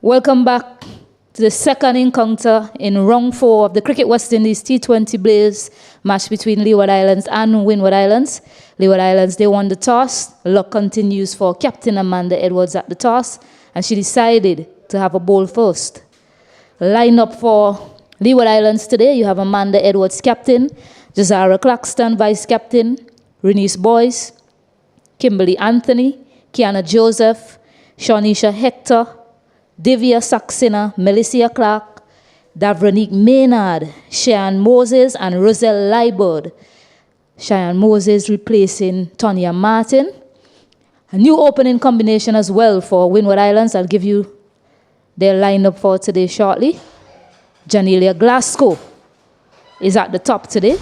Welcome back to the second encounter in round 4 of the Cricket West Indies T20 Blaze match between Leeward Islands and Windward Islands. Leeward Islands, they won the toss. Luck continues for Captain Amanda Edwards at the toss, and she decided to have a bowl first. Line up for Leeward Islands today, you have Amanda Edwards captain, Jazara Craftton vice captain, Renice Boyce, Kimberly Anthony, Kiana Joseph, Shawnisha Hector, Divya Saxena, Melissa Clark, Davronique Maynard, Cheyenne Moses, and Roselle Leeward. Cheyenne Moses replacing Tonya Martin. A new opening combination as well for Windward Islands. I'll give you their lineup for today shortly. Janelia Glasgow is at the top today.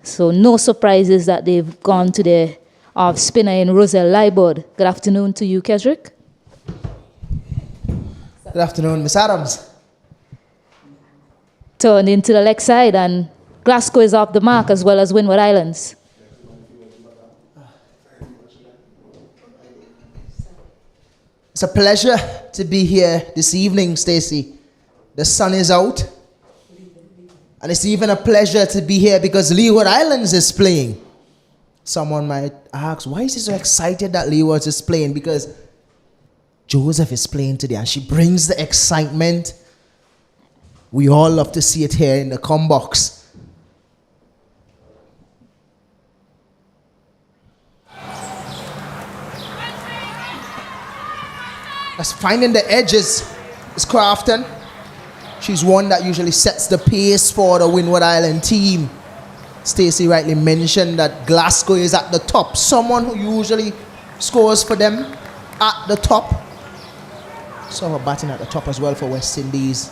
So no surprises that they've gone to their off spinner in Roselle Leeward. Good afternoon to you, Kesrick. Good afternoon, Miss Adams. Turned into the leg side, and Glasgow is off the mark as well as Windward Islands. It's a pleasure to be here this evening, Stacey. The sun is out. And it's even a pleasure to be here because Leeward Islands is playing. Someone might ask, why is he so excited that Leewards is playing? Because Joseph is playing today and she brings the excitement. We all love to see it here in the com box. That's finding the edges is Craftton. She's one that usually sets the pace for the Windward Island team. Stacey rightly mentioned that Glasgow is at the top. Someone who usually scores for them at the top. Saw her batting at the top as well for West Indies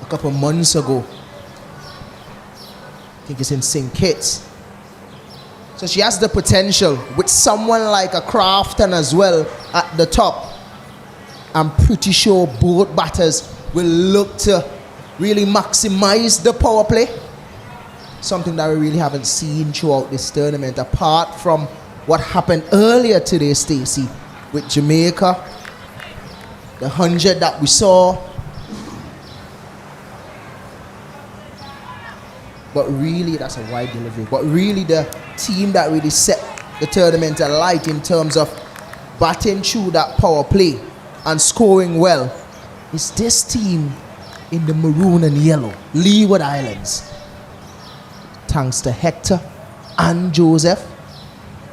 a couple months ago. I think it's in St. Kitts. So she has the potential with someone like a Craftton as well at the top. I'm pretty sure both batters will look to really maximize the power play. Something that we really haven't seen throughout this tournament, apart from what happened earlier today, Stacey, with Jamaica. The 100 that we saw. But really, that's a wide delivery. But really, the team that really set the tournament alight in terms of batting through that power play and scoring well is this team in the maroon and yellow, Leeward Islands. Thanks to Hector and Joseph,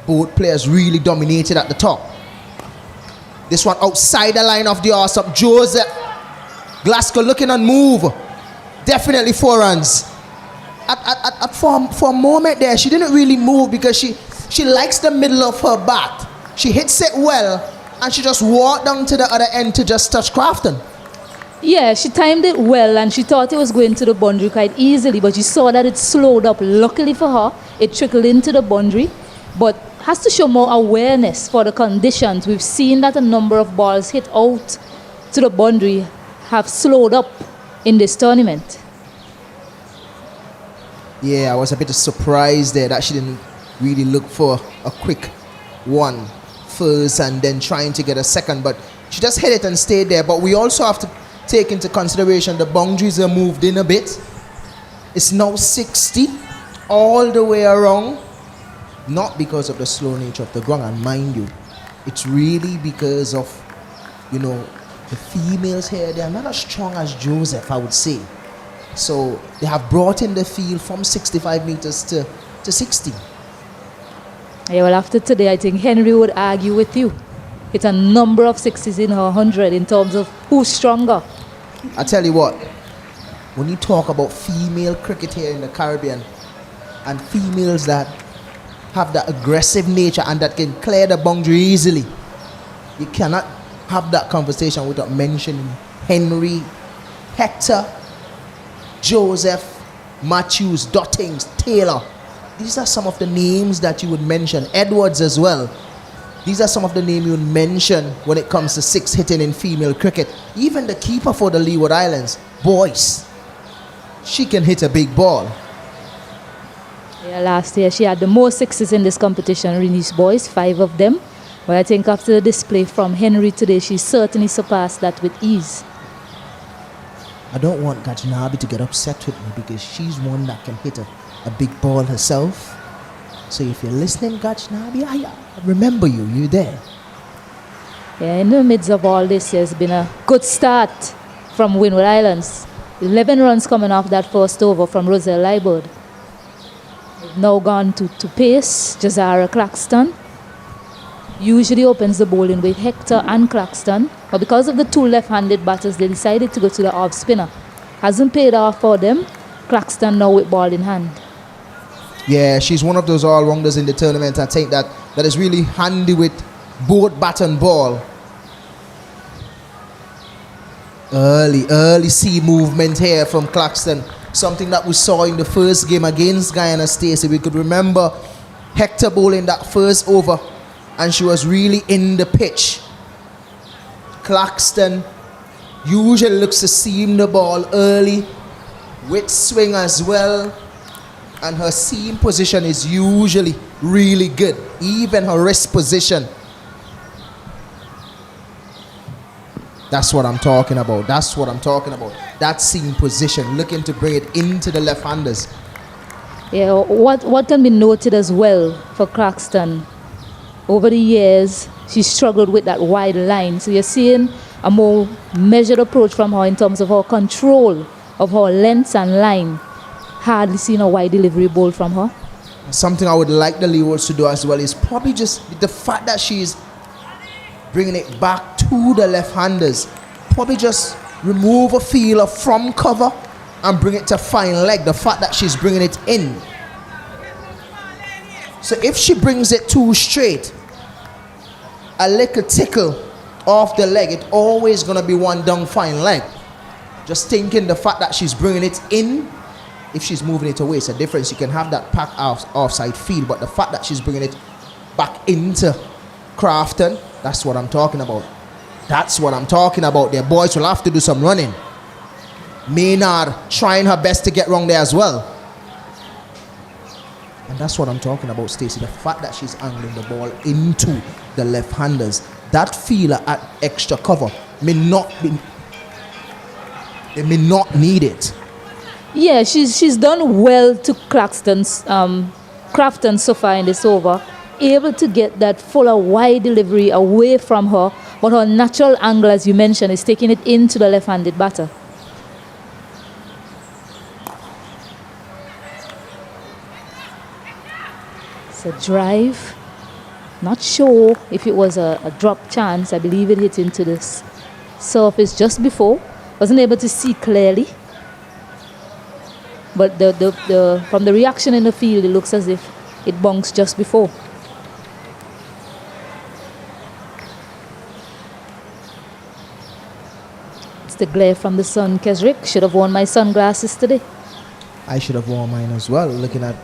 both players really dominated at the top. This one outside the line of the arse up. Joseph. Glasgow looking on move. Definitely 4 runs. For a moment there, she didn't really move because she likes the middle of her bat. She hits it well, and she just walked down to the other end to just touch Craftton. Yeah, she timed it well, and she thought it was going to the boundary quite easily, but she saw that it slowed up. Luckily for her, it trickled into the boundary, but has to show more awareness for the conditions. We've seen that a number of balls hit out to the boundary have slowed up in this tournament. Yeah, I was a bit surprised there that she didn't really look for a quick one first and then trying to get a second, but she just hit it and stayed there. But we also have to take into consideration the boundaries are moved in a bit. It's now 60 all the way around. Not because of the slow nature of the ground, and mind you, it's really because of, you know, the females here. They are not as strong as Joseph, I would say. So they have brought in the field from 65 meters to 60. Yeah, well, after today, I think Henry would argue with you. It's a number of 60s in her 100 in terms of who's stronger. I tell you what, when you talk about female cricket here in the Caribbean and females that have that aggressive nature and that can clear the boundary easily, you cannot have that conversation without mentioning Henry, Hector, Joseph, Matthews, Dottings, Taylor. These are some of the names that you would mention. Edwards as well. These are some of the names you would mention when it comes to 6 hitting in female cricket. Even the keeper for the Leeward Islands, Boyce, she can hit a big ball. Yeah, last year she had the most 6s in this competition, Renice Boyce, 5 of them. But I think after the display from Henry today, she certainly surpassed that with ease. I don't want Gajnabi to get upset with me because she's one that can hit a big ball herself. So if you're listening, Gajnabi, I remember you. You're there. Yeah, in the midst of all this, there's been a good start from Windward Islands. 11 runs coming off that first over from Roselle Leeward. They've now gone to pace. Jazara Craftton usually opens the bowling with Hector and Craftton, but because of the two left-handed batters, they decided to go to the off-spinner. Hasn't paid off for them. Craftton now with ball in hand. Yeah, she's one of those all-rounders in the tournament. I think that is really handy with both bat and ball. Early sea movement here from Craftton. Something that we saw in the first game against Guyana Stacey. We could remember Hector bowling that first over and she was really in the pitch. Craftton usually looks to seam the ball early with swing as well. And her seam position is usually really good. Even her wrist position. That's what I'm talking about. That seam position, looking to bring it into the left-handers. Yeah, what can be noted as well for Craftton, over the years, she struggled with that wide line. So you're seeing a more measured approach from her in terms of her control of her lengths and line. Hardly seen a wide delivery ball from her. Something I would like the Leewards to do as well is probably just the fact that she's bringing it back to the left-handers. Probably just remove a feeler from cover and bring it to fine leg. The fact that she's bringing it in. So if she brings it too straight, a little tickle off the leg, it's always going to be one down fine leg. Just thinking the fact that she's bringing it in, if she's moving it away, it's a difference. You can have that pack offside field, but the fact that she's bringing it back into Craftton, that's what I'm talking about. That's what I'm talking about. Their boys will have to do some running. Maynard trying her best to get wrong there as well. And that's what I'm talking about, Stacey. The fact that she's angling the ball into the left-handers. That feeler at extra cover may not need it. Yeah, she's done well to Craftton so far in this over. Able to get that fuller wide delivery away from her, but her natural angle, as you mentioned, is taking it into the left-handed batter. It's a drive. Not sure if it was a drop chance. I believe it hit into the surface just before. Wasn't able to see clearly. But from the reaction in the field, it looks as if it bounced just before. It's the glare from the sun. Kesrick, should have worn my sunglasses today. I should have worn mine as well. Looking at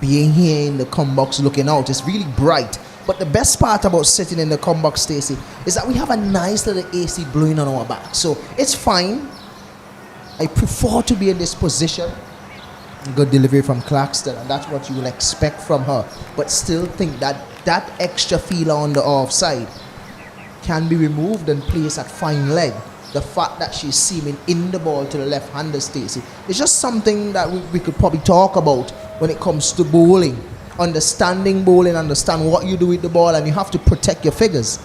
being here in the com box looking out, it's really bright. But the best part about sitting in the com box, Stacey, is that we have a nice little AC blowing on our back. So it's fine. I prefer to be in this position. Good delivery from Craftton, and that's what you will expect from her. But still think that that extra feeler on the offside can be removed and placed at fine leg. The fact that she's seaming in the ball to the left-hander, Stacey, is just something that we could probably talk about when it comes to bowling. Understanding bowling, understand what you do with the ball, and you have to protect your figures.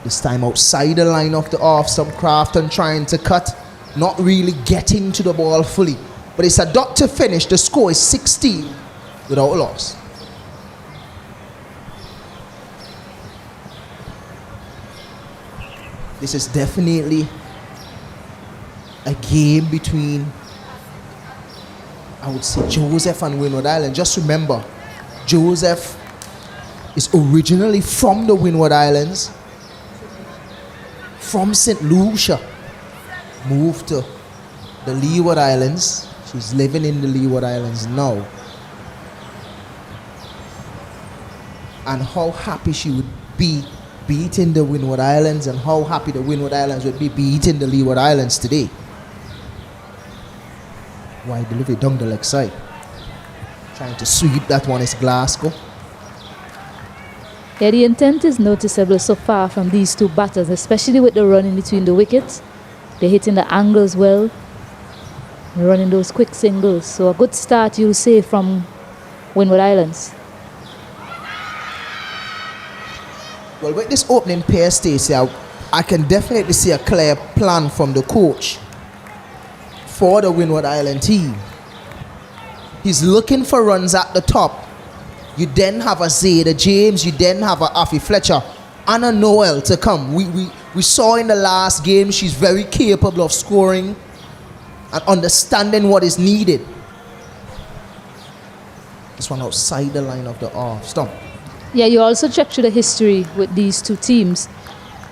This time outside the line of the off, some Craftton trying to cut, not really getting to the ball fully. But it's a dot to finish. The score is 16 without a loss. This is definitely a game between, I would say, Joseph and Windward Island. Just remember, Joseph is originally from the Windward Islands, from St. Lucia, moved to the Leeward Islands. She's living in the Leeward Islands now. And how happy she would be beating the Windward Islands, and how happy the Windward Islands would be beating the Leeward Islands today. Wide delivery down the leg side. Trying to sweep that one is Glasgow. Yeah, the intent is noticeable so far from these two batters, especially with the run in between the wickets. They're hitting the angles well, running those quick singles. So a good start, you'll say, from Windward Islands. Well, with this opening pair, Stacey, I can definitely see a clear plan from the coach for the Windward Island team. He's looking for runs at the top. You then have a Zayda James, you then have a Afi Fletcher and a Noel to come. We saw in the last game she's very capable of scoring and understanding what is needed. This one outside the line of the off stump. Yeah, you also check through the history with these two teams.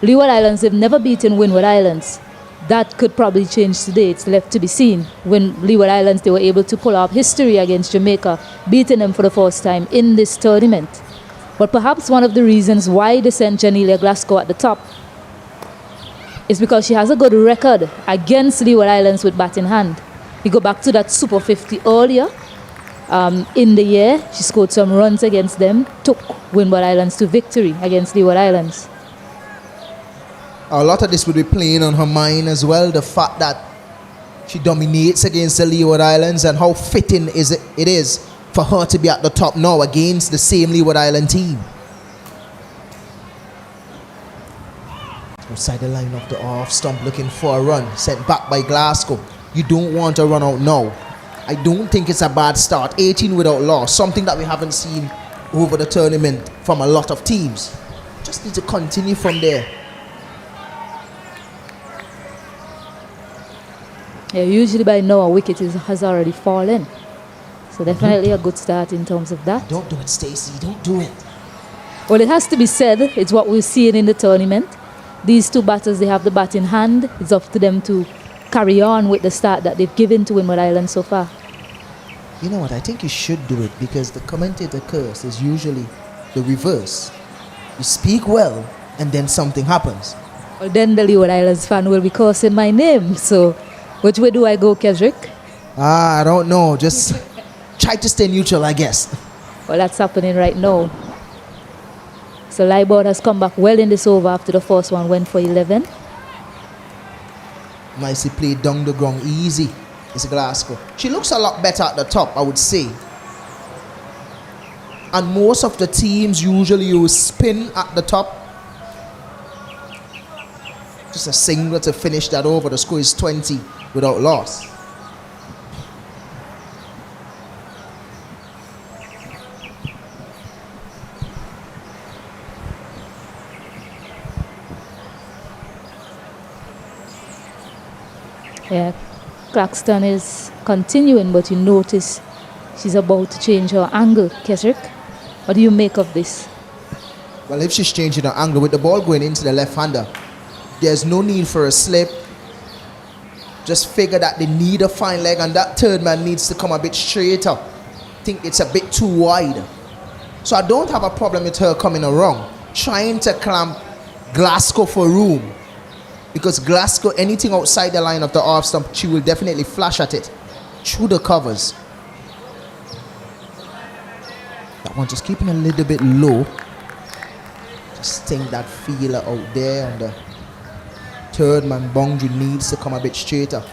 Leeward Islands have never beaten Windward Islands. That could probably change today. It's left to be seen. When Leeward Islands, they were able to pull off history against Jamaica, beating them for the first time in this tournament. But perhaps one of the reasons why they sent Janelia Glasgow at the top is because she has a good record against Leeward Islands with bat in hand. You go back to that Super 50 earlier in the year. She scored some runs against them, took Windward Islands to victory against Leeward Islands. A lot of this would be playing on her mind as well. The fact that she dominates against the Leeward Islands and how fitting it is for her to be at the top now against the same Leeward Island team. Outside the line of the off stump, looking for a run. Sent back by Glasgow. You don't want to run out now. I don't think it's a bad start. 18 without loss. Something that we haven't seen over the tournament from a lot of teams. Just need to continue from there. Yeah, usually by now a wicket has already fallen. So definitely a good start in terms of that. Don't do it, Stacey. Don't do it. Well, it has to be said, it's what we're seeing in the tournament. These two batters, they have the bat in hand. It's up to them to carry on with the start that they've given to Windward Island so far. You know what? I think you should do it because the commentator curse is usually the reverse. You speak well and then something happens. Well, then the Leeward Islands fan will be cursing my name. So which way do I go, Kesrick? I don't know. Just try to stay neutral, I guess. Well, that's happening right now. So Leeward has come back well in this over after the first one went for 11. Nicely played down the ground, easy. It's Glasgow. She looks a lot better at the top, I would say. And most of the teams usually use spin at the top. Just a single to finish that over. The score is 20 without loss. Yeah, Craftton is continuing, but you notice she's about to change her angle. Kesrick, what do you make of this? Well, if she's changing her angle with the ball going into the left-hander, there's no need for a slip. Just figure that they need a fine leg and that third man needs to come a bit straighter. I think it's a bit too wide. So I don't have a problem with her coming around, trying to clamp Glasgow for room. Because Glasgow, anything outside the line of the off stump, she will definitely flash at it through the covers. That one just keeping a little bit low. Just think that feeler out there and the third man boundary needs to come a bit straighter.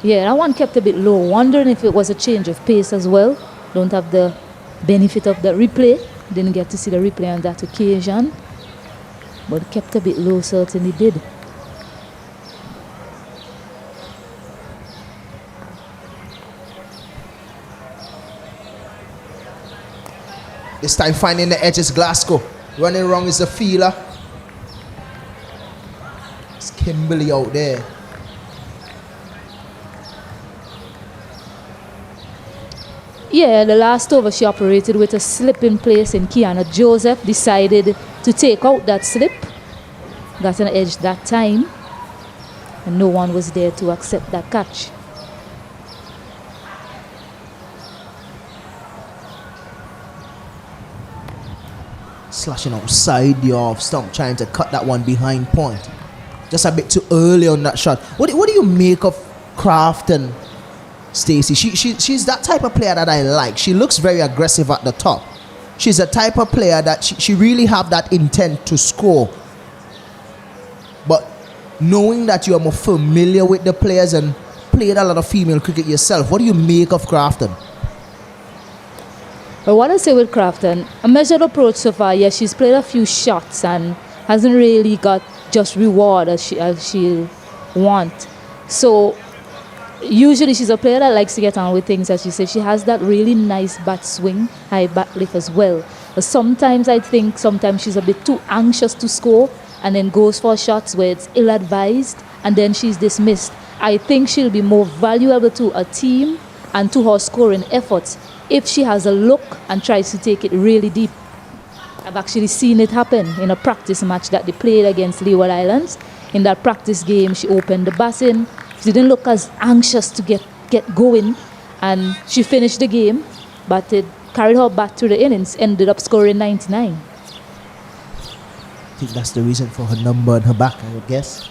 Yeah, that one kept a bit low. Wondering if it was a change of pace as well. Don't have the benefit of the replay. Didn't get to see the replay on that occasion. But kept a bit low, certainly did. This time finding the edges, Glasgow. Running wrong is the feeler. It's Kimberly out there. Yeah, the last over she operated with a slip in place and Kiana Joseph decided to take out that slip. Got an edge that time. And no one was there to accept that catch. Slashing outside the off stump, trying to cut that one behind point. Just a bit too early on that shot. What do you make of Craftton, Stacey? She's that type of player that I like. She looks very aggressive at the top. She's a type of player that she really have that intent to score. But knowing that you are more familiar with the players and played a lot of female cricket yourself, what do you make of Craftton? Well, what I say with Craftton, a measured approach so far. Yes, she's played a few shots and hasn't really got just reward as she want. So usually she's a player that likes to get on with things. As you say, she has that really nice bat swing, high bat lift as well. But sometimes I think she's a bit too anxious to score and then goes for shots where it's ill-advised and then she's dismissed. I think she'll be more valuable to a team and to her scoring efforts if she has a look and tries to take it really deep. I've actually seen it happen in a practice match that they played against Leeward Islands. In that practice game, she opened the basin. She didn't look as anxious to get going, and she finished the game, but it carried her back to the innings, ended up scoring 99. I think that's the reason for her number on her back, I would guess.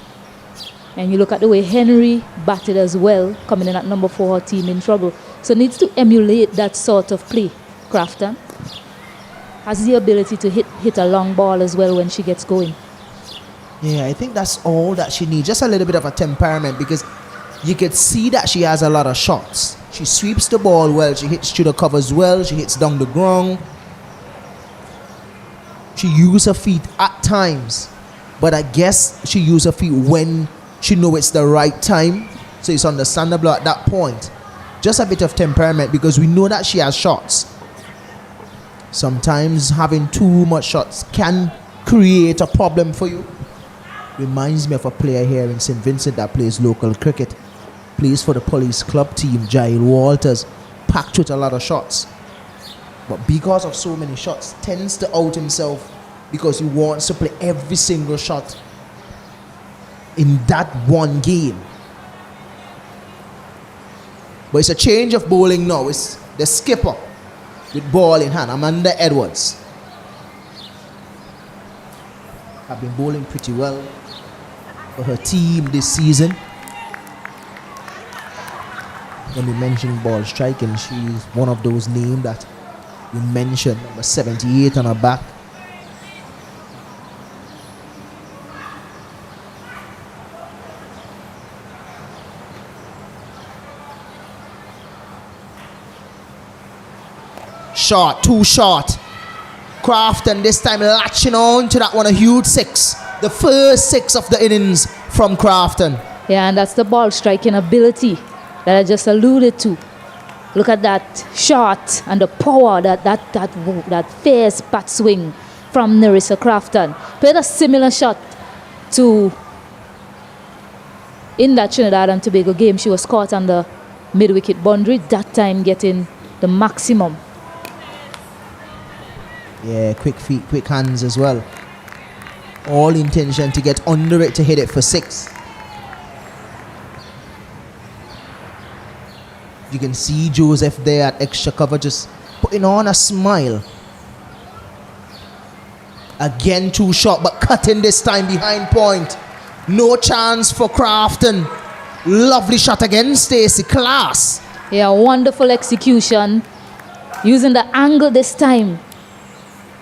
And you look at the way Henry batted as well, coming in at number 4, her team in trouble. So needs to emulate that sort of play. Craftton has the ability to hit a long ball as well when she gets going. Yeah, I think that's all that she needs. Just a little bit of a temperament, because you could see that she has a lot of shots. She sweeps the ball well, she hits through the covers well, she hits down the ground. She uses her feet at times, but I guess she uses her feet when she knows it's the right time. So it's understandable at that point. Just a bit of temperament, because we know that she has shots. Sometimes having too much shots can create a problem for you. Reminds me of a player here in St. Vincent that plays local cricket. Plays for the police club team, Jail Walters. Packed with a lot of shots. But because of so many shots, tends to out himself because he wants to play every single shot in that one game. But it's a change of bowling now. It's the skipper with ball in hand, Amanda Edwards. Have been bowling pretty well for her team this season. When we mention ball striking, she's one of those names that we mentioned, number 78 on her back. Short, too short. Craftton this time latching on to that one, a huge 6. The first 6 of the innings from Craftton. Yeah, and that's the ball striking ability that I just alluded to. Look at that shot and the power, that fierce bat swing from Nerissa Craftton. Played a similar shot to in that Trinidad and Tobago game. She was caught on the mid-wicket boundary, that time getting the maximum. Yeah, quick feet, quick hands as well. All intention to get under it to hit it for 6. You can see Joseph there at extra cover just putting on a smile. Again too short, but cutting this time behind point. No chance for Craftton. Lovely shot again, Stacey. Class. Yeah, wonderful execution. Using the angle this time.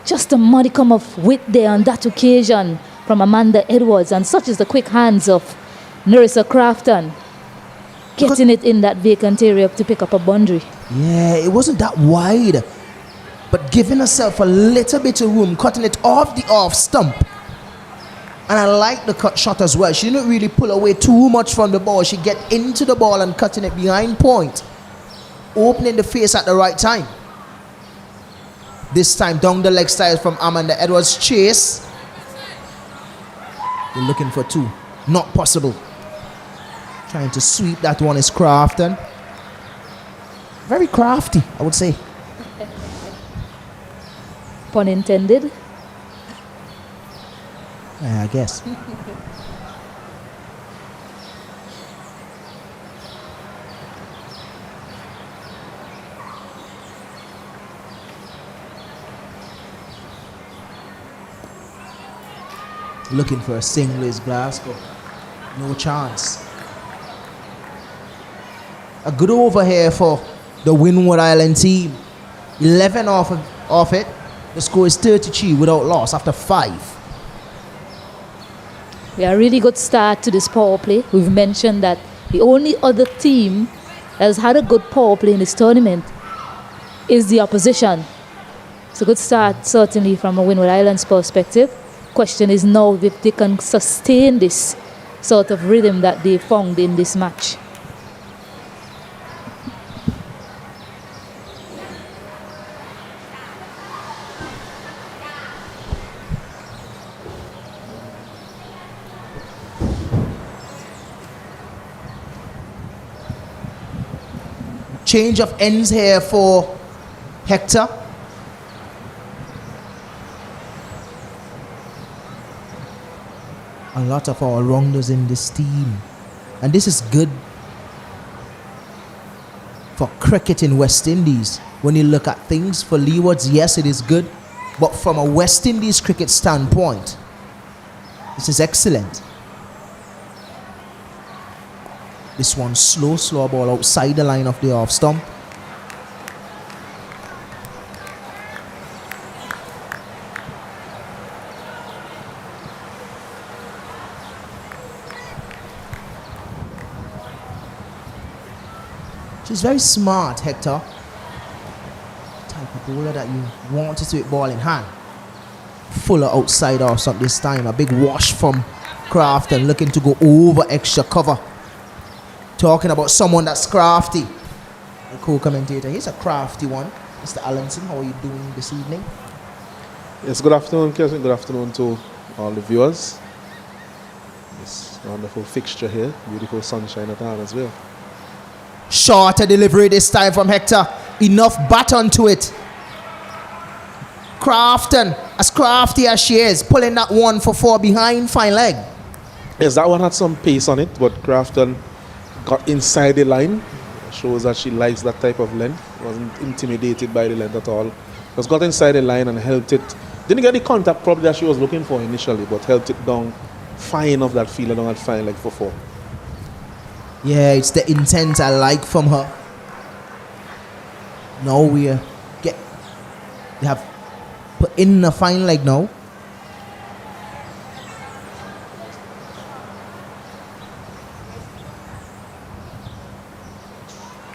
Just a modicum of width there on that occasion from Amanda Edwards. And such is the quick hands of Nerissa Craftton. Getting it in that vacant area to pick up a boundary. Yeah, it wasn't that wide. But giving herself a little bit of room, cutting it off the off stump. And I like the cut shot as well. She didn't really pull away too much from the ball. She get into the ball and cutting it behind point. Opening the face at the right time. This time down the leg style from Amanda Edwards. Chase. They're looking for 2. Not possible. Trying to sweep that one is Craftton. Very crafty, I would say. Pun intended. Yeah, I guess. Looking for a single is Glasgow. No chance. A good over here for the Windward Island team. 11 off it. The score is 33 without loss after 5. Yeah, a really good start to this power play. We've mentioned that the only other team that has had a good power play in this tournament is the opposition. It's a good start, certainly, from a Windward Islands perspective. Question is now if they can sustain this sort of rhythm that they found in this match. Change of ends here for Hector. A lot of all-rounders in this team. And this is good for cricket in West Indies. When you look at things for Leewards, yes, it is good. But from a West Indies cricket standpoint, this is excellent. This one slow ball outside the line of the off stump. She's very smart, Hector. Type of bowler that you want to see with ball in hand. Fuller outside off stump this time. A big wash from Craftton, looking to go over extra cover. Talking about someone that's crafty. The co-commentator, he's a crafty one. Mr. Allenson, how are you doing this evening? Yes, good afternoon, Kevin. Good afternoon to all the viewers. This wonderful fixture here. Beautiful sunshine at hand as well. Shorter delivery this time from Hector. Enough bat onto it. Craftton, as crafty as she is, pulling that 1 for 4 behind, fine leg. Yes, that one had some pace on it, but Craftton got inside the line. Shows that she likes that type of length. Wasn't intimidated by the length at all. Just got inside the line and helped it. Didn't get the contact probably that she was looking for initially, but helped it down fine off that fielder down at fine leg for 4. Yeah, it's the intent I like from her. Now they have put in a fine leg now.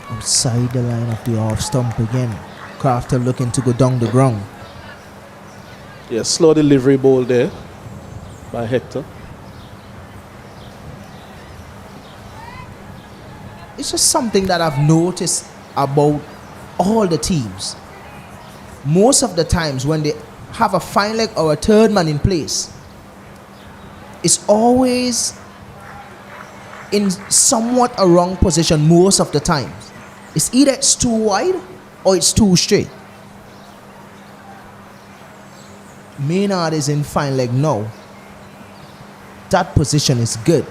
Outside the line of the off stump again. Craftton looking to go down the ground. Yeah, slow delivery ball there by Hector. It's just something that I've noticed about all the teams. Most of the times when they have a fine leg or a third man in place, it's always in somewhat a wrong position most of the times. It's either it's too wide or it's too straight. Maynard is in fine leg now. That position is good.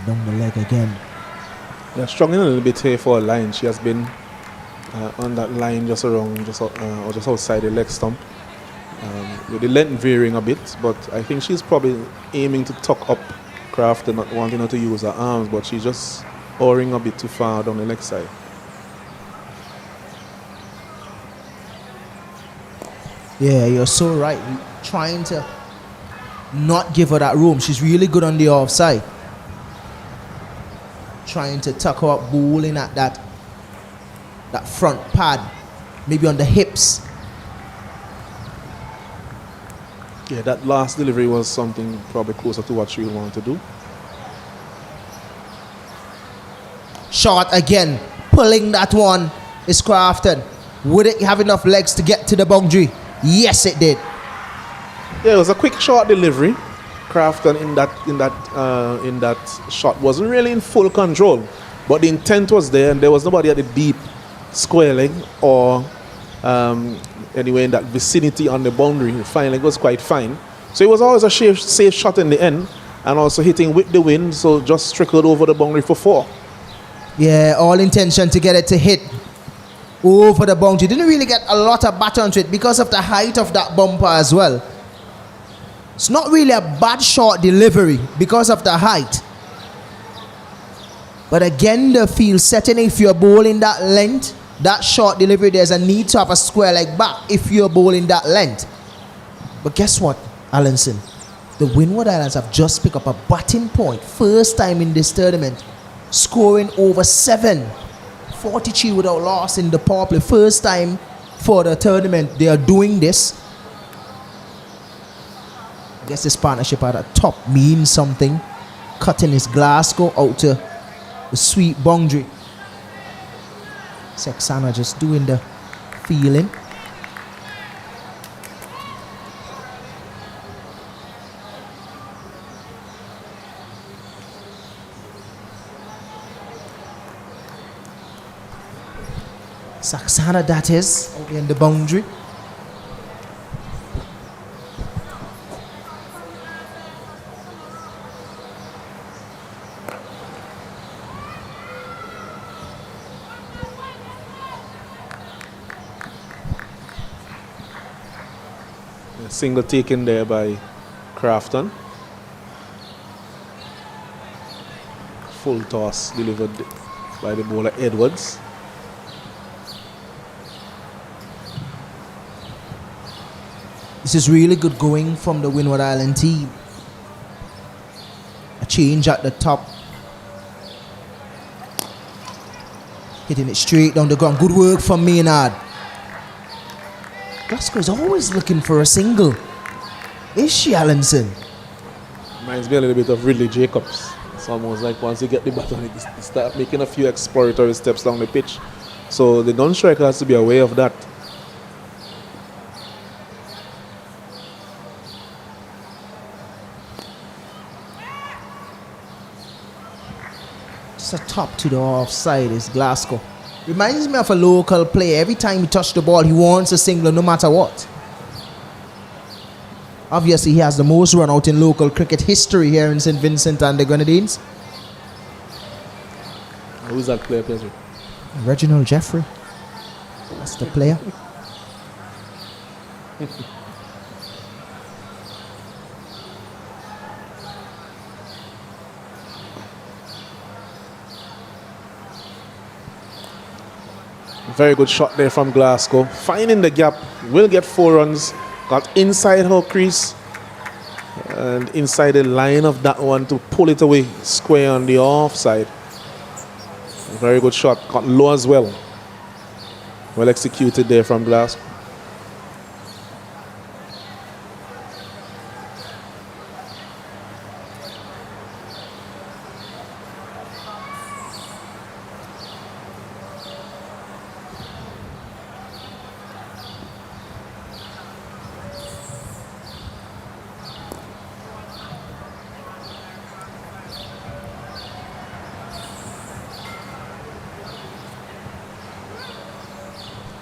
Down the leg again. Yeah, struggling a little bit here for a line. She has been on that line just around, or just outside the leg stump. With the length varying a bit, but I think she's probably aiming to tuck up Craft and not wanting her to use her arms, but she's just oaring a bit too far down the leg side. Yeah, you're so right. Trying to not give her that room. She's really good on the offside. Trying to tuck her up, bowling at that front pad, maybe on the hips. Yeah, that last delivery was something probably closer to what she would want to do. Short again, pulling that one is Craftton. Would it have enough legs to get to the boundary? Yes, it did. Yeah, it was a quick short delivery. Craftton in that shot wasn't really in full control, but the intent was there, and there was nobody at the deep square leg or anyway in that vicinity on the boundary. The fine leg was quite fine, so it was always a safe shot in the end, and also hitting with the wind, so just trickled over the boundary for 4. Yeah, all intention to get it to hit over the boundary. Didn't really get a lot of bat onto it because of the height of that bumper as well. It's not really a bad short delivery because of the height. But again, the field setting, if you're bowling that length, that short delivery, there's a need to have a square leg back if you're bowling that length. But guess what, Allenson? The Windward Islands have just picked up a batting point. First time in this tournament. Scoring over 7. 43 without loss in the power play. First time for the tournament they are doing this. I guess this partnership at the top means something. Cutting his Glasgow out to the sweet boundary. Sexana just doing the feeling. Saxana, that is, out in the boundary. A single taken there by Craftton. Full toss delivered by the bowler Edwards. This is really good going from the Windward Island team. A change at the top. Hitting it straight down the ground. Good work from Maynard. Glasgow is always looking for a single. Is she, Allenson? Reminds me a little bit of Ridley Jacobs. It's almost like once you get the baton, you start making a few exploratory steps down the pitch. So the gun striker has to be aware of that. Just a top to the offside is Glasgow. Reminds me of a local player. Every time he touches the ball, he wants a single no matter what. Obviously, he has the most run out in local cricket history here in St. Vincent and the Grenadines. Who's that player plays with? Reginald Jeffrey. That's the player. Very good shot there from Glasgow. Finding the gap. Will get 4 runs. Got inside her crease. And inside the line of that one to pull it away. Square on the offside. Very good shot. Got low as well. Well executed there from Glasgow.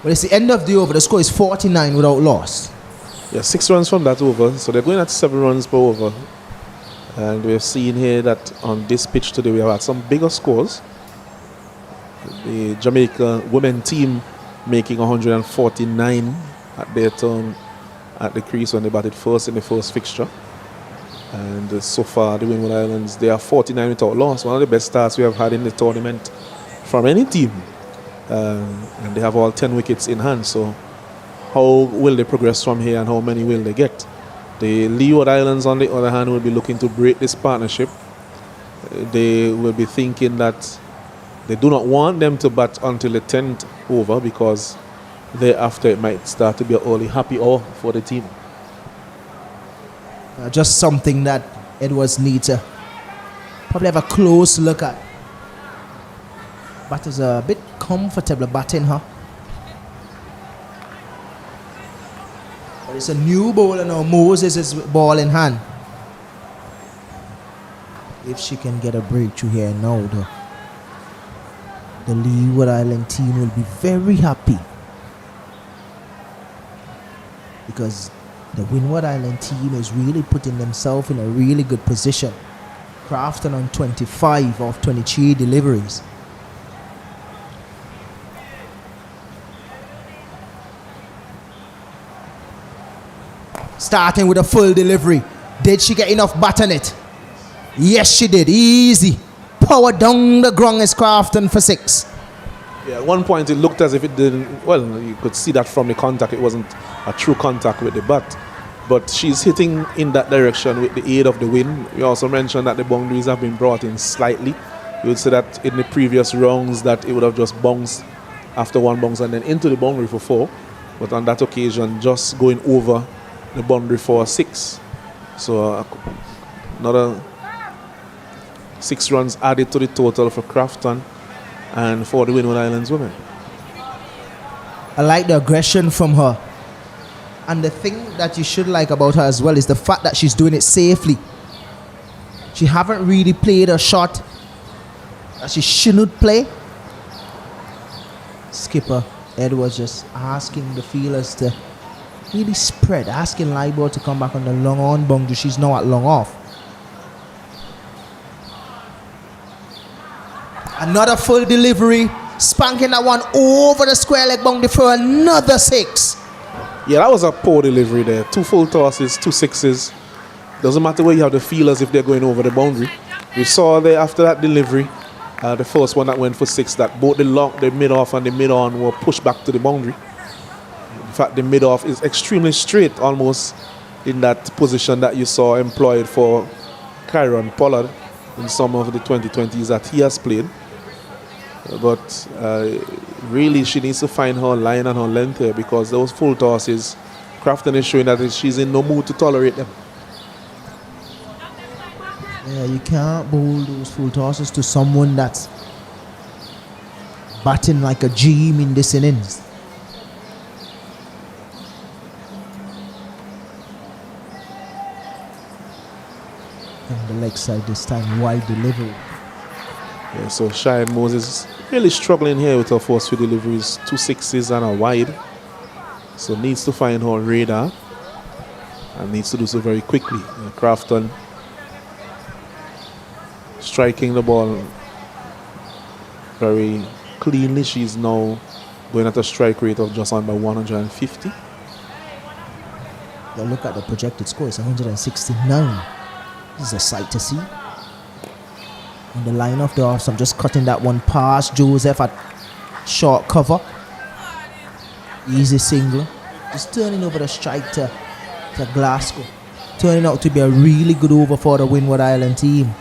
Well, it's the end of the over. The score is 49 without loss. Yeah, 6 runs from that over. So they're going at 7 runs per over. And we've seen here that on this pitch today we have had some bigger scores. The Jamaica women team making 149 at their turn at the crease when they batted first in the first fixture. And so far the Windward Islands, they are 49 without loss. One of the best starts we have had in the tournament from any team. And they have all 10 wickets in hand. So how will they progress from here and how many will they get? The Leeward Islands, on the other hand, will be looking to break this partnership. They will be thinking that they do not want them to bat until the 10th over because thereafter it might start to be an early happy hour for the team. Just something that Edwards needs to probably have a close look at. Batter's a bit comfortable batting her. But it's a new bowler now. Moses is ball in hand. If she can get a breakthrough here now, the Leeward Island team will be very happy. Because the Windward Island team is really putting themselves in a really good position. Craftton on 25 of 23 deliveries. Starting with a full delivery. Did she get enough bat on it? Yes, she did. Easy. Power down the ground is Craftton for 6. Yeah, at one point it looked as if it didn't. Well, you could see that from the contact. It wasn't a true contact with the bat. But she's hitting in that direction with the aid of the wind. We also mentioned that the boundaries have been brought in slightly. You would say that in the previous rounds that it would have just bounced after one bounce and then into the boundary for 4. But on that occasion, just going over the boundary for a 6. So another 6 runs added to the total for Craftton and for the Windward Islands women. I like the aggression from her. And the thing that you should like about her as well is the fact that she's doing it safely. She haven't really played a shot that she shouldn't play. Skipper Edwards just asking the fielders to really spread, asking Leeward to come back on the long on boundary. She's now at long off. Another full delivery, spanking that one over the square leg boundary for another 6. Yeah, that was a poor delivery there. 2 full tosses, 2 sixes. Doesn't matter where you have the fielders if they're going over the boundary. We saw there after that delivery, the first one that went for 6, that both the mid-off and the mid-on were pushed back to the boundary. In fact, the mid-off is extremely straight, almost in that position that you saw employed for Kyron Pollard in some of the 2020s that he has played. But really, she needs to find her line and her length here, because those full tosses, Craftton is showing that she's in no mood to tolerate them. Yeah, you can't bowl those full tosses to someone that's batting like a gem in this innings. On the leg side this time, wide delivery. Yeah, so Cheyenne Moses really struggling here with her first 2 deliveries, 2 sixes and a wide. So needs to find her radar and needs to do so very quickly. Craftton striking the ball very cleanly. She's now going at a strike rate of just under 150. Now look at the projected score, it's 169. This is a sight to see. On the line of the offs, I'm just cutting that one past Joseph at short cover. Easy single. Just turning over the strike to Glasgow. Turning out to be a really good over for the Windward Island team.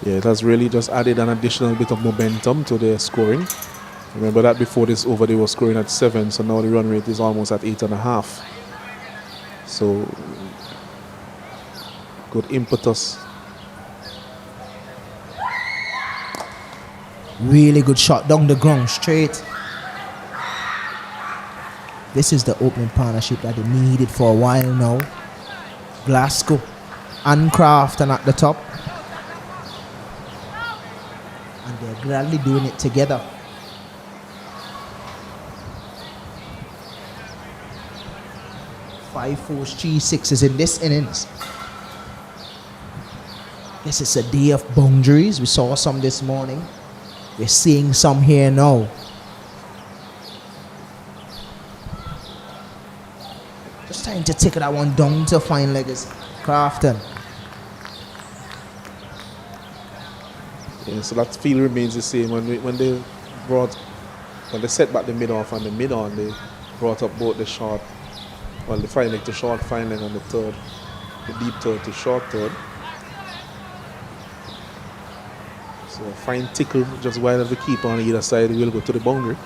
Yeah, it has really just added an additional bit of momentum to their scoring. Remember that before this over they were scoring at 7, so now the run rate is almost at 8.5. So good impetus. Really good shot down the ground, straight. This is the opening partnership that they needed for a while now. Glasgow and Craftton at the top. And they're gladly doing it together. Five, 4s, 3 6s in this innings. Guess it's a day of boundaries. We saw some this morning. We're seeing some here now. Just trying to take that one down to fine leggers. Craftton. Yeah, so that field remains the same. When they set back the mid-off and the mid-on, they brought up both the short, well, the fine leg to short fine leg and the third, the deep third to short third. So a fine tickle just wide of the keeper on either side will go to the boundary.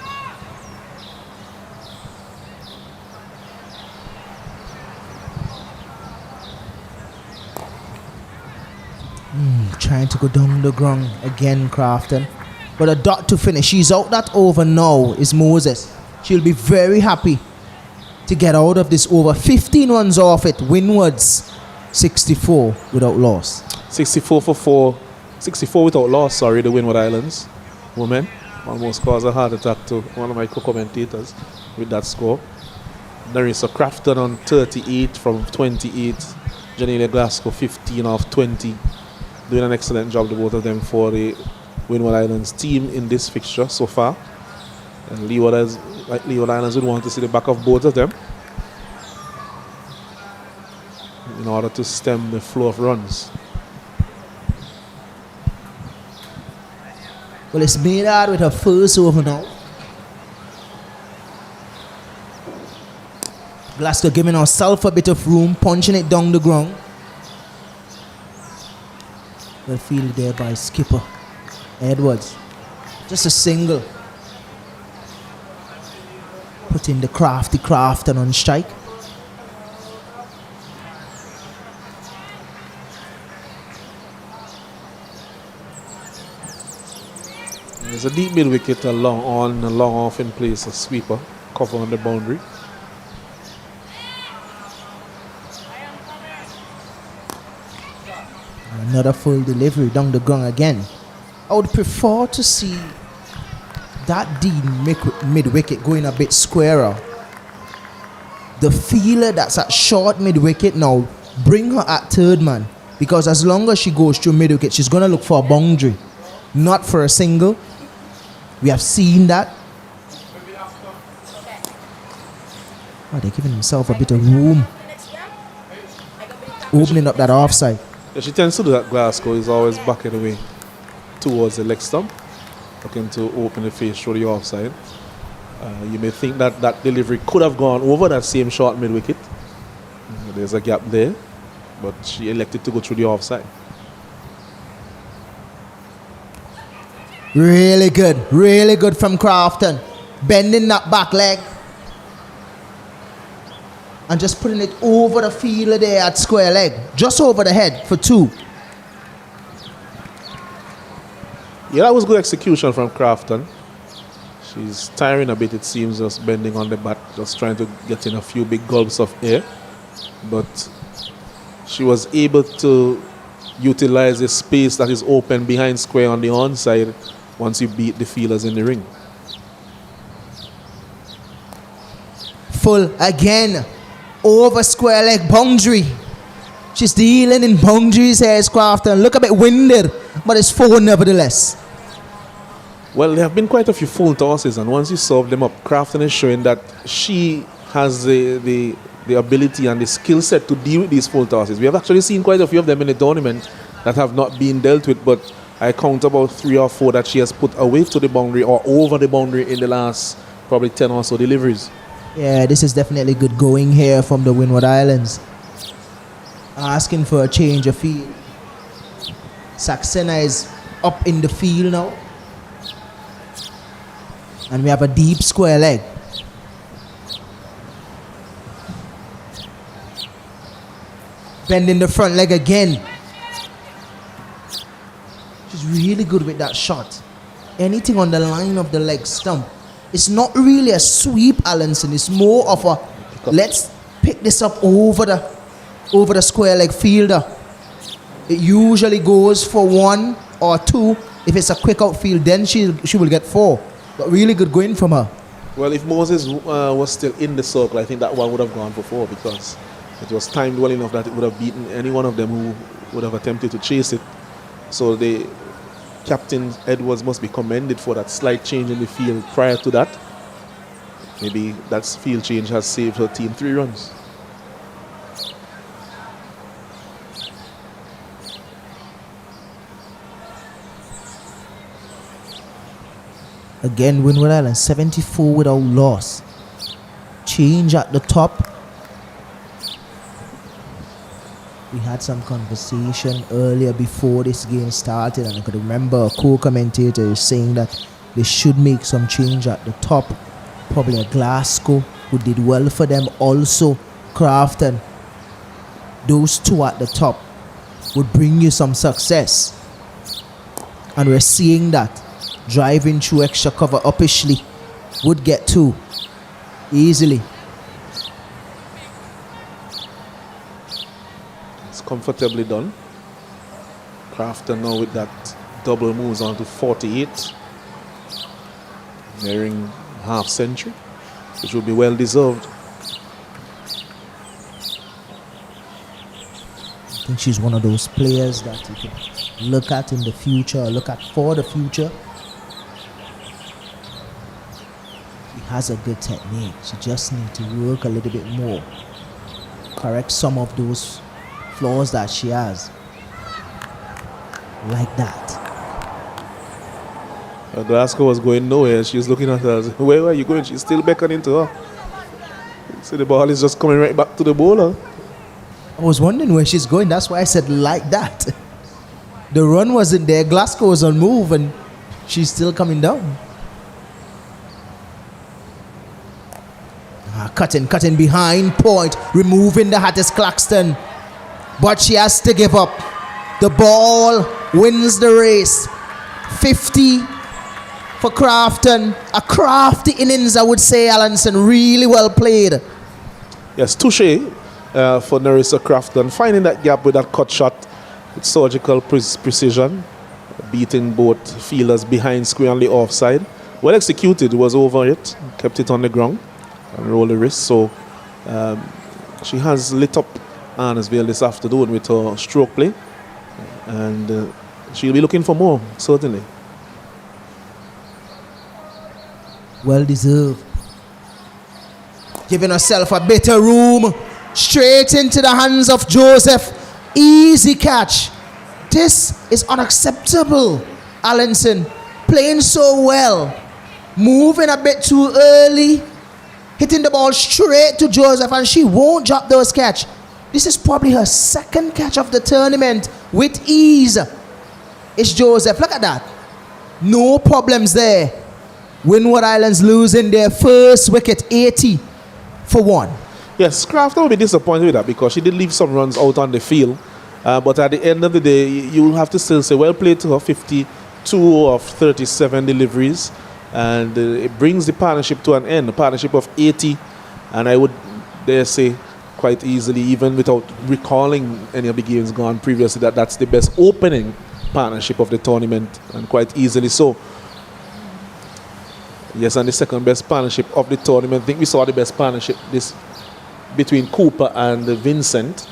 Trying to go down the ground again, Craftton. But a dot to finish. She's out that over now is Moses. She'll be very happy to get out of this over. 15 runs off it. Windwards 64 without loss. 64 for 4. 64 without loss, sorry, the Windward Islands women. Almost caused a heart attack to one of my co-commentators with that score. There is a Craftton on 38 from 28. Janelia Glasgow 15 off 20. Doing an excellent job, the both of them, for the Windward Islands team in this fixture so far. And Leeward has like Leeward Islands would want to see the back of both of them in order to stem the flow of runs. Well, it's made out with her first over now. Glasgow giving herself a bit of room, punching it down the ground. Well fielded there by skipper Edwards. Just a single. Putting the crafty Craftton on strike. There's a deep mid wicket, a long on, a long off in place, a sweeper, cover on the boundary. Another full delivery down the ground again. I would prefer to see that deep mid wicket going a bit squarer. The fielder that's at short mid wicket now, bring her at third man, because as long as she goes through mid wicket, she's gonna look for a boundary, not for a single. We have seen that. Oh, they're giving themselves a bit of room, opening up that offside. Yeah, she tends to do that. Glasgow is always backing away towards the leg stump, looking to open the face through the offside. You may think that that delivery could have gone over that same short mid wicket. There's a gap there, but she elected to go through the offside. Really good from Craftton. Bending that back leg and just putting it over the fielder there at square leg, just over the head for two. Yeah, that was good execution from Craftton. She's tiring a bit, it seems, just bending on the bat, just trying to get in a few big gulps of air. But she was able to utilize the space that is open behind square on the onside once you beat the fielders in the ring. Full again, over square leg boundary. She's dealing in boundaries here, Craftton. Look a bit winded, but it's full nevertheless. Well, there have been quite a few full tosses, and once you solve them up, Craftton is showing that she has the ability and the skill set to deal with these full tosses. We have actually seen quite a few of them in the tournament that have not been dealt with, but I count about 3 or 4 that she has put away to the boundary or over the boundary in the last probably 10 or so deliveries. Yeah, this is definitely good going here from the Windward Islands. Asking for a change of field. Saxena is up in the field now. And we have a deep square leg. Bending the front leg again. She's really good with that shot. Anything on the line of the leg stump. It's not really a sweep, Allenson. It's more of a let's pick this up over the square leg fielder. It usually goes for 1 or 2. If it's a quick outfield, then she will get 4. But really good going from her. Well, if Moses was still in the circle, I think that one would have gone for 4 because it was timed well enough that it would have beaten any one of them who would have attempted to chase it. So the Captain Edwards must be commended for that slight change in the field prior to that. Maybe that field change has saved her team 3 runs. Again, Windward Island 74 without loss. Change at the top. We had some conversation earlier before this game started, and I could remember a co-commentator saying that they should make some change at the top. Probably a Glasgow, who did well for them. Also, Craftton. Those 2 at the top would bring you some success. And we're seeing that. Driving through extra cover uppishly would get 2 easily. It's comfortably done. Craftton now with that double moves on to 48, nearing half century, which will be well deserved. I think she's one of those players that you can look at in the future, or look at for the future. has a good technique. She just needs to work a little bit more. Correct some of those flaws that she has. Like that. Glasgow was going nowhere. She's looking at her. Where are you going? She's still beckoning to her. So the ball is just coming right back to the bowler. I was wondering where she's going. That's why I said like that. The run wasn't there. Glasgow was on move and she's still coming down. Cutting behind point. Removing the hat is Claxton. But she has to give up. The ball wins the race. 50 for Craftton. A crafty innings, I would say, Alanson. Really well played. Yes, touche for Nerissa Craftton. Finding that gap with that cut shot with surgical precision. Beating both fielders behind square on the offside. Well executed, was over it. Kept it on the ground and rolled the wrist. So she has lit up Arnesville this afternoon with her stroke play. And she'll be looking for more, certainly. Well deserved. Giving herself a bit of room. Straight into the hands of Joseph. Easy catch. This is unacceptable. Allenson playing so well. Moving a bit too early. Hitting the ball straight to Joseph and she won't drop those catch. This is probably her second catch of the tournament with ease. It's Joseph. Look at that. No problems there. Windward Islands losing their first wicket, 80 for 1. Yes, Craftton will be disappointed with that because she did leave some runs out on the field. But at the end of the day, you will have to still say, well played to her, 52 of 37 deliveries. And it brings the partnership to an end, a partnership of 80. And I would dare say quite easily, even without recalling any of the games gone previously, that that's the best opening partnership of the tournament, and quite easily so. Yes, and the second best partnership of the tournament. I think we saw the best partnership this between Cooper and Vincent,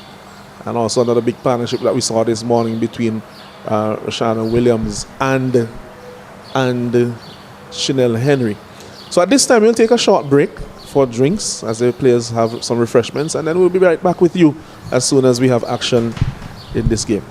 and also another big partnership that we saw this morning between Rashana Williams and Chanel Henry. So at this time we'll take a short break for drinks as the players have some refreshments, and then we'll be right back with you as soon as we have action in this game.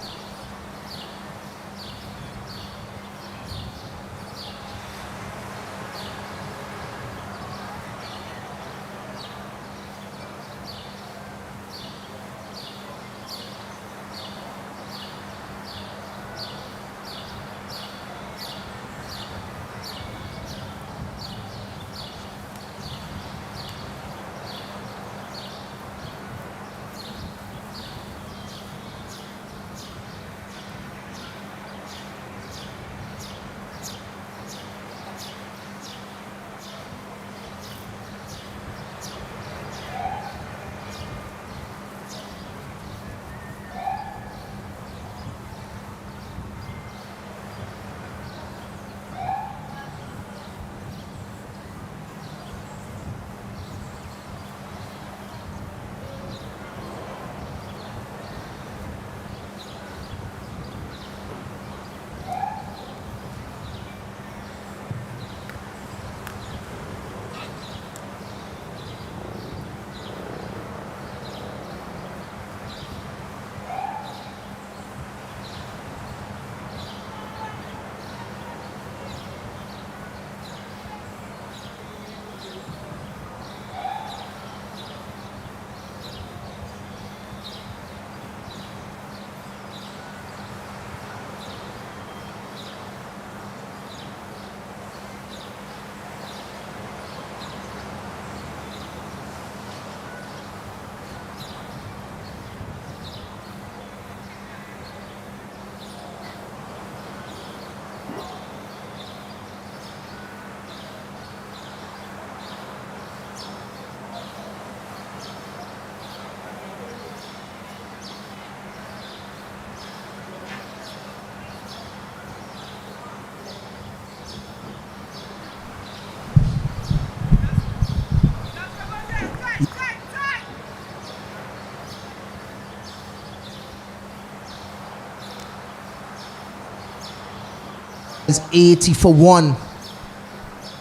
Is 80 for 1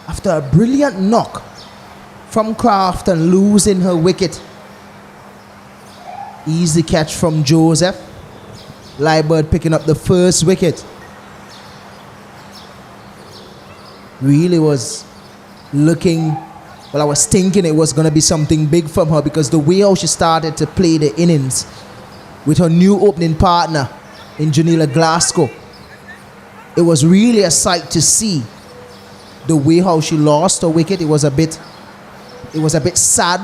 after a brilliant knock from Craftton losing her wicket. Easy catch from Joseph. Leeward picking up the first wicket. Really was looking, well, I was thinking it was going to be something big from her because the way how she started to play the innings with her new opening partner in Janila Glasgow, it was really a sight to see. The way how she lost her wicket, it was a bit sad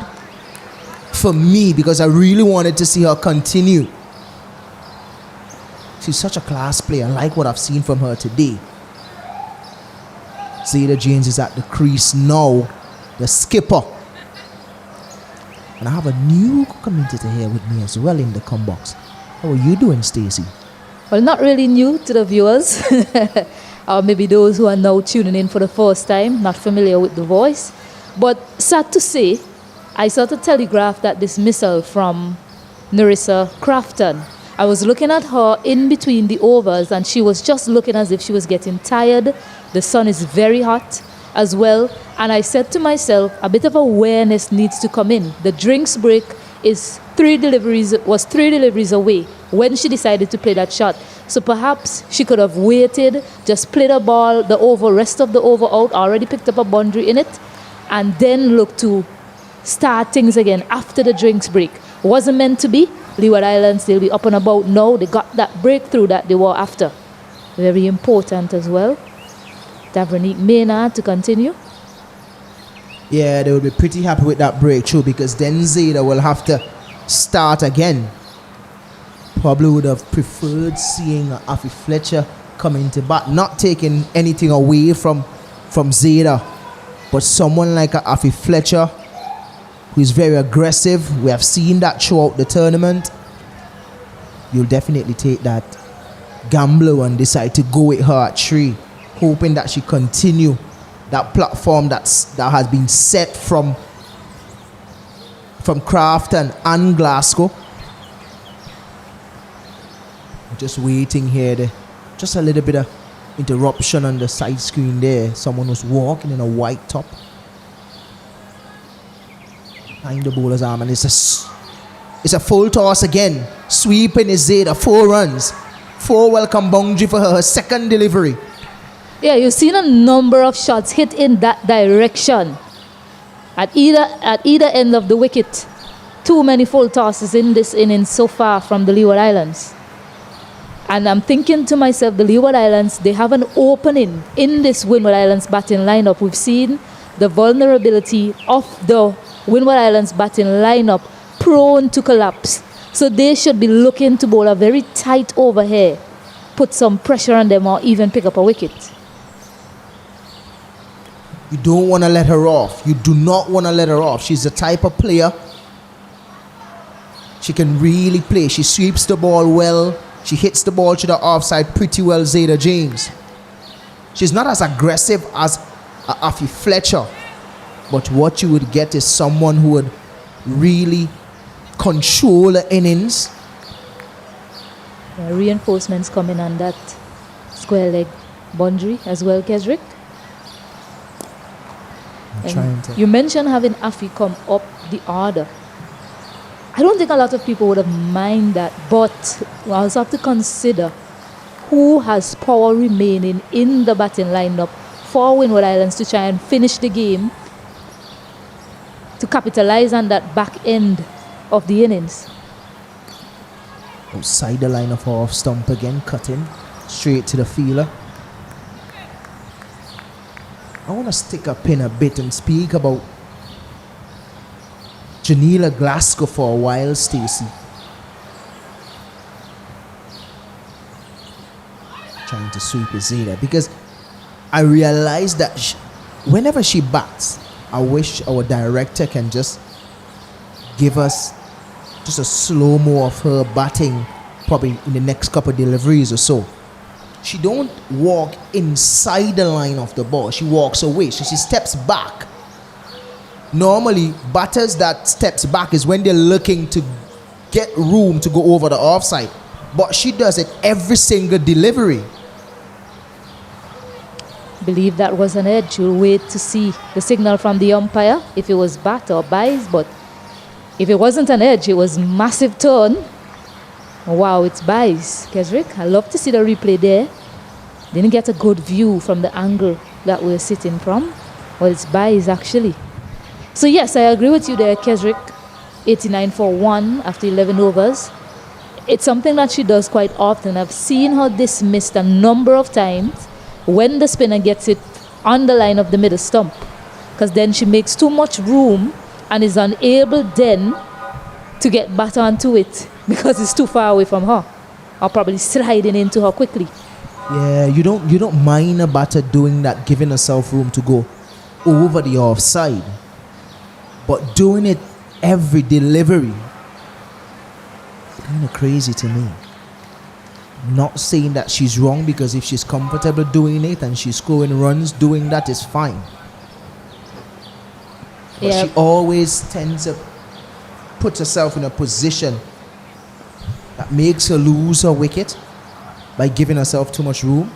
for me because I really wanted to see her continue. She's such a class player. I like what I've seen from her today. Zeta James is at the crease now, the skipper. And I have a new commentator here with me as well in the combox. How are you doing, Stacey? Well, not really new to the viewers, or maybe those who are now tuning in for the first time, not familiar with the voice. But sad to say, I saw the telegraph that dismissal from Nerissa Craftton. I was looking at her in between the overs and she was just looking as if she was getting tired. The sun is very hot as well. And I said to myself, a bit of awareness needs to come in. The drinks break was 3 deliveries away when she decided to play that shot. So perhaps she could have waited, just played the ball, rest of the over out, already picked up a boundary in it, and then look to start things again after the drinks break. Wasn't meant to be. Leeward Islands, they'll be up and about now. They got that breakthrough that they were after. Very important as well. Tavernique Maynard to continue. Yeah, they will be pretty happy with that breakthrough because then Zeta will have to start again. Probably would have preferred seeing Afi Fletcher come into bat, not taking anything away from Zeta, but someone like Afi Fletcher who is very aggressive. We have seen that throughout the tournament. You'll definitely take that gambler and decide to go with her at 3, hoping that she continue that platform that has been set from Craftton and Glasgow. Just waiting here. Just a little bit of interruption on the side screen there. Someone was walking in a white top behind the bowler's arm, and it's a full toss again. Sweeping is Zeta, 4 runs, 4 welcome boundary for her second delivery. Yeah, you've seen a number of shots hit in that direction at either end of the wicket. Too many full tosses in this inning so far from the Leeward Islands. And I'm thinking to myself, the Leeward Islands, they have an opening in this Windward Islands batting lineup. We've seen the vulnerability of the Windward Islands batting lineup prone to collapse. So they should be looking to bowl a very tight over here, put some pressure on them or even pick up a wicket. You don't want to let her off. You do not want to let her off. She's the type of player. She can really play. She sweeps the ball well. She hits the ball to the offside pretty well, Zeta James. She's not as aggressive as Afi Fletcher, but what you would get is someone who would really control the innings. Reinforcements coming on that square leg boundary as well, Kesrick. You mentioned having Afi come up the order. I don't think a lot of people would have mind that, but we also have to consider who has power remaining in the batting lineup for Windward Islands to try and finish the game, to capitalize on that back end of the innings. Outside the line of off stump again, cutting straight to the fielder. I want to stick a pin a bit and speak about Janila Glasgow for a while, Stacey. Trying to sweep his Zeta because I realized that whenever she bats, I wish our director can just give us just a slow-mo of her batting probably in the next couple of deliveries or so. She don't walk inside the line of the ball. She walks away. So she steps back. Normally, batters that steps back is when they're looking to get room to go over the offside. But she does it every single delivery. believe that was an edge. We'll wait to see the signal from the umpire if it was bat or byes, but if it wasn't an edge, it was massive turn. Wow, it's byes, Kesrick. I love to see the replay there. Didn't get a good view from the angle that we're sitting from. Well, it's byes actually. So yes, I agree with you there, Kesrick. 89 for 1 after 11 overs. It's something that she does quite often. I've seen her dismissed a number of times when the spinner gets it on the line of the middle stump, because then she makes too much room and is unable then to get back onto it because it's too far away from her, or probably sliding into her quickly. Yeah, you don't mind a batter doing that, giving herself room to go over the offside, but doing it every delivery, kind of crazy to me. Not saying that she's wrong, because if she's comfortable doing it and she's scoring runs, doing that is fine. But she always tends to put herself in a position that makes her lose her wicket by giving herself too much room.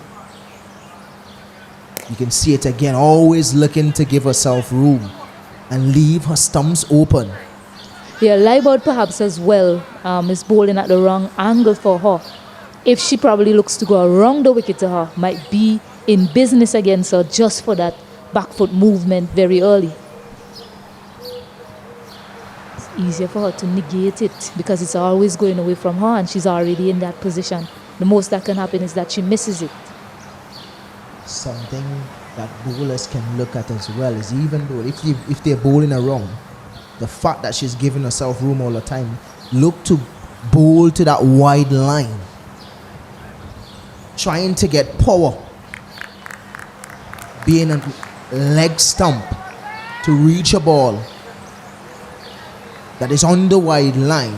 You can see it again, always looking to give herself room and leave her stumps open. Yeah, Leeward perhaps as well is bowling at the wrong angle for her. If she probably looks to go around the wicket to her, might be in business against her just for that back foot movement very early. It's easier for her to negate it because it's always going away from her and she's already in that position. The most that can happen is that she misses it. Something that bowlers can look at as well is, even though if they're bowling her wrong, the fact that she's giving herself room all the time, look to bowl to that wide line, trying to get power, being a leg stump to reach a ball that is on the wide line.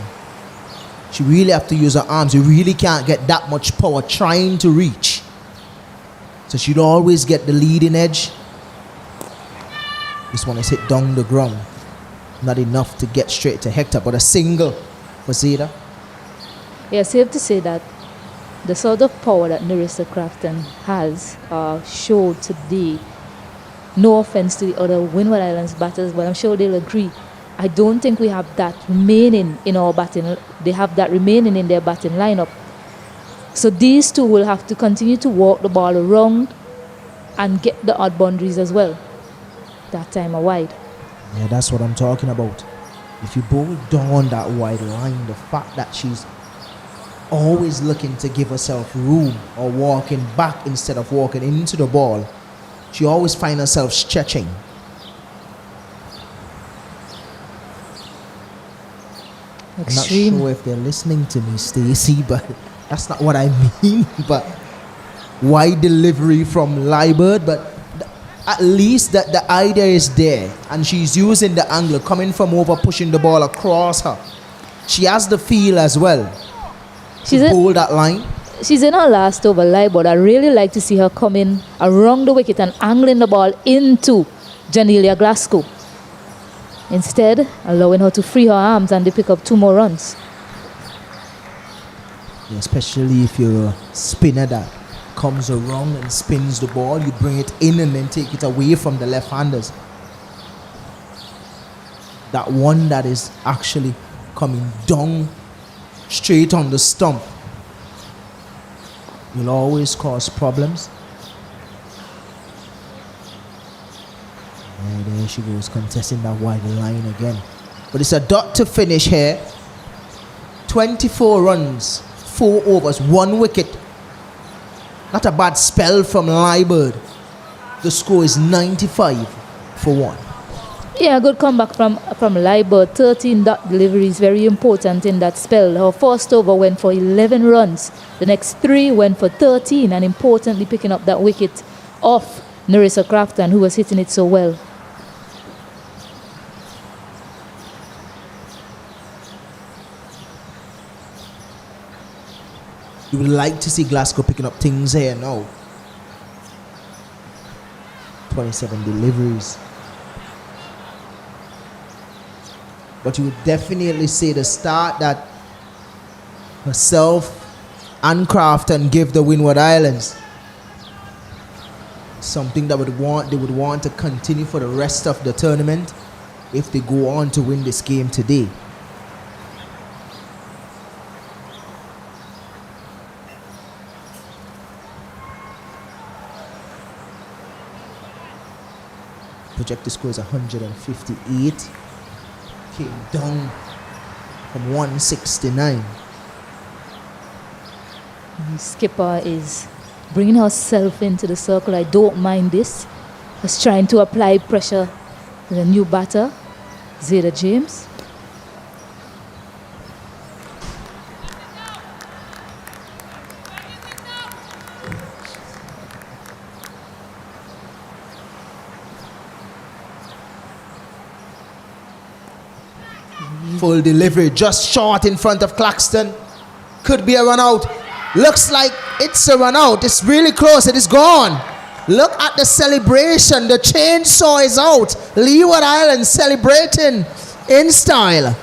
She really have to use her arms. You really can't get that much power trying to reach. So she'd always get the leading edge. This one is hit down the ground. Not enough to get straight to Hector, but a single for Zeta. Yeah, safe to say that the sort of power that Narissa Craftton has showed today, no offense to the other Windward Islands batters, but I'm sure they'll agree. I don't think we have that remaining in our batting. They have that remaining in their batting lineup. So these two will have to continue to walk the ball around and get the odd boundaries as well. That time a wide. Yeah, that's what I'm talking about. If you bowl down that wide line, the fact that she's always looking to give herself room or walking back instead of walking into the ball, she always finds herself stretching. Extreme. I'm not sure if they're listening to me, Stacey, but that's not what I mean. But wide delivery from Leeward, but at least that the idea is there, and she's using the angle coming from over, pushing the ball across her. She has the feel as well. She's bowl that line. She's in her last over, Leeward. I really like to see her coming around the wicket and angling the ball into Janelia Glasgow. Instead, allowing her to free her arms and they pick up 2 more runs. Yeah, especially if you're a spinner that comes around and spins the ball, you bring it in and then take it away from the left-handers. That one that is actually coming down straight on the stump will always cause problems. And there she goes, contesting that wide line again. But it's a dot to finish here. 24 runs, 4 overs, 1 wicket. Not a bad spell from Leeward. The score is 95 for 1. Yeah, good comeback from Leeward. 13 dot delivery is very important in that spell. Her first over went for 11 runs. The next 3 went for 13, and importantly picking up that wicket off Narissa Craftton, who was hitting it so well. You would like to see Glasgow picking up things here now. 27 deliveries. But you would definitely say the start that herself and Craftton give the Windward Islands Something that they would want to continue for the rest of the tournament if they go on to win this game today. Projected score is 158. Came down from 169. The skipper is bringing herself into the circle. I don't mind this. Just trying to apply pressure to the new batter, Zeta James. Full delivery, just short in front of Claxton. Could be a run out. Looks like it's a run out. It's really close. It is gone. Look at the celebration. The chainsaw is out. Leeward Island celebrating in style.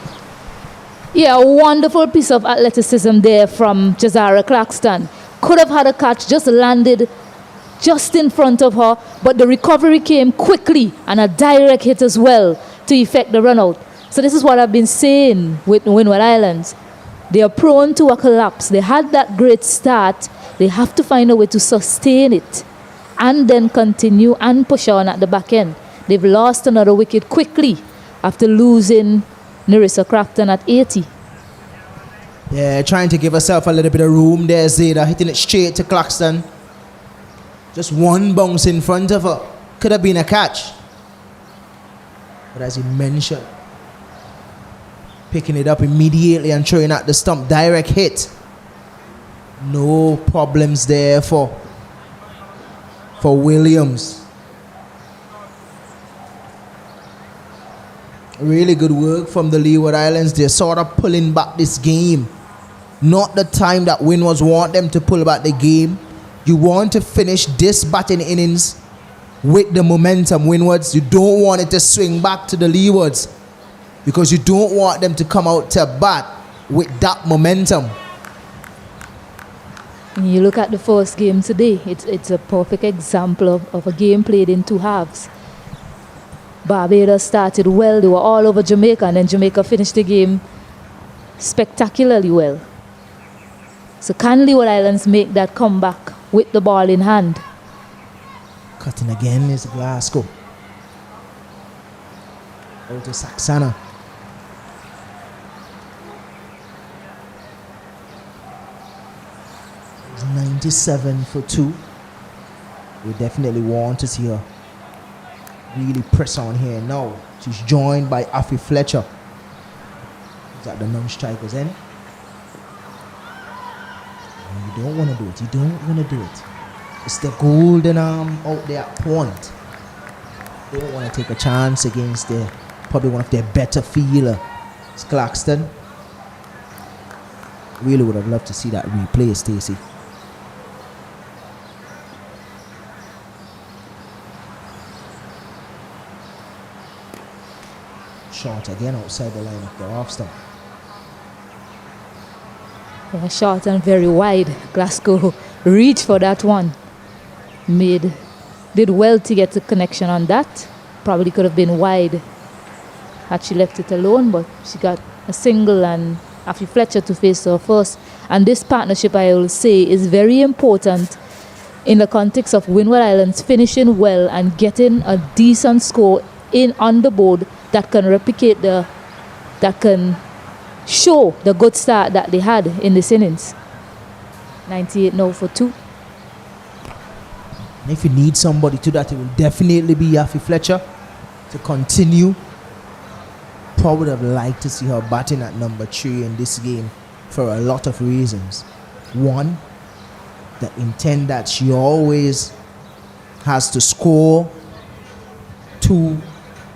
Yeah, a wonderful piece of athleticism there from Jazara Claxton. Could have had a catch, just landed just in front of her, but the recovery came quickly and a direct hit as well to effect the run out. So this is what I've been saying with Windward Islands. They are prone to a collapse. They had that great start. They have to find a way to sustain it and then continue and push on at the back end. They've lost another wicket quickly after losing Nerissa Craftton at 80. Yeah, trying to give herself a little bit of room there, Zeta, hitting it straight to Claxton. Just one bounce in front of her. Could have been a catch. But as you mentioned, picking it up immediately and throwing at the stump. Direct hit. No problems there for Williams. Really good work from the Leeward Islands. They're sort of pulling back this game. Not the time that Windwards want them to pull back the game. You want to finish this batting innings with the momentum, Windwards. You don't want it to swing back to the Leewards, because you don't want them to come out to bat with that momentum. When you look at the first game today, it's a perfect example of a game played in two halves. Barbados started well. They were all over Jamaica, and then Jamaica finished the game spectacularly well. So can Leeward Islands make that comeback with the ball in hand? Cutting again is Glasgow. Out to Saxana. It's 97 for 2. We definitely want to see her really press on here now. She's joined by Fletcher. Is that the non-strikers end? You don't want to do it. You don't want to do it. It's the golden arm out there at point. They don't want to take a chance against probably one of their better fielder. It's Claxton. Really would have loved to see that replay, Stacey. Short again outside the line of the off stump. Yeah, short and very wide. Glasgow reached for that one. Did well to get the connection on that. Probably could have been wide had she left it alone, but she got a single and Fletcher to face her first. And this partnership, I will say, is very important in the context of Windward Islands finishing well and getting a decent score in on the board that can replicate that can show the good start that they had in this innings. 98 now for 2. And if you need somebody to that, it will definitely be Fletcher to continue. Probably would have liked to see her batting at number 3 in this game for a lot of reasons. One, the intent that she always has to score. 2,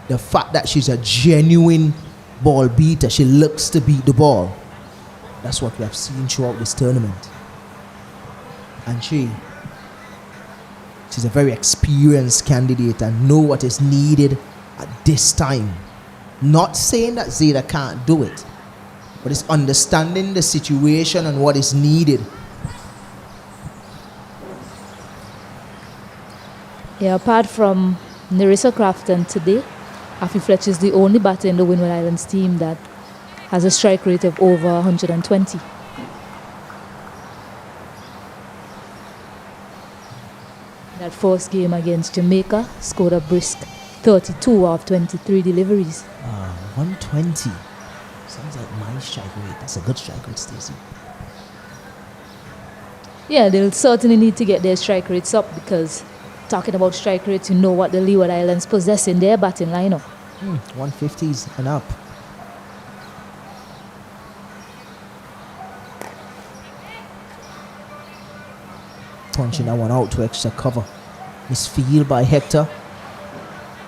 the fact that she's a genuine ball beater. She looks to beat the ball. That's what we have seen throughout this tournament. And she's a very experienced candidate and know what is needed at this time. Not saying that Zeta can't do it, but it's understanding the situation and what is needed. Yeah, apart from Nerissa Craftton today, Afi Fletcher is the only batter in the Windward Islands team that has a strike rate of over 120. That first game against Jamaica scored a brisk 32 of 23 deliveries. 120. Sounds like my strike rate. That's a good strike rate, Stacey. Yeah, they'll certainly need to get their strike rates up because talking about strike rates, you know what the Leeward Islands possess in their batting lineup. 150s and up. Punching that one out to extra cover. Misfield by Hector.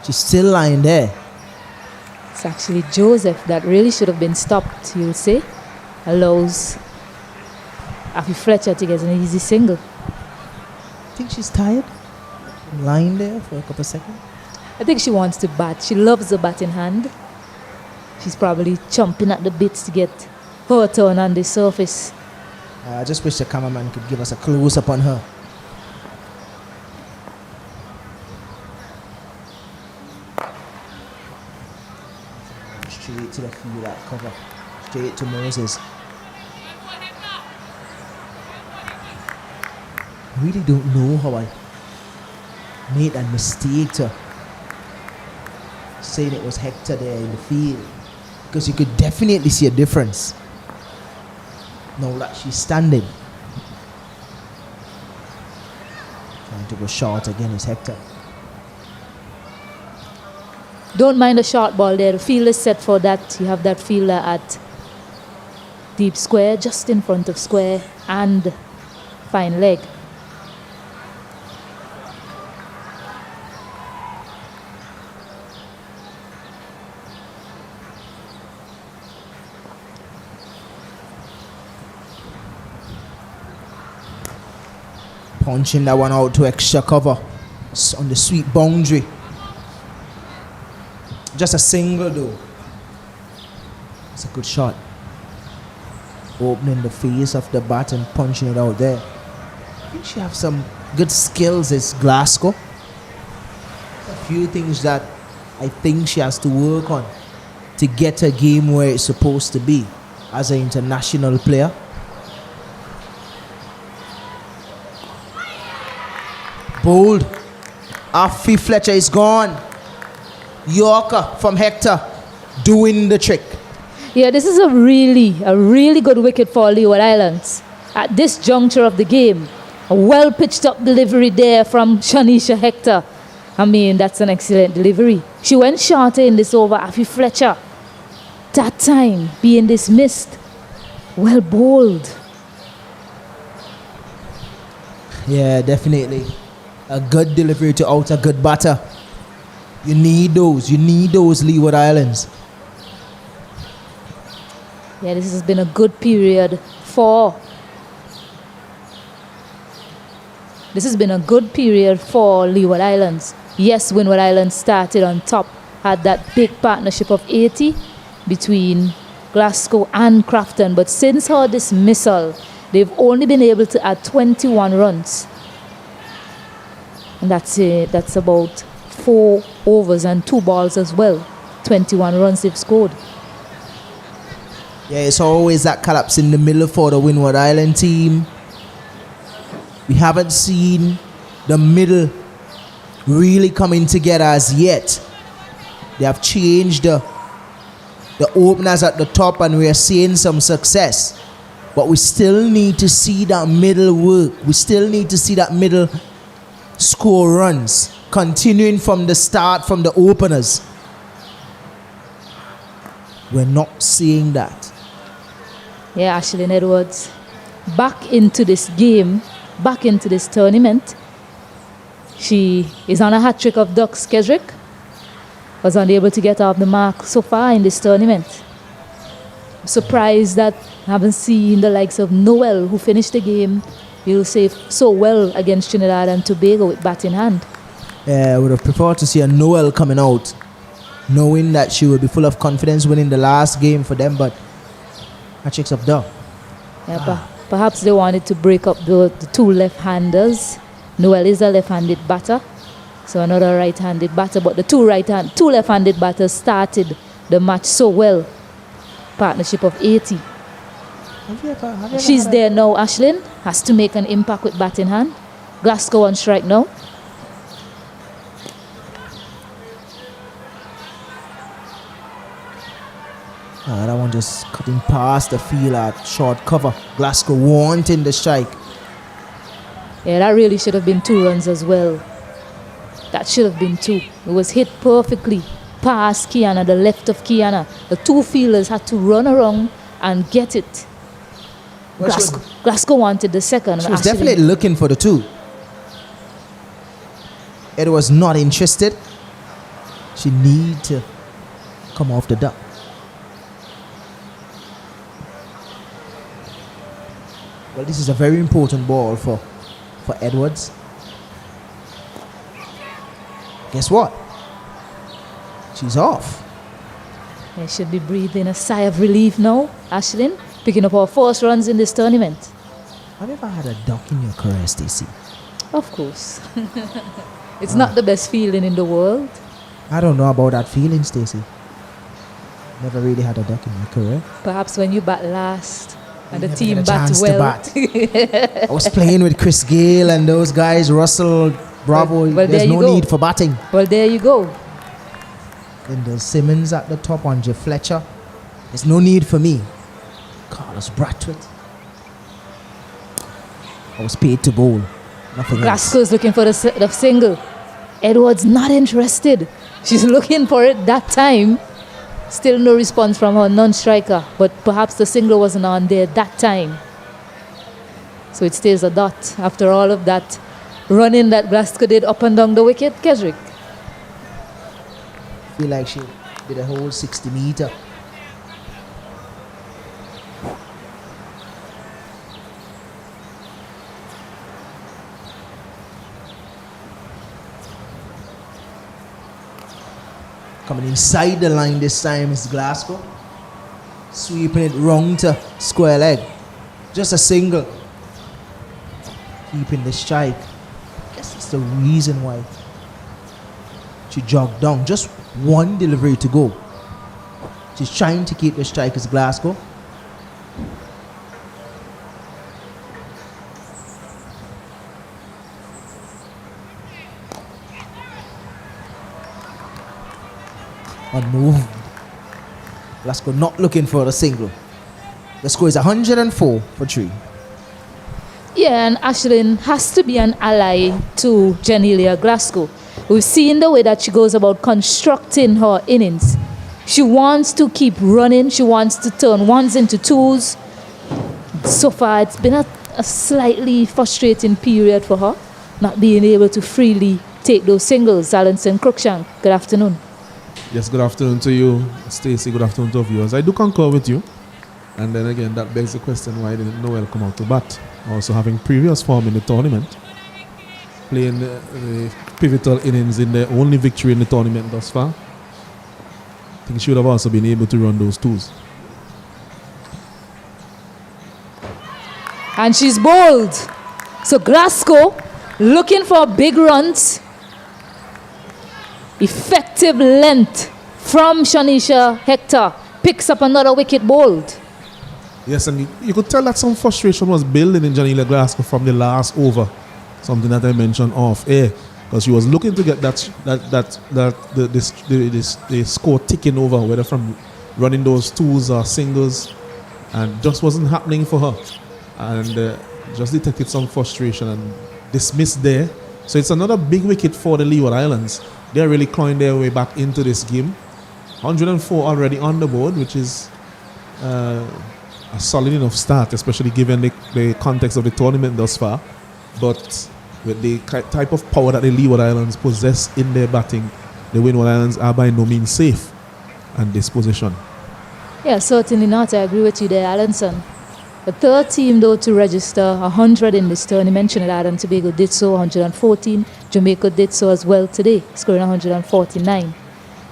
She's still lying there. It's actually Joseph that really should have been stopped, you'll say. Allows Afi Fletcher to get an easy single. I think she's tired. Lying there for a couple of seconds. I think she wants to bat. She loves the bat in hand. She's probably chomping at the bits to get her turn on the surface. I just wish the cameraman could give us a close-up on her. Straight to the field, that cover. Straight to Moses. I really don't know how I made that mistake to saying it was Hector there in the field, because you could definitely see a difference now that she's standing. Trying to go short again is Hector. Don't mind a short ball there. The field is set for that. You have that fielder at deep square, just in front of square, and fine leg. Punching that one out to extra cover on the sweet boundary. Just a single though. It's a good shot. Opening the face of the bat and punching it out there. I think she has some good skills as Glasgow. A few things that I think she has to work on to get her game where it's supposed to be as an international player. Bold. Afi Fletcher is gone. Yorker from Hector doing the trick. Yeah, this is a really good wicket for Leeward Islands. At this juncture of the game, a well pitched up delivery there from Shanisha Hector. I mean, that's an excellent delivery. She went shorter in this over. Afi Fletcher, that time being dismissed. Well bowled. Yeah, definitely. A good delivery to out a good batter. You need those Leeward Islands. Yeah, this has been a good period for Leeward Islands. Yes, Windward Islands started on top, had that big partnership of 80 between Glasgow and Craftton, but since her dismissal, they've only been able to add 21 runs. And that's it. That's about 4 overs and 2 balls as well. 21 runs they've scored. Yeah, it's always that collapse in the middle for the Windward Island team. We haven't seen the middle really coming together as yet. They have changed the openers at the top and we are seeing some success. But we still need to see that middle work. We still need to see that middle score runs, continuing from the start, from the openers. We're not seeing that. Yeah, Ashlyn Edwards back into this game, back into this tournament. She is on a hat-trick of Duck Keswick. Was unable to get off the mark so far in this tournament. I'm surprised that I haven't seen the likes of Noel, who finished the game, you'll say, so well against Trinidad and Tobago with bat in hand. Yeah, I would have preferred to see a Noel coming out, knowing that she would be full of confidence winning the last game for them, but hat-tricks of Duck. Yeah, perhaps they wanted to break up the two left-handers. Noel is a left-handed batter, So another right-handed batter, but the two left-handed batters started the match so well. Partnership of 80. Have you ever She's had there now, Ashlyn. Has to make an impact with bat in hand. Glasgow on strike now. That one just cutting past the field at short cover. Glasgow wanting the strike. Yeah, that really should have been 2 runs as well. That should have been 2. It was hit perfectly past Kiana, the left of Kiana. The 2 fielders had to run around and get it. Well, Glasgow wanted the second. She was Ashlyn- definitely looking for the 2. Ed was not interested. She need to come off the duck. Well, this is a very important ball for Edwards. Guess what? She's off. Yeah, should be breathing a sigh of relief now, Ashlyn. Picking up our first runs in this tournament. Have you ever had a duck in your career, Stacey? Of course. It's not the best feeling in the world. I don't know about that feeling, Stacey. Never really had a duck in my career. Perhaps when you bat last and the Never team get a bat chance to well. bat. I was playing with Chris Gale and those guys, Russell, Bravo. Well, There's there you no go. need for batting. Well, there you go. Then there's Simmons at the top on Fletcher. There's no need for me. Carlos Bradford. I was paid to bowl. Nothing else. Glasgow's looking for the single. Edwards not interested. She's looking for it that time. Still no response from her non-striker. But perhaps the single wasn't on there that time. So it stays a dot after all of that running that Glasgow did up and down the wicket. Keswick. Feel like she did a whole 60 meter. Coming inside the line this time is Glasgow. Sweeping it wrong to square leg. Just a single. Keeping the strike. I guess that's the reason why she jogged down. Just one delivery to go. She's trying to keep the strike as Glasgow. Unmoved. Glasgow not looking for a single. The score is 104 for 3. Yeah, and Ashlyn has to be an ally to Janelia Glasgow. We've seen the way that she goes about constructing her innings. She wants to keep running. She wants to turn ones into twos. So far, it's been a slightly frustrating period for her, not being able to freely take those singles. Alanson Cruikshank, good afternoon. Yes, good afternoon to you, Stacey. Good afternoon to our viewers. I do concur with you. And then again, that begs the question, why didn't Noel come out to bat? Also having previous form in the tournament, playing the pivotal innings in the only victory in the tournament thus far. I think she should have also been able to run those twos. And she's bowled. So Glasgow looking for big runs. Effective length from Shanisha Hector. Picks up another wicket bowled. Yes, and you could tell that some frustration was building in Janelia Glasgow from the last over. Something that I mentioned off air. Because she was looking to get the score ticking over, whether from running those twos or singles. And just wasn't happening for her. And just detected some frustration and dismissed there. So it's another big wicket for the Leeward Islands. They're really clawing their way back into this game. 104 already on the board, which is a solid enough start, especially given the context of the tournament thus far. But with the type of power that the Leeward Islands possess in their batting, the Windward Islands are by no means safe in this position. Yeah, certainly not. I agree with you there, Alanson. The third team, though, to register 100 in this tournament. Trinidad and Tobago did so, 114. Jamaica did so as well today, scoring 149.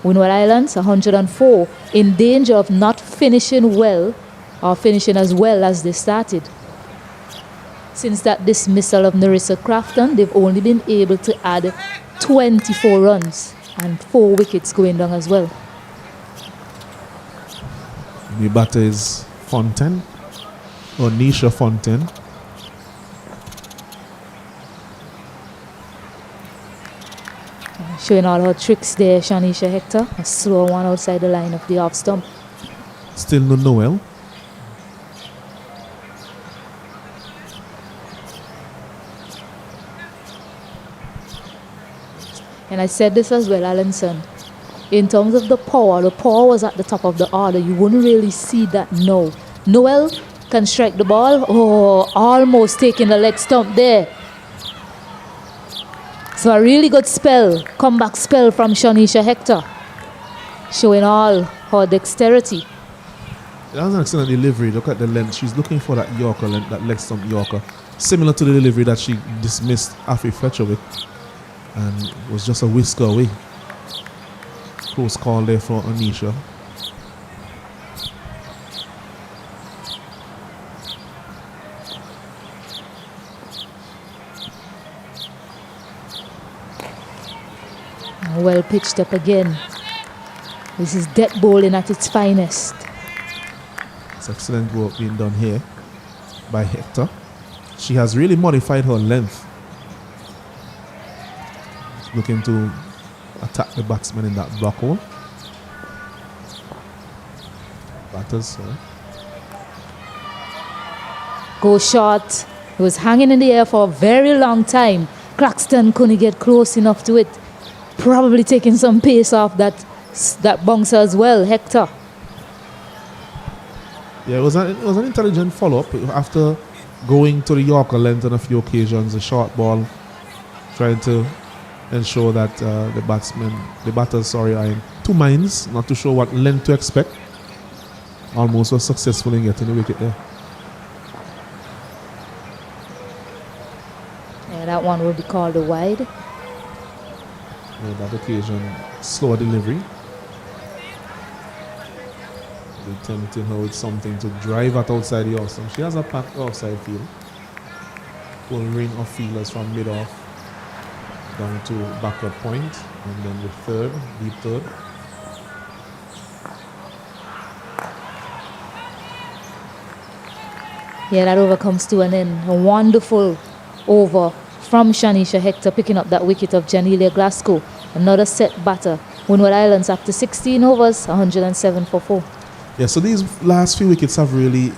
Windward Islands, 104, in danger of not finishing well or finishing as well as they started. Since that dismissal of Narissa Craftton, they've only been able to add 24 runs and 4 wickets going down as well. The batter is Fontaine, or Nisha Fontaine. Showing all her tricks there, Shanisha Hector. A slow one outside the line of the off stump. Still no Noel. And I said this as well, Alanson. In terms of the power was at the top of the order. You wouldn't really see that now. Noel can strike the ball. Oh, almost taking the leg stump there. So a really good spell, comeback spell from Shanisha Hector. Showing all her dexterity. That was an excellent delivery. Look at the length. She's looking for that Yorker length, that leg stump Yorker. Similar to the delivery that she dismissed Fletcher with. And was just a whisker away. Close call there for Anisha. Well pitched up again. This is death bowling at its finest. It's excellent work being done here by Hector. She has really modified her length. She's looking to attack the batsman in that block hole. Batters, sorry. Go short. It was hanging in the air for a very long time. Craftton couldn't get close enough to it. Probably taking some pace off that bouncer as well, Hector. Yeah, it was an intelligent follow-up after going to the Yorker length on a few occasions, a short ball, trying to ensure that the batters are in two minds, not too sure what length to expect. Almost was successful in getting the wicket there. Yeah, that one will be called a wide. On that occasion, slower delivery. They're tempting her with something to drive at outside the off stump. She has a packed outside field. Full ring of fielders from mid-off down to backward point, and then the third, deep third. Yeah, that over comes to an end. A wonderful over from Shanisha Hector, picking up that wicket of Janelia Glasgow. Another set batter. Windward Islands after 16 overs, 107 for 4. Yeah, so these last few wickets have really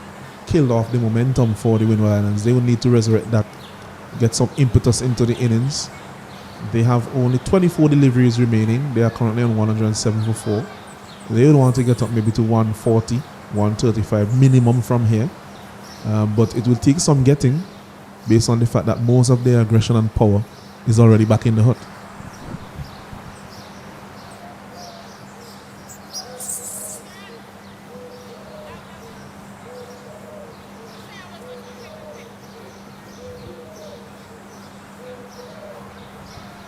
killed off the momentum for the Windward Islands. They will need to resurrect that, get some impetus into the innings. They have only 24 deliveries remaining. They are currently on 107 for 4. They would want to get up maybe to 140, 135 minimum from here. But it will take some getting based on the fact that most of their aggression and power is already back in the hut.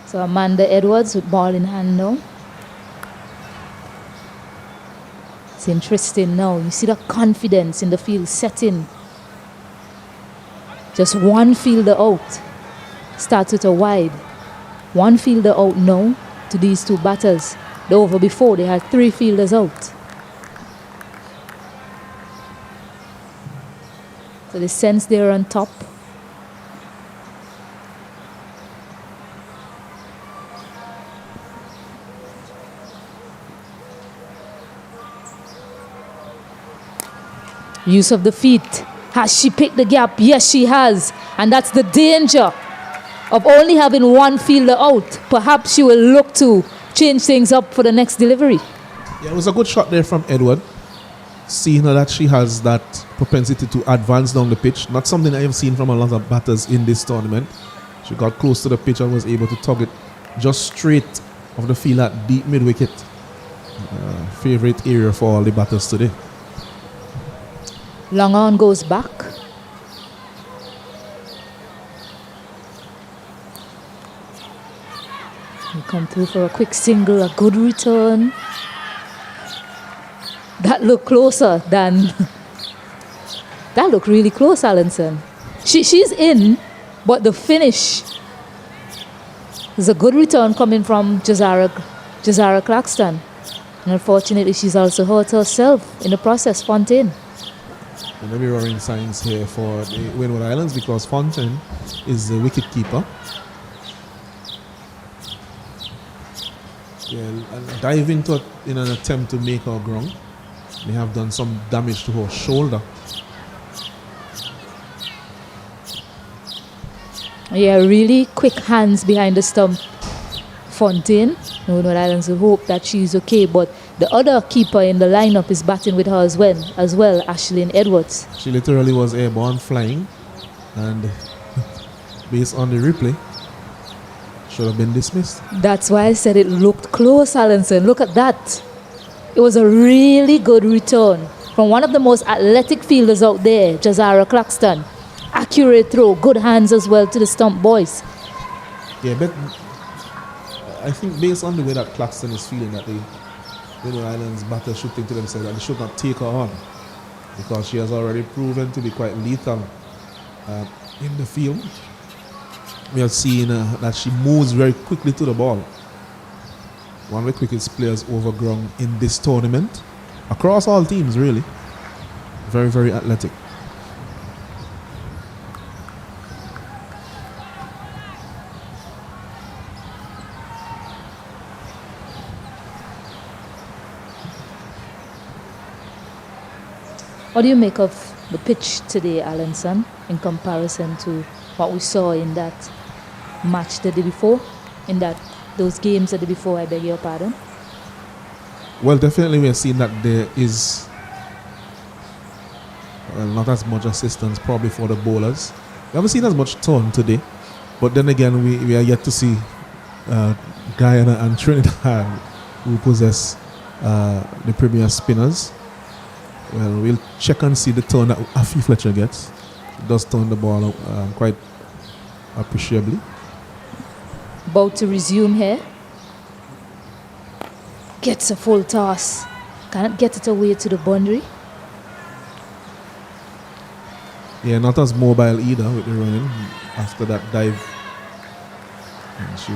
So Amanda Edwards with ball in hand now. It's interesting now. You see the confidence in the field setting. Just one fielder out. Starts with a wide. One fielder out now to these two batters. The over before, they had 3 fielders out. So they sense they're on top. Use of the feet. Has she picked the gap? Yes, she has. And that's the danger of only having one fielder out. Perhaps she will look to change things up for the next delivery. Yeah, it was a good shot there from Edward. Seeing her that she has that propensity to advance down the pitch. Not something I have seen from a lot of batters in this tournament. She got close to the pitch and was able to tug it just straight of the field at deep mid-wicket. Favorite area for all the batters today. Long on goes back. You come through for a quick single, a good return. That looked closer than... that looked really close, Alanson. She's in, but the finish There's a good return coming from Jazara Craftton. And unfortunately, she's also hurt herself in the process, Fontaine. And maybe roaring signs here for the Windward Islands because Fontaine is the wicket keeper. Yeah, and dive into it in an attempt to make her ground. They have done some damage to her shoulder. Yeah, really quick hands behind the stump. Fontaine, Windward Islands will hope that she's okay, but the other keeper in the lineup is batting with her as well, Ashlyn Edwards. She literally was airborne flying, and based on the replay, should have been dismissed. That's why I said it looked close, Alanson. Look at that. It was a really good return from one of the most athletic fielders out there, Jazara Craftton. Accurate throw, good hands as well to the stump boys. Yeah, but I think based on the way that Craftton is feeling, that the Windward Islands batters should think to themselves that they should not take her on because she has already proven to be quite lethal in the field. We have seen that she moves very quickly to the ball. One of the quickest players over ground in this tournament, across all teams really. Very, very athletic. What do you make of the pitch today, Alanson, in comparison to what we saw in that match the day before, in those games the day before, I beg your pardon? Well, definitely we are seeing that there is not as much assistance probably for the bowlers. We haven't seen as much turn today, but then again we are yet to see Guyana and Trinidad who possess the premier spinners. Well, we'll check and see the turn that Afi Fletcher gets. He does turn the ball quite appreciably. About to resume here. Gets a full toss. Cannot get it away to the boundary. Yeah, not as mobile either with the running after that dive. And she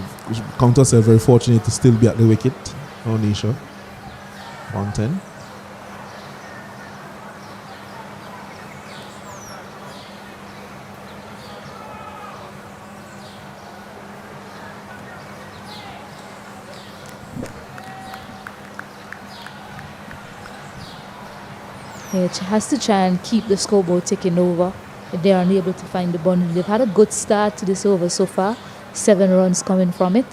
counted herself very fortunate to still be at the wicket. Onisha. 110. It has to try and keep the scoreboard ticking over if they are unable to find the boundary. They've had a good start to this over so far. 7 runs coming from it.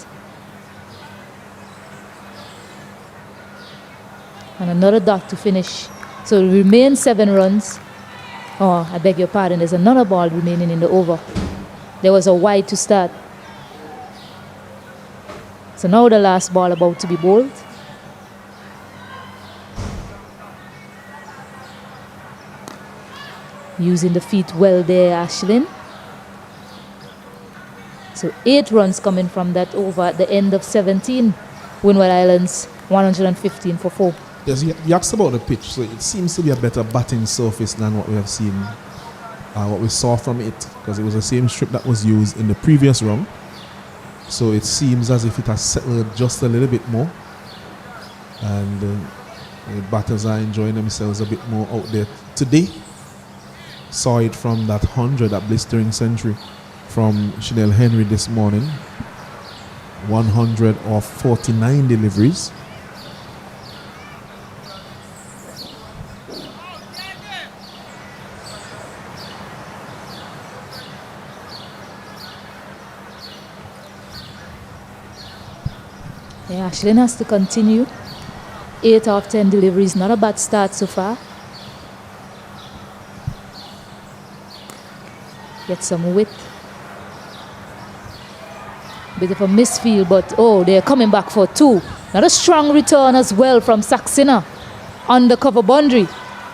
And another dot to finish. So it remains 7 runs. Oh, I beg your pardon. There's another ball remaining in the over. There was a wide to start. So now the last ball about to be bowled. Using the feet well there, Ashlyn. So 8 runs coming from that over at the end of 17. Windward Islands, 115 for 4. Yes, you asked about the pitch, so it seems to be a better batting surface than what we have seen, what we saw from it, because it was the same strip that was used in the previous round. So it seems as if it has settled just a little bit more, and the batters are enjoying themselves a bit more out there today. Saw it from that 100, that blistering century from Chanel Henry this morning. 100 of 49 deliveries. Yeah, Ashlyn has to continue. 8 of 10 deliveries, not a bad start so far. Get some width. Bit of a misfield, but oh, they're coming back for 2. Not a strong return as well from Saxena. Undercover boundary.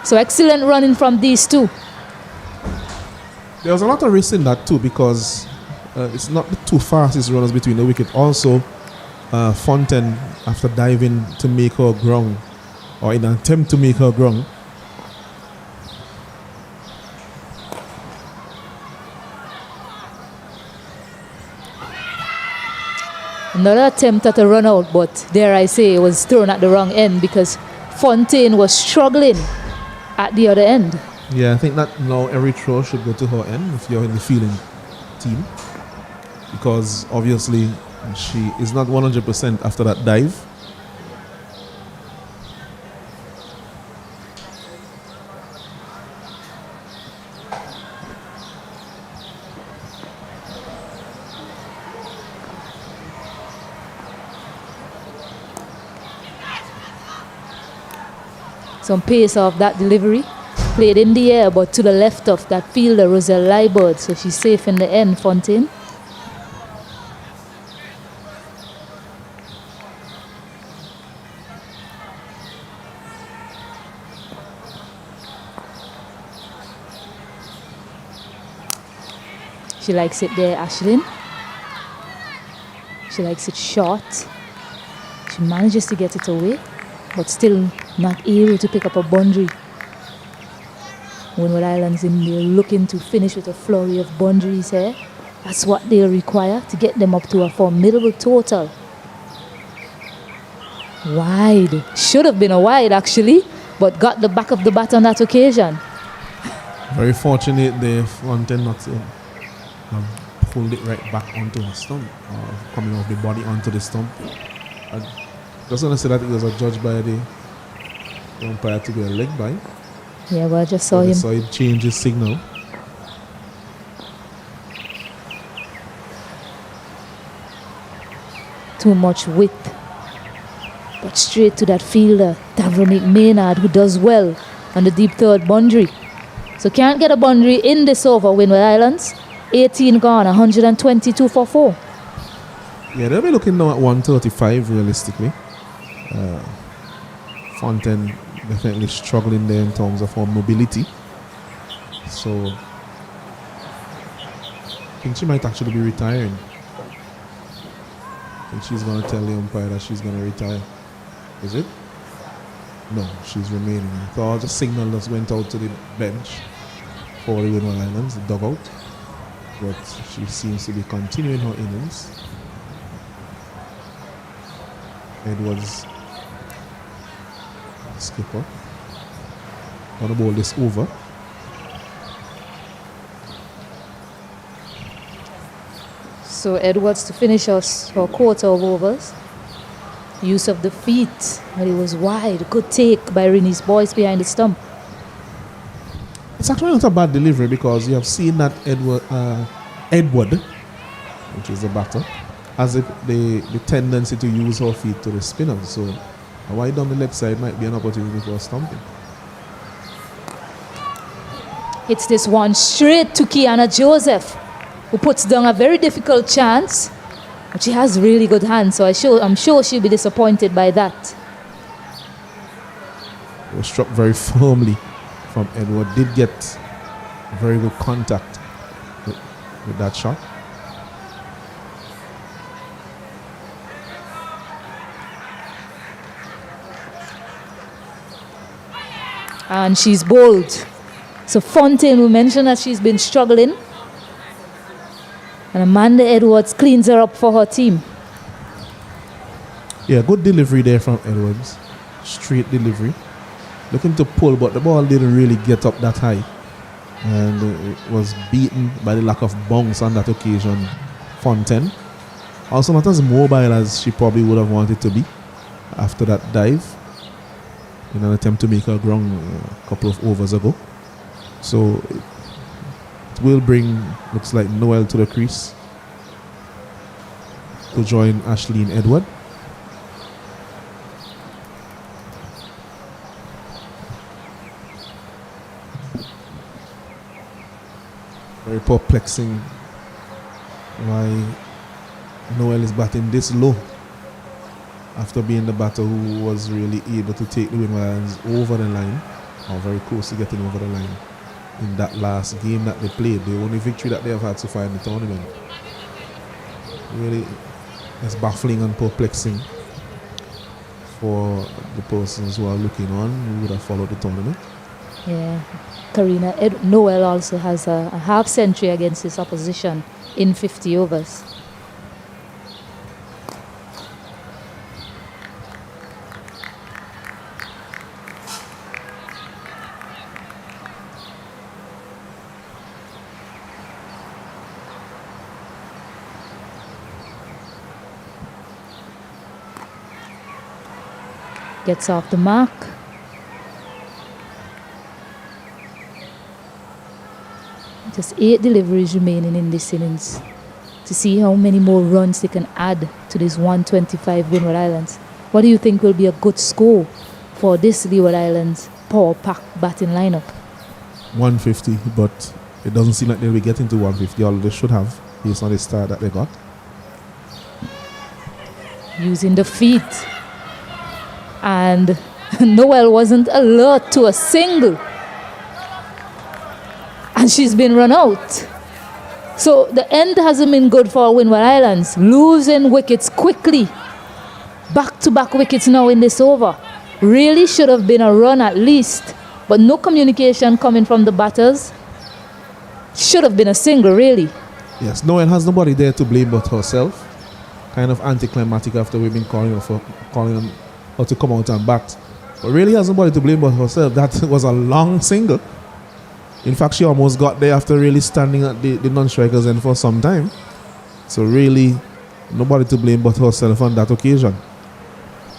So excellent running from these two. There was a lot of risk in that too, because it's not the 2 fastest runners between the wicket. Also, Fontaine, after diving to make her ground, or in an attempt to make her ground, Another attempt at a run out, but dare I say it was thrown at the wrong end because Fontaine was struggling at the other end. Yeah, I think that now every throw should go to her end if you're in the fielding team. Because obviously she is not 100% after that dive. Some pace off that delivery. Played in the air, but to the left of that fielder, Roselle Leeward. So she's safe in the end, Fontaine. She likes it there, Ashlyn. She likes it short. She manages to get it away, but still not able to pick up a boundary. Windward Islands in there looking to finish with a flurry of boundaries here. That's what they'll require to get them up to a formidable total. Wide. Should have been a wide actually, but got the back of the bat on that occasion. Very fortunate they Fontaine not to pulled it right back onto her stump, coming off the body onto the stump. I just want to say that it was adjudged by the umpire to be a leg by. Yeah, well, I just saw him. So it changed his signal. Too much width. But straight to that fielder, Tavernick Maynard, who does well on the deep third boundary. So can't get a boundary in this over, Windward Islands. 18 gone, 122 for 4. Yeah, they'll be looking now at 135 realistically. Fontaine definitely struggling there in terms of her mobility. So I think she might actually be retiring. I think she's going to tell the umpire that she's going to retire. Is it? No, she's remaining. So the signal just went out to the bench for the Windward Islands, the dugout. But she seems to be continuing her innings. Edwards, skipper, gonna bowl this over. So Edwards to finish us for a quarter of overs. Use of the feet, but it was wide. Good take by Rinnie's boys behind the stump. It's actually not a bad delivery because you have seen that Edward, which is the batter, has the tendency to use her feet to the spinner. So a wide down the left side might be an opportunity for stumping. Hits this one straight to Kiana Joseph, who puts down a very difficult chance. But she has really good hands, so I'm sure she'll be disappointed by that. It was struck very firmly from Edward. Did get very good contact with that shot. And she's bold. So Fontaine, we mentioned that she's been struggling. And Amanda Edwards cleans her up for her team. Yeah, good delivery there from Edwards. Straight delivery. Looking to pull, but the ball didn't really get up that high. And it was beaten by the lack of bounce on that occasion. Fontaine. Also not as mobile as she probably would have wanted to be after that dive, in an attempt to make her ground a couple of overs ago. So it will bring, looks like, Noel to the crease to join Ashleen Edward. Very perplexing why Noel is batting this low after being the batter who was really able to take the Windwards over the line, or very close to getting over the line in that last game that they played, the only victory that they have had so far in the tournament. Really, it's baffling and perplexing for the persons who are looking on, who would have followed the tournament. Yeah, Karina Noel also has a half century against his opposition in 50 overs. Gets off the mark. Just 8 deliveries remaining in this innings to see how many more runs they can add to this 125 Windward Islands. What do you think will be a good score for this Leeward Islands power pack batting lineup? 150, but it doesn't seem like they'll be getting to 150, although they should have, based on the start that they got. Using the feet. And Noel wasn't alert to a single. And she's been run out. So the end hasn't been good for Windward Islands. Losing wickets quickly. Back-to-back wickets now in this over. Really should have been a run at least. But no communication coming from the batters. Should have been a single, really. Yes, Noel has nobody there to blame but herself. Kind of anticlimactic after we've been calling her to come out and bat. But really has nobody to blame but herself. That was a long single. In fact, she almost got there after really standing at the non-strikers end for some time. So really, nobody to blame but herself on that occasion.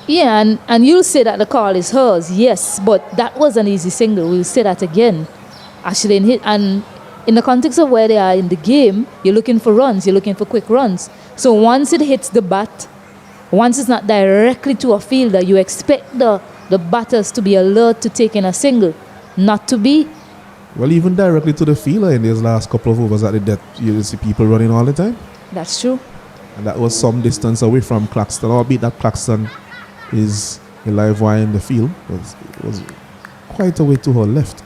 Yeah, and you'll say that the call is hers, yes, but that was an easy single. We'll say that again. Actually, and in the context of where they are in the game, you're looking for runs, you're looking for quick runs. So once it hits the bat, once it's not directly to a fielder, you expect the batters to be alert to taking a single. Not to be. Well, even directly to the fielder in these last couple of overs at the death, you see people running all the time. That's true. And that was some distance away from Craftton, albeit that Craftton is a live wire in the field. It was quite a way to her left.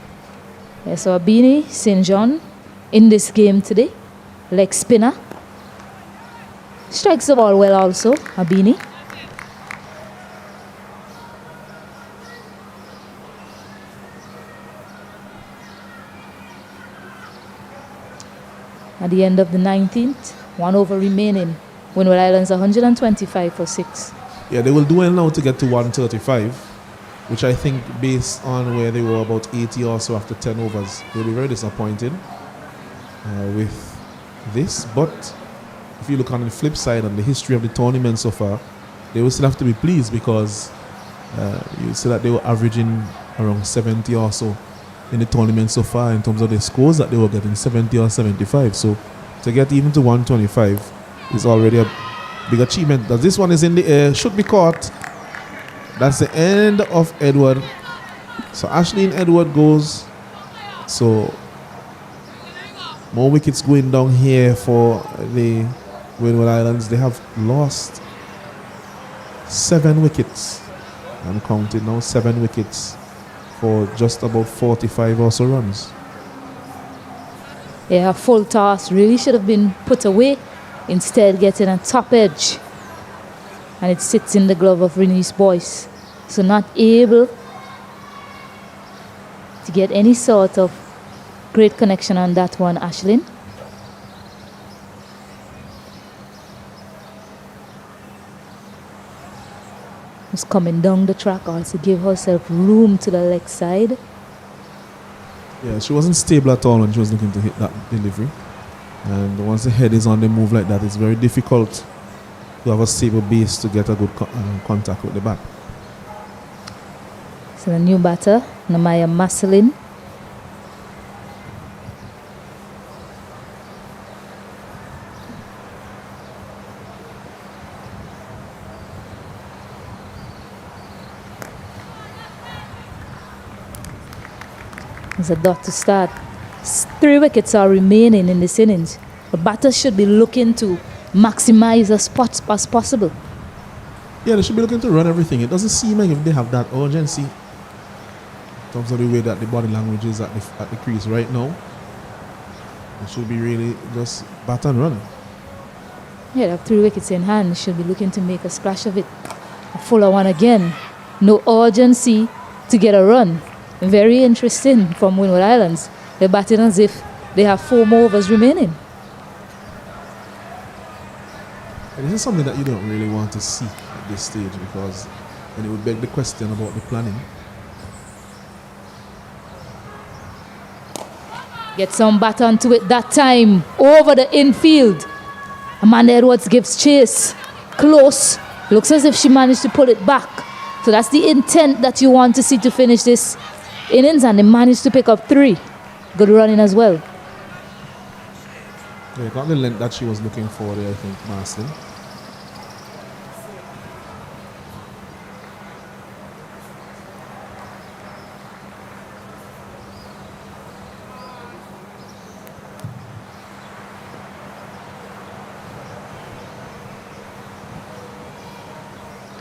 Yeah, so Abini St. John in this game today. Leg spinner. Strikes the ball well also, Abini. At the end of the 19th, 1 over remaining. Windward Islands 125 for 6. Yeah, they will do well now to get to 135, which I think based on where they were about 80 or so after 10 overs, they'll be very disappointed with this. But if you look on the flip side on the history of the tournament so far, they will still have to be pleased because you see that they were averaging around 70 or so in the tournament so far in terms of the scores that they were getting, 70 or 75. So to get even to 125 is already a big achievement. That this one is in the air, should be caught. That's the end of Edward. So Ashley and Edward goes. So more wickets going down here for the Windward Islands. They have lost 7 wickets. I'm counting now, 7 wickets for just about 45 or so runs. Yeah, full toss really should have been put away. Instead, getting a top edge. And it sits in the glove of Rennie's Boyce. So not able to get any sort of great connection on that one, Ashlyn. Was coming down the track also give herself room to the leg side. Yeah, she wasn't stable at all when she was looking to hit that delivery. And once the head is on the move like that, it's very difficult to have a stable base to get a good contact with the bat. So the new batter, Namaya Marcelin. There's a dot to start. 3 wickets are remaining in this innings. The batters should be looking to maximize as spots as possible. Yeah, they should be looking to run everything. It doesn't seem like if they have that urgency in terms of the way that the body language is at the crease right now. It should be really just bat and run. Yeah, they have 3 wickets in hand. They should be looking to make a splash of it. A fuller one again. No urgency to get a run. Very interesting from Windward Islands. They're batting as if they have 4 more overs remaining. And this is something that you don't really want to see at this stage because then it would beg the question about the planning. Get some bat onto it that time. Over the infield. Amanda Edwards gives chase. Close. Looks as if she managed to pull it back. So that's the intent that you want to see to finish this innings, and they managed to pick up 3. Good running as well. Yeah, got the length that she was looking for there, I think, Marcelin.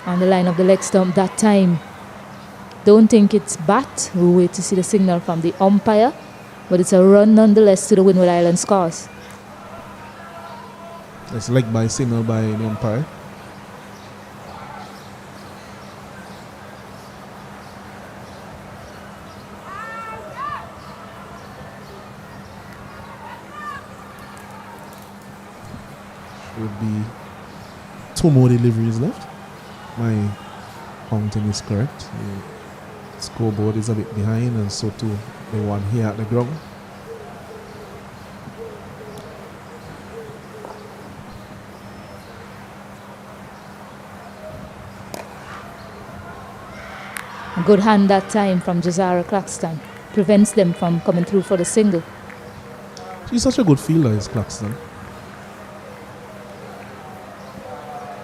On the line of the leg stump that time. Don't think it's bat. We'll wait to see the signal from the umpire. But it's a run nonetheless to the Windward Islands cause. It's leg by signal by the umpire. Would be 2 more deliveries left. My counting is correct. The scoreboard is a bit behind, and so too the one here at the ground. A good hand that time from Jazara Craftton. Prevents them from coming through for the single. She's such a good fielder, is Claxton.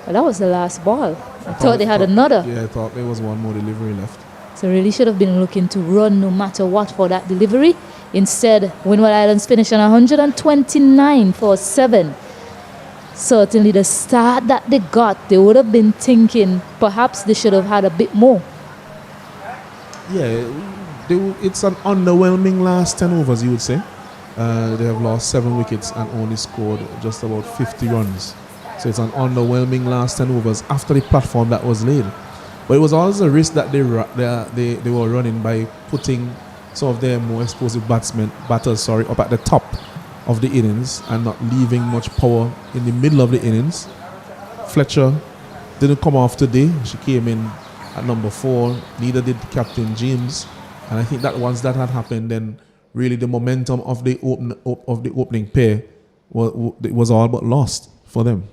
But that was the last ball. I thought they had another. Yeah, I thought there was one more delivery left. So really should have been looking to run no matter what for that delivery. Instead, Windward Islands finished on 129 for 7. Certainly the start that they got, they would have been thinking perhaps they should have had a bit more. Yeah, it's an underwhelming last 10 overs, you would say. They have lost 7 wickets and only scored just about 50 runs. So it's an underwhelming last 10 overs after the platform that was laid. But it was always a risk that they were running by putting some of their more explosive batters up at the top of the innings and not leaving much power in the middle of the innings. Fletcher didn't come off today. She came in at number 4. Neither did Captain James. And I think that once that had happened, then really the momentum of the opening pair was all but lost for them.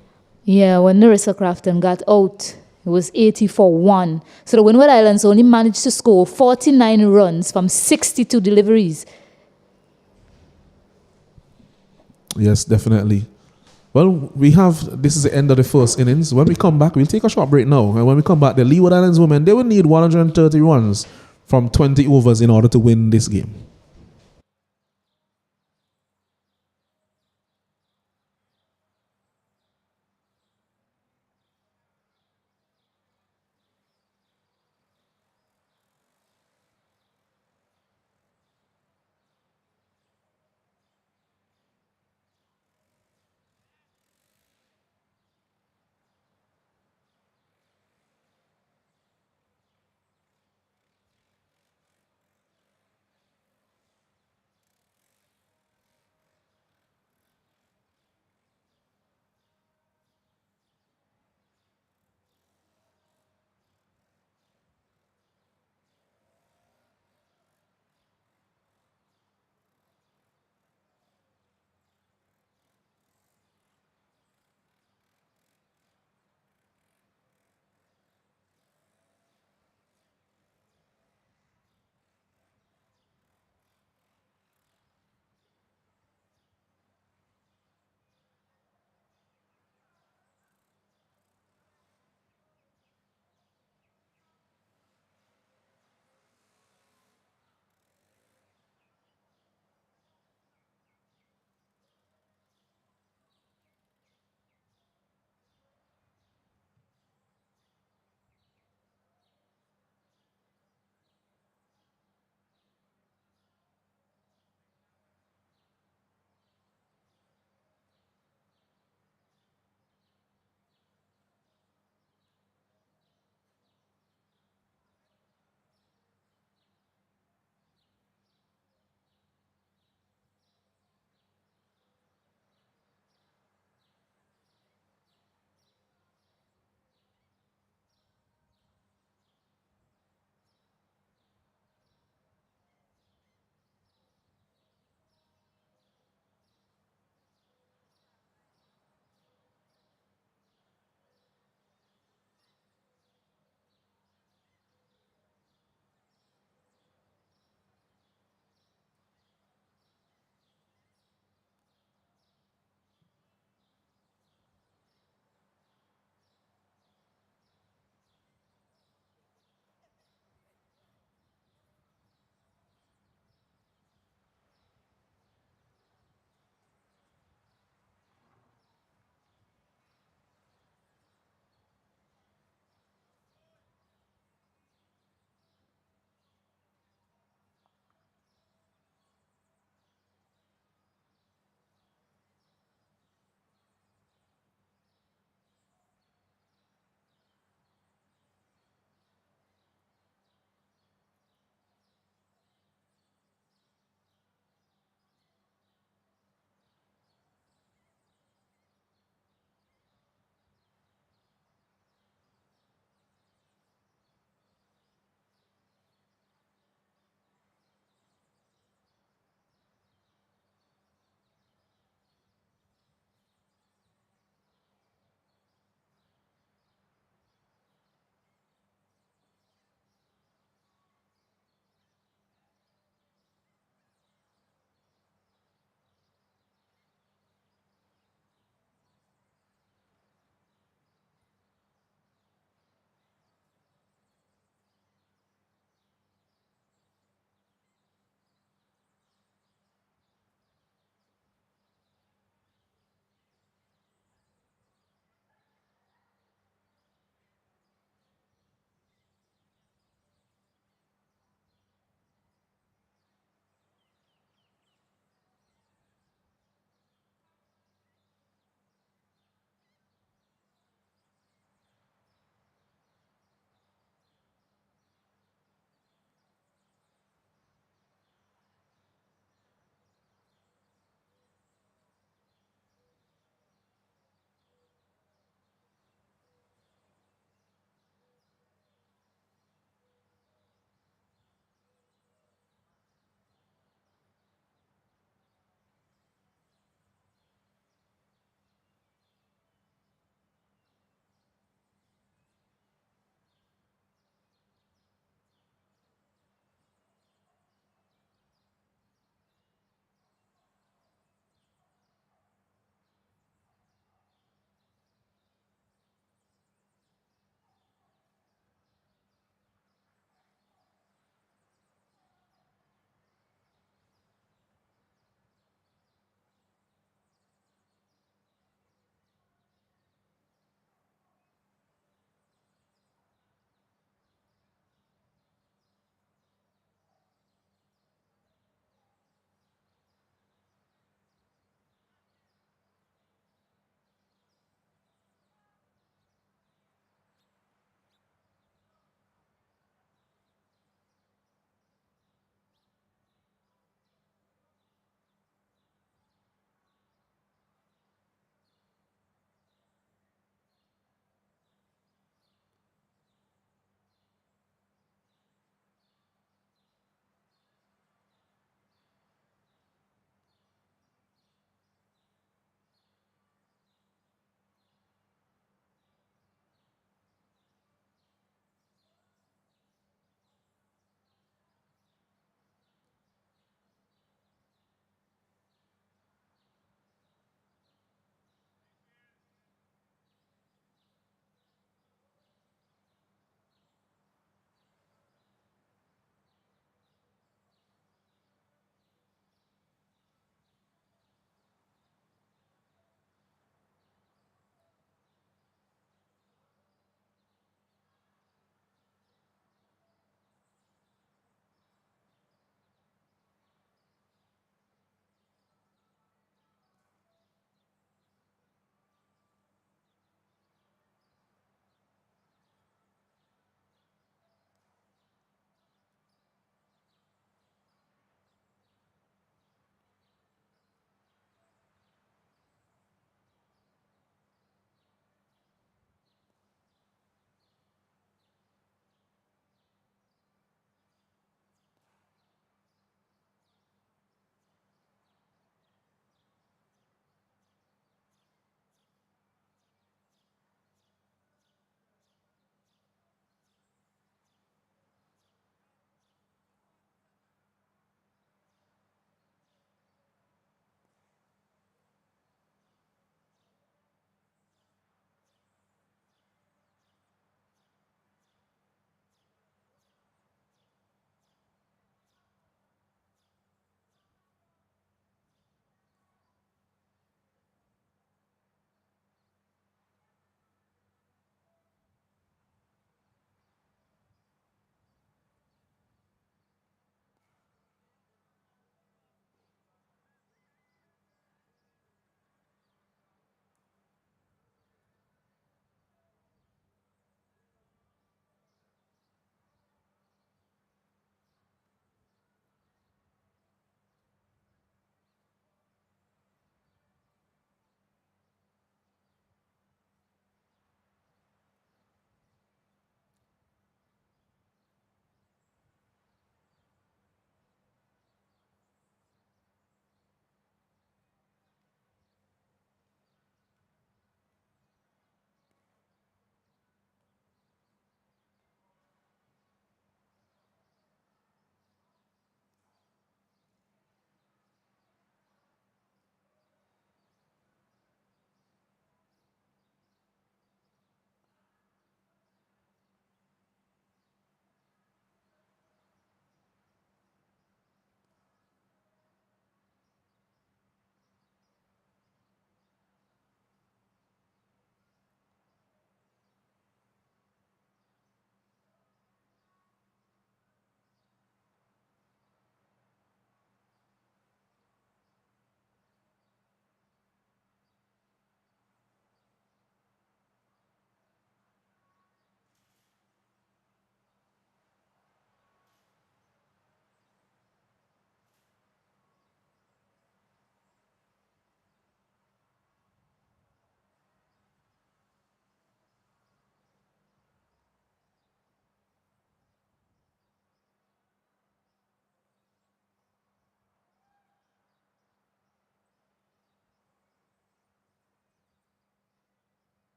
Yeah, when Narissa Craftton got out, it was 80 for 1. So the Windward Islands only managed to score 49 runs from 62 deliveries. Yes, definitely. Well, this is the end of the first innings. When we come back, we'll take a short break now. And when we come back, the Leeward Islands women, they will need 130 runs from 20 overs in order to win this game.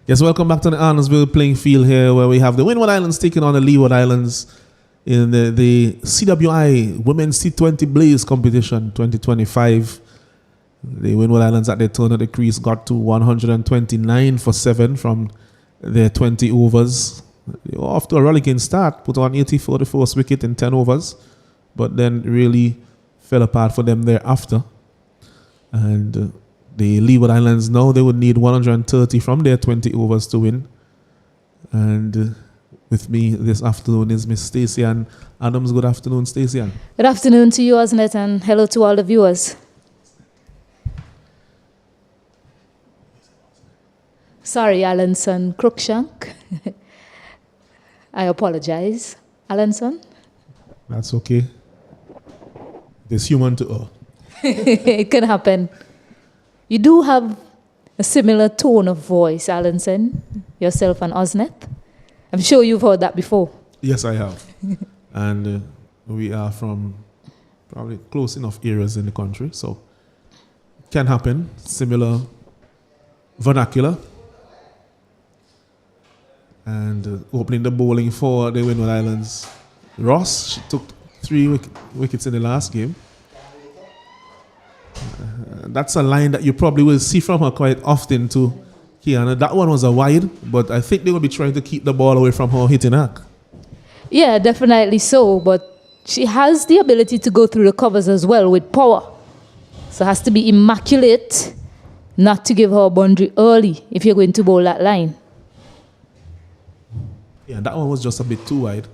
Yes, welcome back to the Arnoldville playing field here, where we have the Windward Islands taking on the Leeward Islands in the CWI Women's T20 Blaze competition 2025. The Windward Islands at their turn of the crease got to 129 for 7 from their 20 overs. They were off to a rollicking start, put on 80 for the first wicket in 10 overs, but then really fell apart for them thereafter. And the Leeward Islands now, they would need 130 from their 20 overs to win. And with me this afternoon is Miss Stacey Ann Adams. Good afternoon, Stacey Ann. Good afternoon to you, Osnet, and hello to all the viewers. Sorry, Alanson Crookshank. I apologize. Alanson? That's okay. It's human to all. It can happen. You do have a similar tone of voice, Alanson, yourself and Osnet. I'm sure you've heard that before. Yes, I have. And we are from probably close enough areas in the country, so it can happen. Similar vernacular. And opening the bowling for the Windward Islands, Ross, she took 3 wickets in the last game. That's a line that you probably will see from her quite often to Kiana. That one was a wide, but I think they will be trying to keep the ball away from her hitting arc. Yeah, definitely so, but she has the ability to go through the covers as well with power. So it has to be immaculate not to give her a boundary early if you're going to bowl that line. Yeah, that one was just a bit too wide.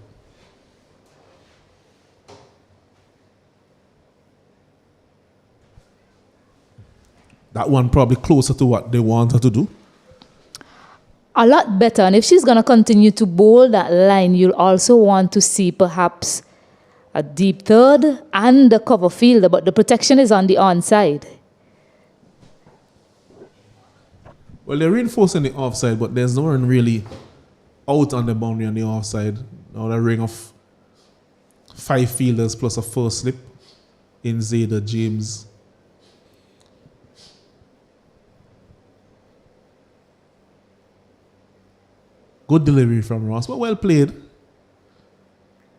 That one probably closer to what they want her to do. A lot better. And if she's going to continue to bowl that line, you'll also want to see perhaps a deep third and a cover fielder, but the protection is on the onside. Well, they're reinforcing the offside, but there's no one really out on the boundary on the offside. Now a ring of 5 fielders plus a first slip in Zayda James. Good delivery from Ross, but well played.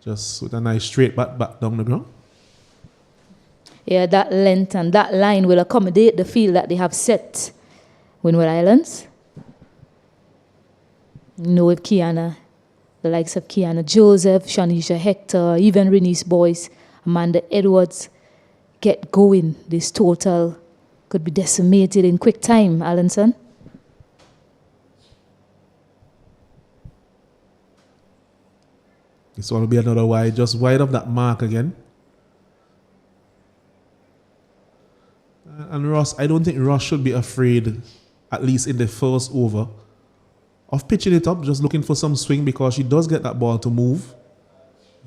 Just with a nice straight back down the ground. Yeah, that length and that line will accommodate the field that they have set. Windward Islands. You know, with Kiana, the likes of Kiana Joseph, Shanisha Hector, even Renice Boyce, Amanda Edwards get going. This total could be decimated in quick time, Alanson. This one will be another wide, just wide of that mark again. And Ross, I don't think Ross should be afraid, at least in the first over, of pitching it up, just looking for some swing, because she does get that ball to move.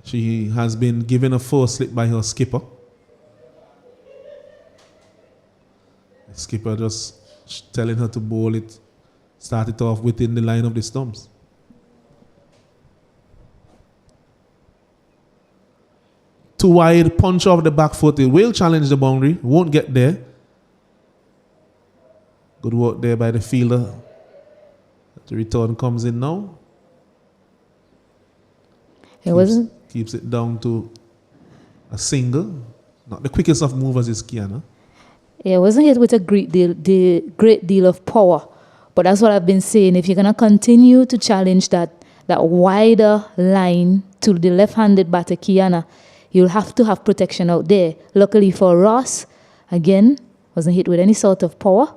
She has been given a first slip by her skipper. The skipper just telling her to bowl it, start it off within the line of the stumps. Too wide, punch off the back foot. It will challenge the boundary, won't get there. Good work there by the fielder. The return comes in now. Keeps it down to a single. Not the quickest of movers is Kiana. Yeah, it wasn't hit with a great deal of power. But that's what I've been saying. If you're going to continue to challenge that wider line to the left-handed batter, Kiana, you'll have to have protection out there. Luckily for Ross, again, wasn't hit with any sort of power.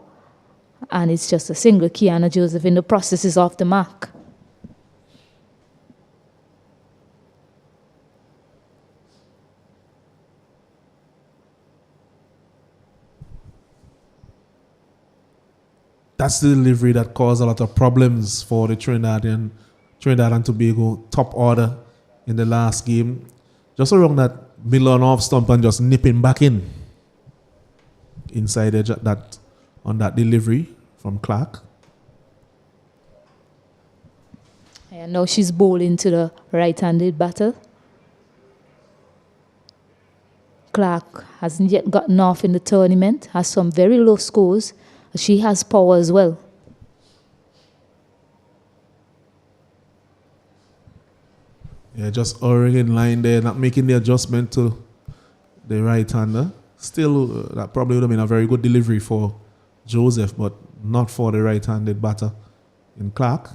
And it's just a single. Kiana Joseph in the process is off the mark. That's the delivery that caused a lot of problems for the Trinidad and Tobago top order in the last game. Just around that middle and off stump and just nipping back in. Inside edge on that delivery from Clark. And now she's bowling to the right-handed batter. Clark hasn't yet gotten off in the tournament, has some very low scores. She has power as well. Yeah, just erring in line there, not making the adjustment to the right-hander. Still, that probably would have been a very good delivery for Joseph, but not for the right-handed batter in Clark.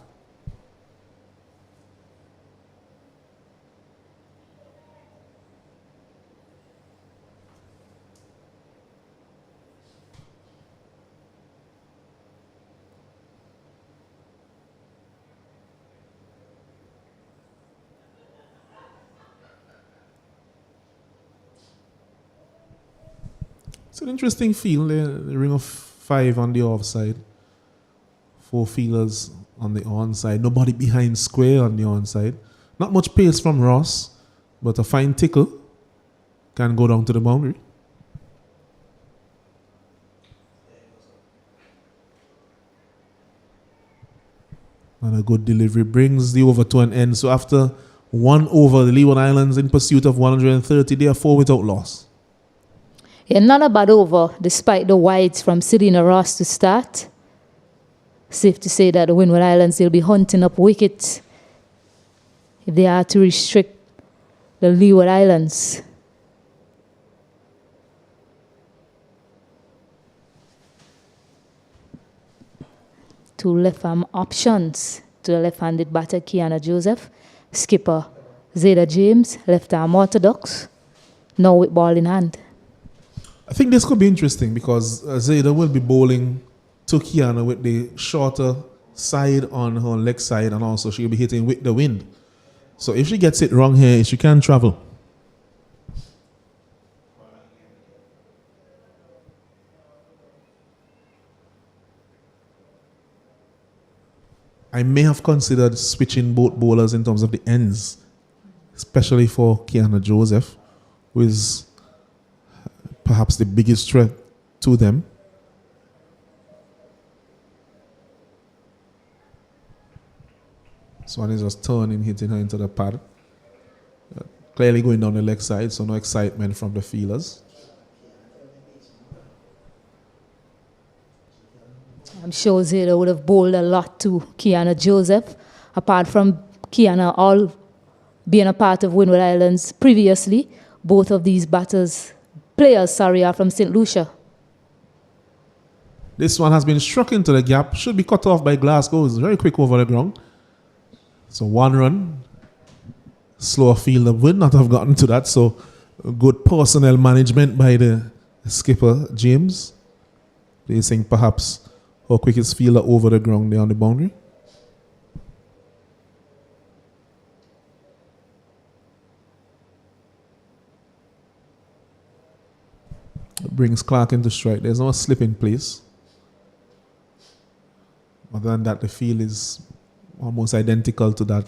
It's an interesting field. The ring of 5 on the offside. 4 fielders on the onside. Nobody behind square on the onside. Not much pace from Ross, but a fine tickle can go down to the boundary. And a good delivery brings the over to an end. So after 1 over, the Leeward Islands in pursuit of 130, they are 4 without loss. Yeah, not a bad over, despite the wides from Serena Ross to start. Safe to say that the Windward Islands will be hunting up wickets if they are to restrict the Leeward Islands. Two left-arm options to the left-handed batter, Kiana Joseph. Skipper, Zeta James, left-arm orthodox, now with ball in hand. I think this could be interesting because Zeta will be bowling to Kiana with the shorter side on her leg side, and also she'll be hitting with the wind. So if she gets it wrong here, she can travel. I may have considered switching both bowlers in terms of the ends, especially for Kiana Joseph, who is perhaps the biggest threat to them. This one is just turning, hitting her into the pad. Clearly going down the leg side, so no excitement from the fielders. I'm sure Zeta would have bowled a lot to Kiana Joseph, apart from Kiana all being a part of Windward Islands previously. Both of these players are from St. Lucia. This one has been struck into the gap, should be cut off by Glasgow. It's very quick over the ground. So 1 run. Slower fielder would not have gotten to that, so good personnel management by the skipper, James. Placing perhaps her quickest fielder over the ground there on the boundary. Brings Clark into strike. There's no slip in place. Other than that, the field is almost identical to that.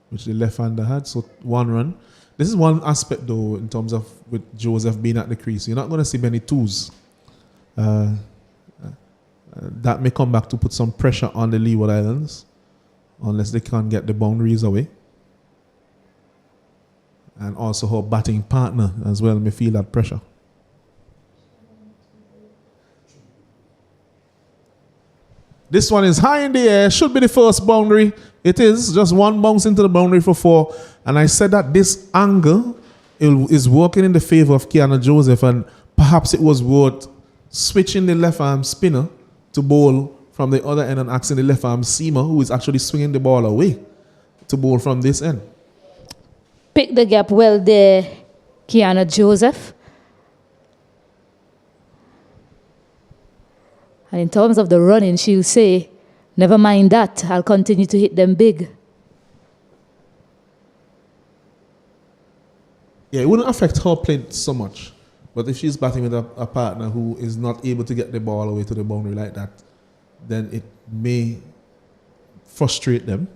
Which the left-hander had, so 1 run. This is one aspect, though, in terms of with Joseph being at the crease. You're not going to see many twos. That may come back to put some pressure on the Leeward Islands, unless they can't get the boundaries away. And also her batting partner as well may feel that pressure. This one is high in the air, should be the first boundary. It is, just 1 bounce into the boundary for 4. And I said that this angle is working in the favor of Kiana Joseph, and perhaps it was worth switching the left arm spinner to bowl from the other end and asking the left arm seamer, who is actually swinging the ball away, to bowl from this end. Pick the gap well there, Kiana Joseph. And in terms of the running, she'll say, never mind that, I'll continue to hit them big. Yeah, it wouldn't affect her play so much. But if she's batting with a partner who is not able to get the ball away to the boundary like that, then it may frustrate them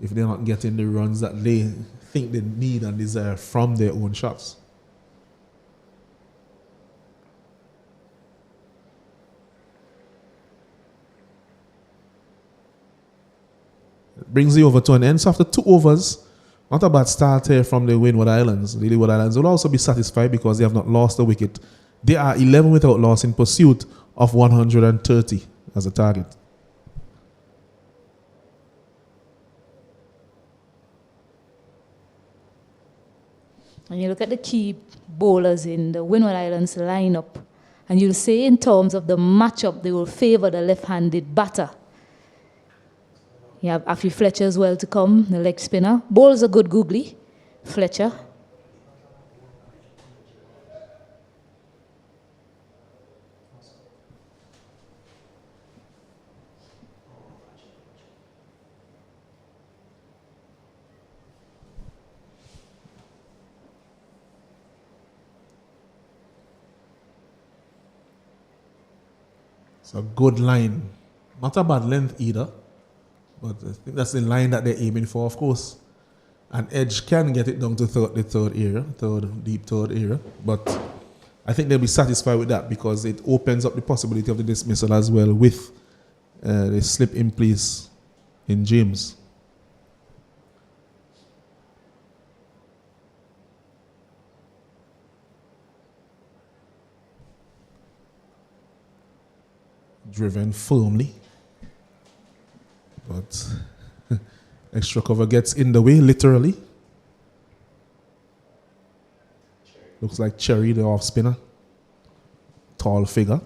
if they're not getting the runs that they think they need and desire from their own shots. Brings the over to an end. So after 2 overs, not a bad start here from the Windward Islands. The Leeward Islands will also be satisfied because they have not lost a wicket. They are 11 without loss in pursuit of 130 as a target. And you look at the key bowlers in the Windward Islands lineup, and you'll say in terms of the matchup, they will favor the left-handed batter. You have Afi Fletcher as well to come, the leg spinner. Bowls a good googly, Fletcher. It's a good line. Not a bad length either. But I think that's the line that they're aiming for, of course. An edge can get it down to the deep third area. But I think they'll be satisfied with that because it opens up the possibility of the dismissal as well with the slip in place in James. Driven firmly. But extra cover gets in the way, literally. Looks like Cherry, the off spinner. Tall figure.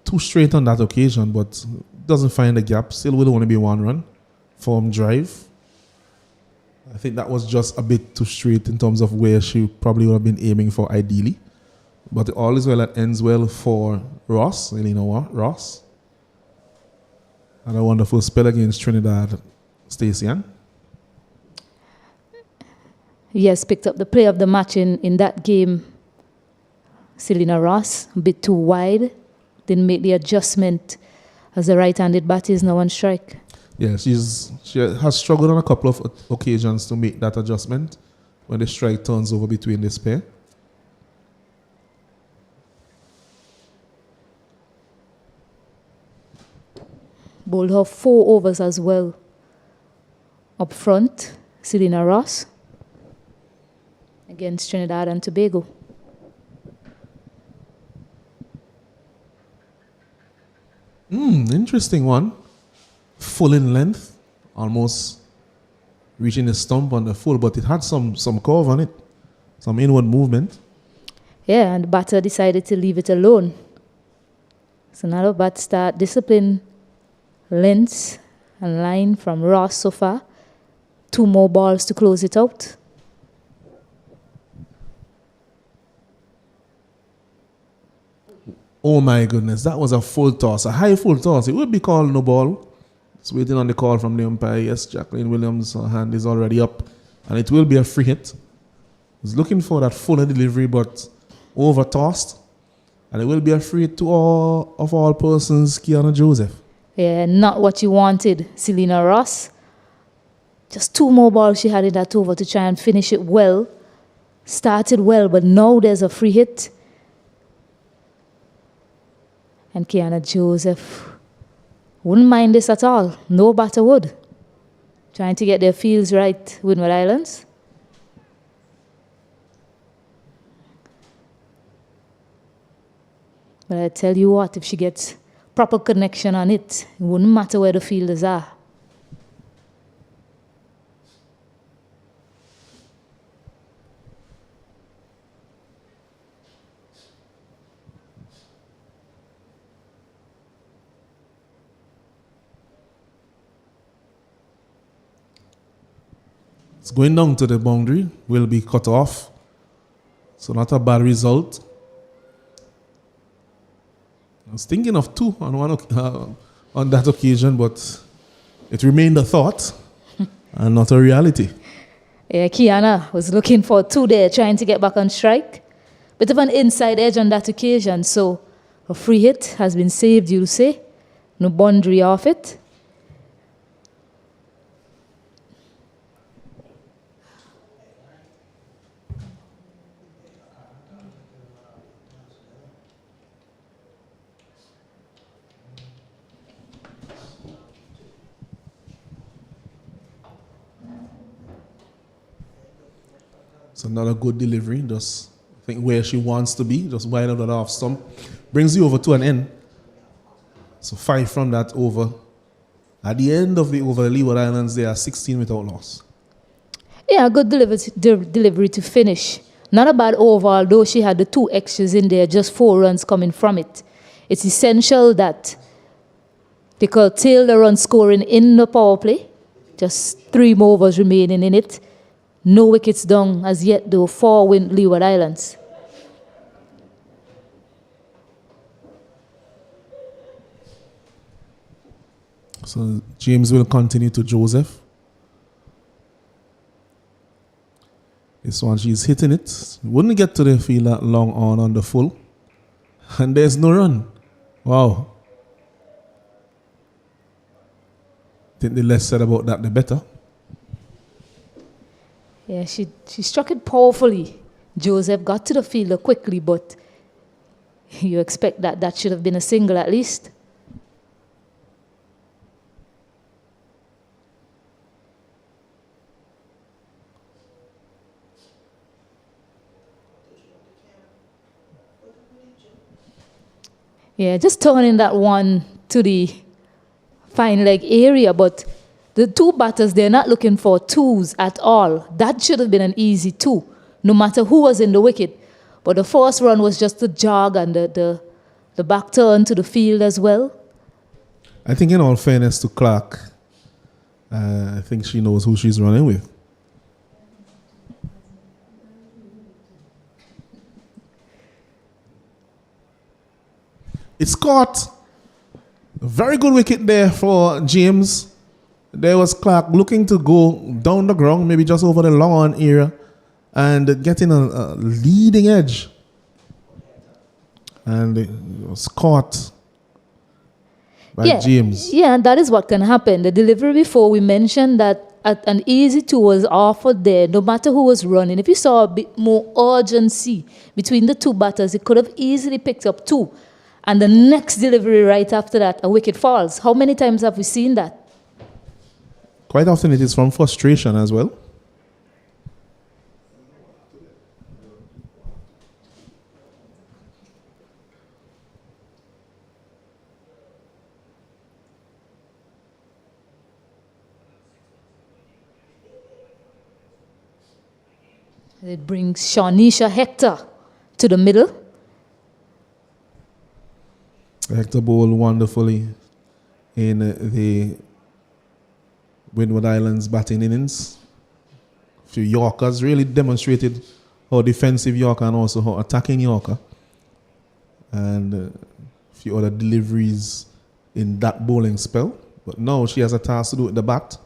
Too straight on that occasion, but doesn't find the gap. Still will only be one run. Form drive. I think that was just a bit too straight in terms of where she probably would have been aiming for ideally. But all is well that ends well for Ross, Ross. And a wonderful spell against Trinidad Stacey-Ann. Yes, picked up the play of the match in that game. Selena Ross, a bit too wide. Didn't make the adjustment as the right-handed batter is now on strike. Yeah, she has struggled on a couple of occasions to make that adjustment when the strike turns over between this pair. Bowled her 4 overs as well. Up front, Selena Ross against Trinidad and Tobago. Interesting one. Full in length, almost reaching the stump on the full, but it had some curve on it, some inward movement. Yeah, and the batter decided to leave it alone. So now the bat start discipline, length and line from Ross so far. 2 more balls to close it out. Oh my goodness, that was a full toss, a high full toss. It would be called no ball. It's waiting on the call from the umpire. Yes, Jacqueline Williams' hand is already up. And it will be a free hit. He's looking for that fuller delivery, but over tossed. And it will be a free hit to all persons, Kiana Joseph. Yeah, not what you wanted, Selena Ross. Just 2 more balls she had in that over to try and finish it well. Started well, but now there's a free hit. And Kiana Joseph wouldn't mind this at all. No batter would. Trying to get their fields right, Windward Islands. But I tell you what, if she gets proper connection on it, it wouldn't matter where the fielders are. It's going down to the boundary, will be cut off. So not a bad result. I was thinking of 2 on that occasion, but it remained a thought and not a reality. Yeah, Kiana was looking for 2 there, trying to get back on strike. Bit of an inside edge on that occasion, so a free hit has been saved, you'll say. No boundary off it. It's another good delivery. Just I think where she wants to be. Just wide out of the off stump. Brings you over to an end. So 5 from that over. At the end of the over, the Leeward Islands, they are 16 without loss. Yeah, good delivery to finish. Not a bad over, although she had the 2 extras in there, just 4 runs coming from it. It's essential that they curtail the run scoring in the power play. Just 3 more overs remaining in it. No wickets down as yet, though, for Leeward Islands. So James will continue to Joseph. This one, she's hitting it. Wouldn't get to the field that long on the full. And there's no run. Wow. I think the less said about that, the better. Yeah, she struck it powerfully. Joseph got to the fielder quickly, but you expect that should have been a single at least. Yeah, just turning that one to the fine leg area, but the 2 batters, they're not looking for 2s at all. That should have been an easy 2, no matter who was in the wicket. But the first run was just the jog and the back turn to the field as well. I think in all fairness to Clark, I think she knows who she's running with. It's caught. A very good wicket there for James. There was Clark looking to go down the ground, maybe just over the long on area, and getting a leading edge. And it was caught by James. Yeah, and that is what can happen. The delivery before, we mentioned that an easy 2 was offered there, no matter who was running. If you saw a bit more urgency between the 2 batters, it could have easily picked up 2. And the next delivery right after that, a wicket falls. How many times have we seen that? Quite often it is from frustration as well. It brings Shanisha Hector to the middle. Hector bowled wonderfully in the Windward Islands batting innings. A few Yorkers really demonstrated how defensive Yorker and also how attacking Yorker. And a few other deliveries in that bowling spell. But now she has a task to do with the bat.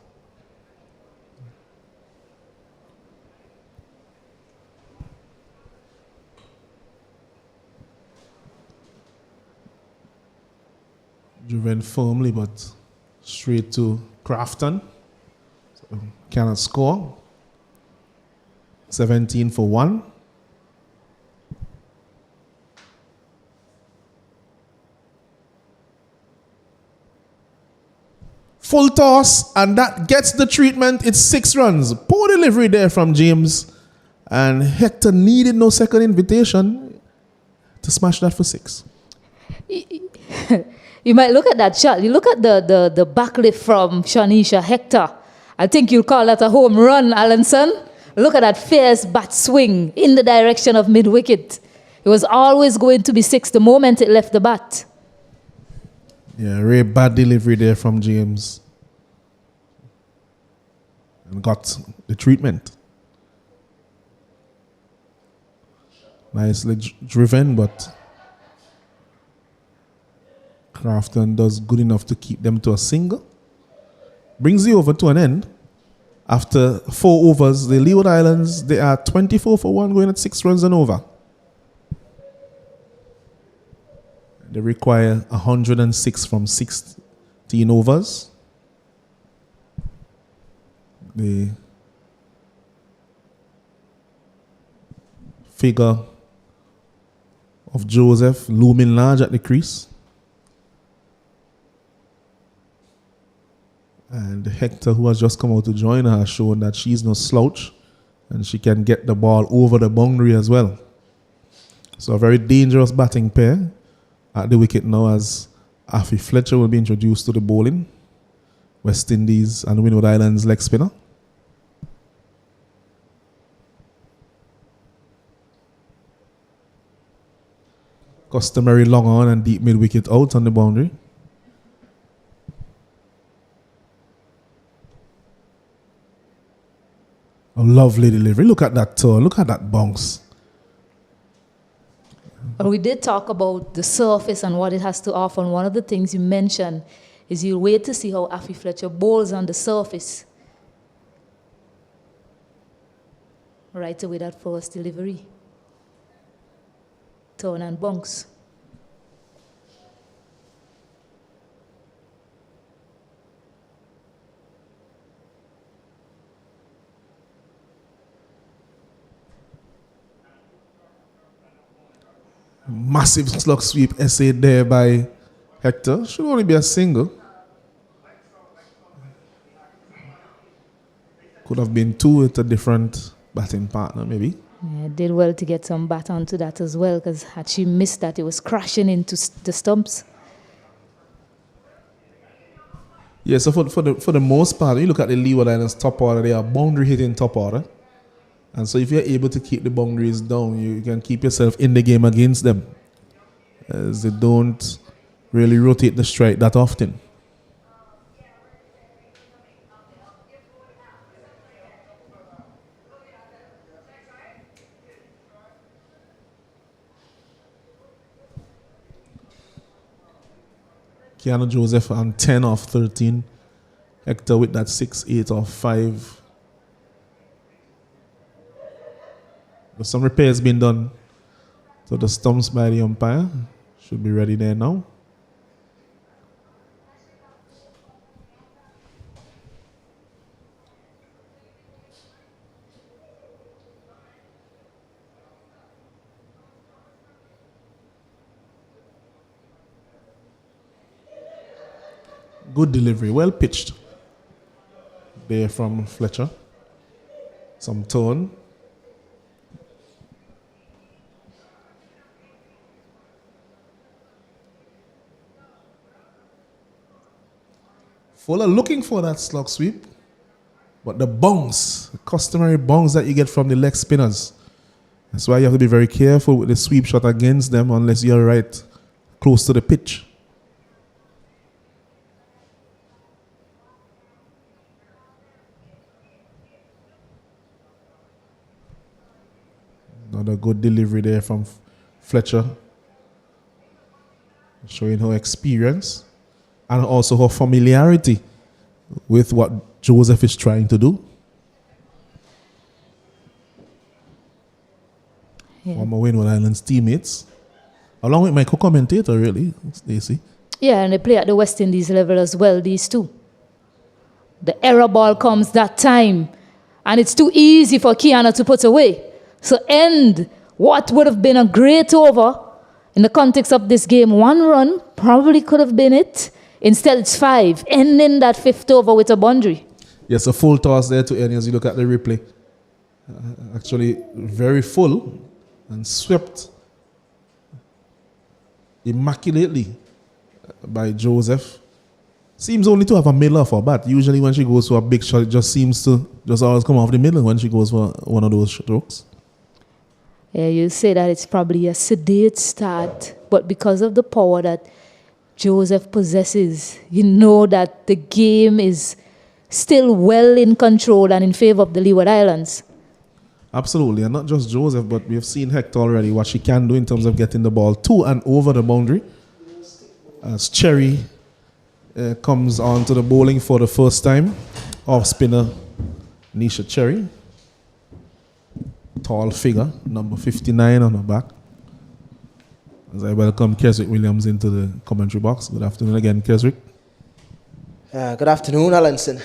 Driven firmly, but straight to Craftton. So cannot score. 17 for 1. Full toss, and that gets the treatment. It's 6 runs. Poor delivery there from James. And Hector needed no second invitation to smash that for 6. You might look at that shot. You look at the backlift from Shanisha Hector. I think you'll call that a home run, Allenson. Look at that fierce bat swing in the direction of mid-wicket. It was always going to be 6 the moment it left the bat. Yeah, really bad delivery there from James. And got the treatment. Nicely driven, but Craftton does good enough to keep them to a single. Brings the over to an end. After 4 overs, the Leeward Islands, they are 24 for 1, going at 6 runs and over. They require 106 from 16 overs. The figure of Joseph looming large at the crease. And Hector, who has just come out to join her, has shown that she's no slouch. and she can get the ball over the boundary as well. So a very dangerous batting pair at the wicket now, as Afi Fletcher will be introduced to the bowling. West Indies and Windward Islands leg spinner. Customary long on and deep mid wicket out on the boundary. A lovely delivery. Look at that turn. Look at that bounce. We did talk about the surface and what it has to offer. And one of the things you mentioned is you wait to see how Afi Fletcher bowls on the surface. Right away, that first delivery. Turn and bounce. Massive slug sweep essay there by Hector. Should only be a single. Could have been two with a different batting partner, maybe. Yeah, did well to get some bat onto that as well, because had she missed that, it was crashing into the stumps. Yeah, so for the most part, you look at the Leeward Islands top order, they are boundary hitting top order. And so if you're able to keep the boundaries down, you can keep yourself in the game against them, as they don't really rotate the strike that often. Keanu Joseph on 10 off 13. Hector with that 6-8 off 5. There's some repairs being done to the stumps by the umpire. Should be ready there now. Good delivery, well pitched there from Fletcher. Some tone. Fuller looking for that slug sweep, but the bounce, the customary bounce that you get from the leg spinners. That's why you have to be very careful with the sweep shot against them unless you're right close to the pitch. Another good delivery there from Fletcher, showing her experience and also her familiarity with what Joseph is trying to do. Yeah. Former Windward Islands teammates, along with my co-commentator, really, Stacey. Yeah, and they play at the West Indies level as well, these two. The error ball comes that time, and it's too easy for Kiana to put away. So end what would have been a great over in the context of this game. 1 run probably could have been it. Instead, it's 5, ending that 5th over with a boundary. Yes, a full toss there to end as you look at the replay. Actually, very full and swept immaculately by Joseph. Seems only to have a middle of her bat. Usually when she goes for a big shot, it just seems to just always come off the middle when she goes for one of those strokes. Yeah, you say that it's probably a sedate start, but because of the power that Joseph possesses, you know that the game is still well in control and in favor of the Leeward Islands. Absolutely, and not just Joseph, but we have seen Hector already, what she can do in terms of getting the ball to and over the boundary. As Cherry comes on to the bowling for the first time, off spinner Nisha Cherry. Tall figure, number 59 on her back. As I welcome Keswick Williams into the commentary box. Good afternoon again, Keswick. Good afternoon, Allenson.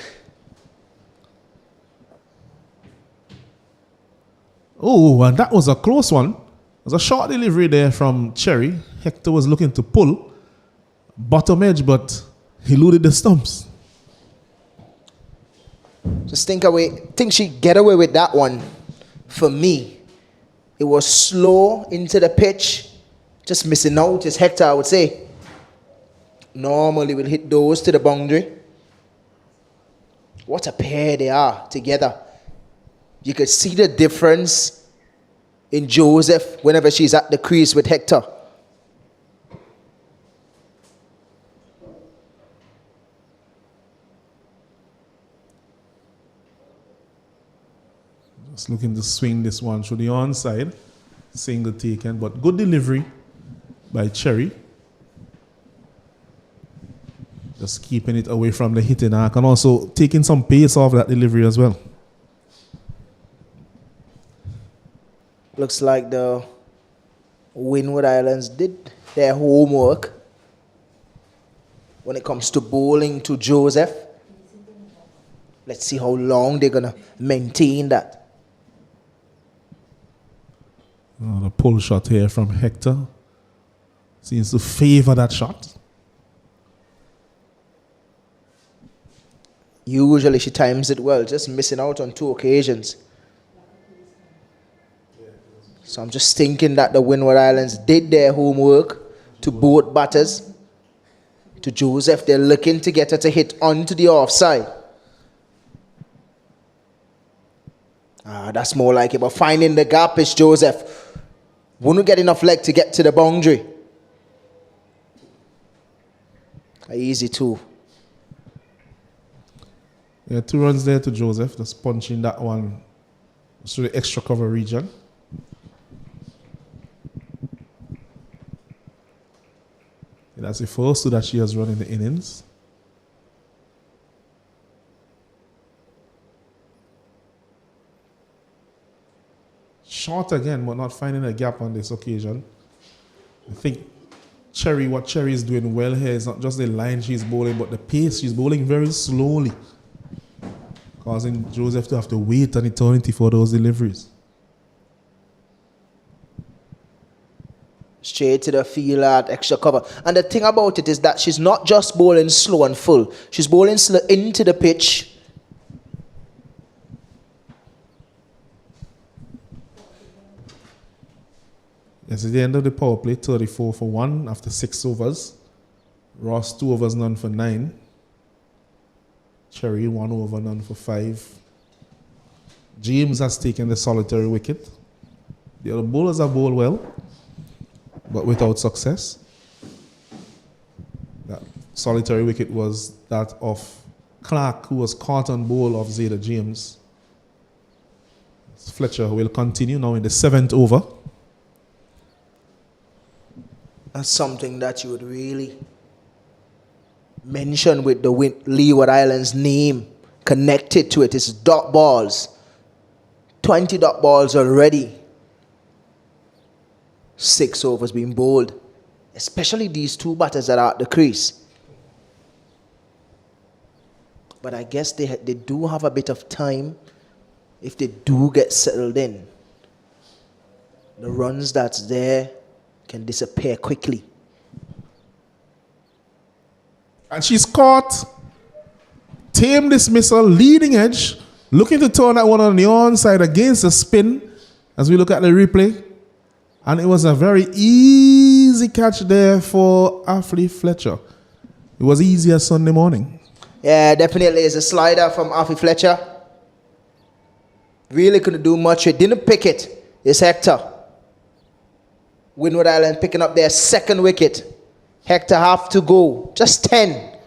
Oh, and that was a close one. It was a short delivery there from Cherry. Hector was looking to pull. Bottom edge, but he eluded the stumps. Just think she'd get away with that one for me, it was slow into the pitch, just missing out is Hector, I would say. Normally we'll hit those to the boundary. What a pair they are together. You could see the difference in Joseph whenever she's at the crease with Hector. Just looking to swing this one through the onside. Single taken, but good delivery by Cherry. Just keeping it away from the hitting arc and also taking some pace off that delivery as well. Looks like the Windward Islands did their homework when it comes to bowling to Joseph. Let's see how long they're going to maintain that. The pull shot here from Hector seems to favor that shot. Usually she times it well, just missing out on 2 occasions. So I'm just thinking that the Windward Islands did their homework to both batters. To Joseph, they're looking to get her to hit onto the offside. That's more like it, but finding the gap is Joseph. Wouldn't get enough leg to get to the boundary. Easy 2. Yeah, 2 runs there to Joseph, just punching that one through the extra cover region. And that's the first 2 that she has run in the innings. Short again, but not finding a gap on this occasion. I think what Cherry is doing well here is not just the line she's bowling, but the pace. She's bowling very slowly, causing Joseph to have to wait an eternity for those deliveries. Straight to the field at extra cover. And the thing about it is that she's not just bowling slow and full. She's bowling slow into the pitch. Yes, at the end of the power play, 34 for 1 after 6 overs. Ross 2 overs, none for 9. Cherry 1 over, none for 5. James has taken the solitary wicket. The other bowlers have bowled well, but without success. That solitary wicket was that of Clark, who was caught on bowl of Zeta James. Fletcher will continue now in the 7th over. That's something that you would really mention with the Leeward Islands name connected to it. It's dot balls. 20 dot balls already. 6 overs being bowled. Especially these 2 batters that are at the crease. But I guess they do have a bit of time if they do get settled in. The runs that's there can disappear quickly. And she's caught. Tame dismissal, leading edge. Looking to turn that one on the onside against the spin as we look at the replay. And it was a very easy catch there for Affley Fletcher. It was easy as Sunday morning. Yeah, definitely. It's a slider from Affley Fletcher. Really couldn't do much. It didn't pick it. It's Hector. Windward Island picking up their 2nd wicket. Hector have to go. Just 10.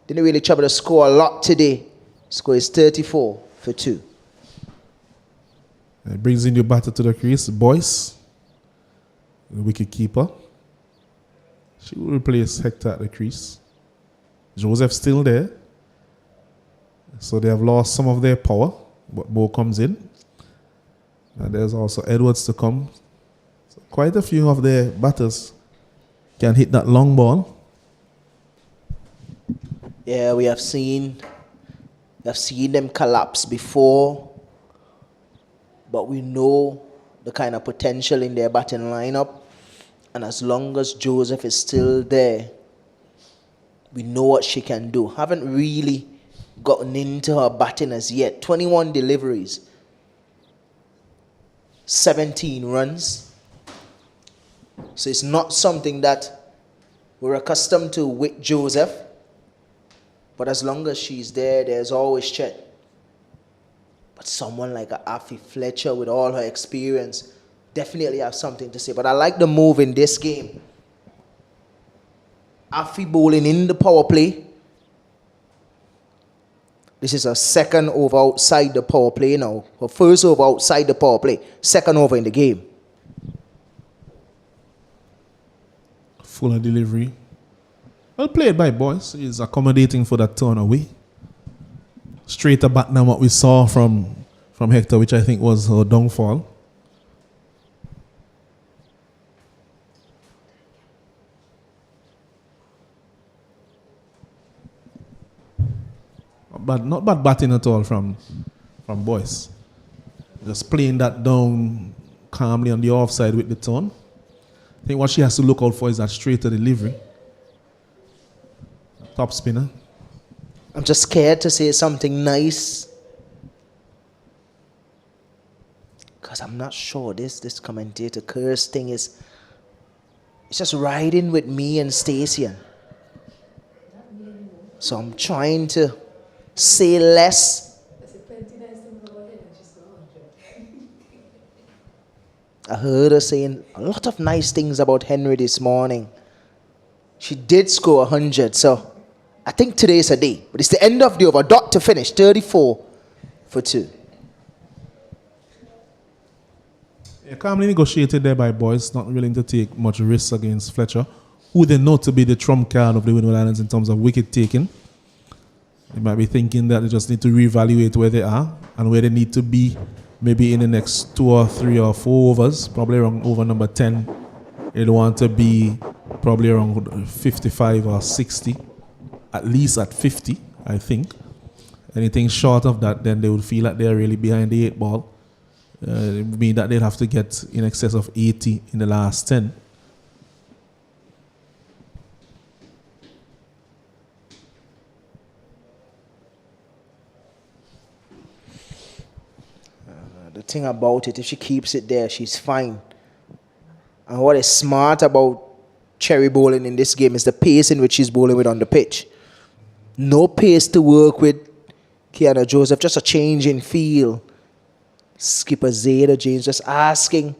Didn't really trouble the score a lot today. Score is 34 for 2. It brings in your batter to the crease. Boyce, the wicket keeper. She will replace Hector at the crease. Joseph still there. So they have lost some of their power. But Bo comes in. And there's also Edwards to come. So quite a few of their batters can hit that long ball. Yeah, we have seen them collapse before. But we know the kind of potential in their batting lineup. And as long as Joseph is still there, we know what she can do. Haven't really gotten into her batting as yet. 21 deliveries. 17 runs. So it's not something that we're accustomed to with Joseph. But as long as she's there, there's always Chet. But someone like a Afi Fletcher with all her experience definitely have something to say. But I like the move in this game. Afi bowling in the power play. This is her second over outside the power play now. Her first over outside the power play. Second over in the game. Fuller delivery. Well played by boys. He's accommodating for that turn away. Straighter back than what we saw from Hector, which I think was her downfall. Not bad batting at all from boys. Just playing that down calmly on the offside with the turn. I think what she has to look out for is that straighter delivery. Top spinner. I'm just scared to say something nice. Because I'm not sure this commentator curse thing is... It's just riding with me and Stacey. So I'm trying to say less. I heard her saying a lot of nice things about Henry this morning. She did score 100, so I think today's a day. But it's the end of the over. Dot to finish, 34 for 2. Yeah, calmly negotiated there by boys, not willing to take much risks against Fletcher, who they know to be the trump card of the Windward Islands in terms of wicket taking. They might be thinking that they just need to reevaluate where they are and where they need to be maybe in the next 2 or 3 or 4 overs, probably around over number 10. They want to be probably around 55 or 60, at least at 50, I think. Anything short of that, then they would feel like they're really behind the 8 ball. It would mean that they'd have to get in excess of 80 in the last 10. The thing about it, if she keeps it there, she's fine. And what is smart about Cherry bowling in this game is the pace in which she's bowling with on the pitch. No pace to work with Kiana Joseph, just a change in feel. Skipper Zeta James just asking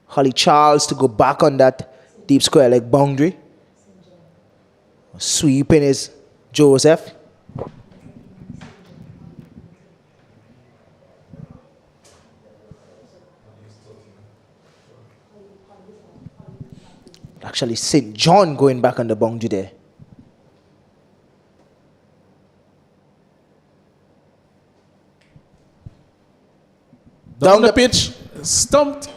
Holly Charles to go back on that deep square leg boundary. Sweeping is Joseph. Actually, St. John going back on the boundary there. Down the pitch, stumped.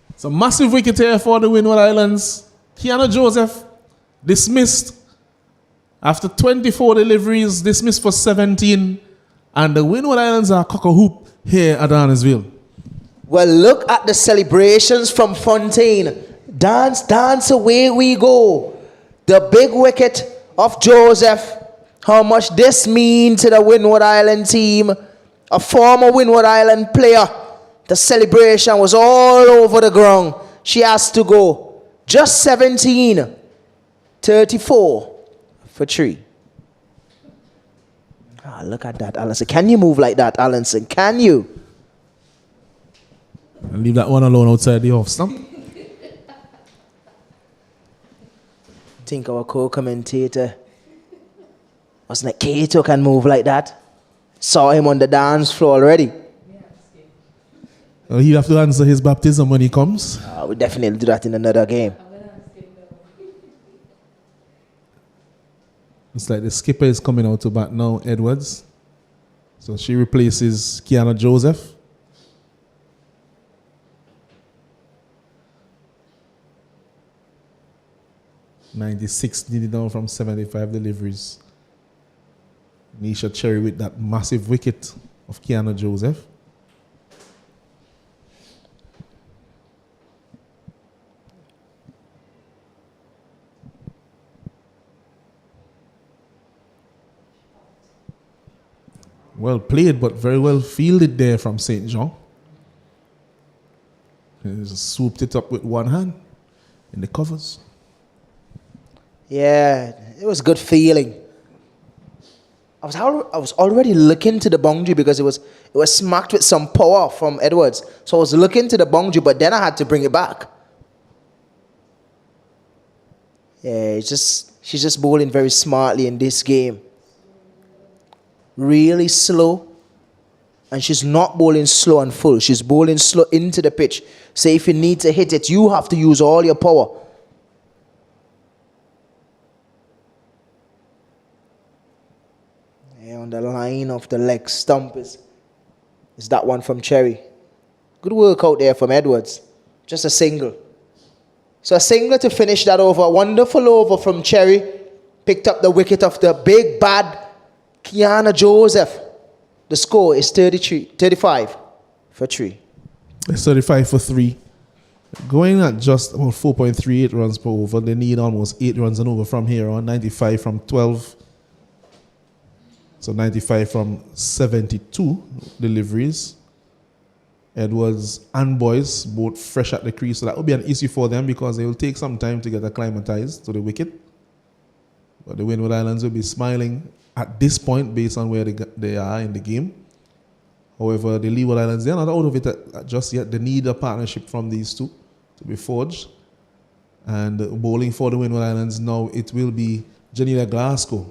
It's a massive wicket here for the Windward Islands. Kiana Joseph dismissed after 24 deliveries, dismissed for 17. And the Windward Islands are cock-a-hoop here at Arnesville. Well, look at the celebrations from Fontaine. Dance, dance, away we go. The big wicket of Joseph. How much this means to the Windward Island team. A former Windward Island player. The celebration was all over the ground. She has to go. Just 17. 34 for 3. Ah, look at that, Allinson. Can you move like that, Allinson? Can you? And leave that one alone outside the off stump. Think our co-commentator wasn't it Kato can move like that? Saw him on the dance floor already. Well, he'll have to answer his baptism when he comes. We'll definitely do that in another game. It's like the skipper is coming out to bat now, Edwards. So she replaces Kiana Joseph. .96 needed down from 75 deliveries. Nisha Cherry with that massive wicket of Kiana Joseph. Well played, but very well fielded there from St. John. He just swooped it up with one hand in the covers. Yeah, it was good feeling. I was already looking to the boundary because it was smacked with some power from Edwards. So I was looking to the boundary, but then I had to bring it back. Yeah, she's just bowling very smartly in this game. Really slow. And she's not bowling slow and full. She's bowling slow into the pitch. So if you need to hit it, you have to use all your power. Yeah, on the line of the leg stump is that one from Cherry. Good work out there from Edwards. Just a single. So a single to finish that over. Wonderful over from Cherry. Picked up the wicket of the big bad Kiana Joseph. The score is 35 for 3. It's 35 for 3. Going at just about 4.38 runs per over. They need almost 8 runs and over from here on. 95 from 12. So 95 from 72 deliveries. Edwards and Boyce both fresh at the crease. So that will be an issue for them because they will take some time to get acclimatized to the wicket. But the Windward Islands will be smiling at this point based on where they are in the game. However, the Leeward Islands, they're not out of it just yet. They need a partnership from these two to be forged. And bowling for the Windward Islands now, it will be Janita Glasgow.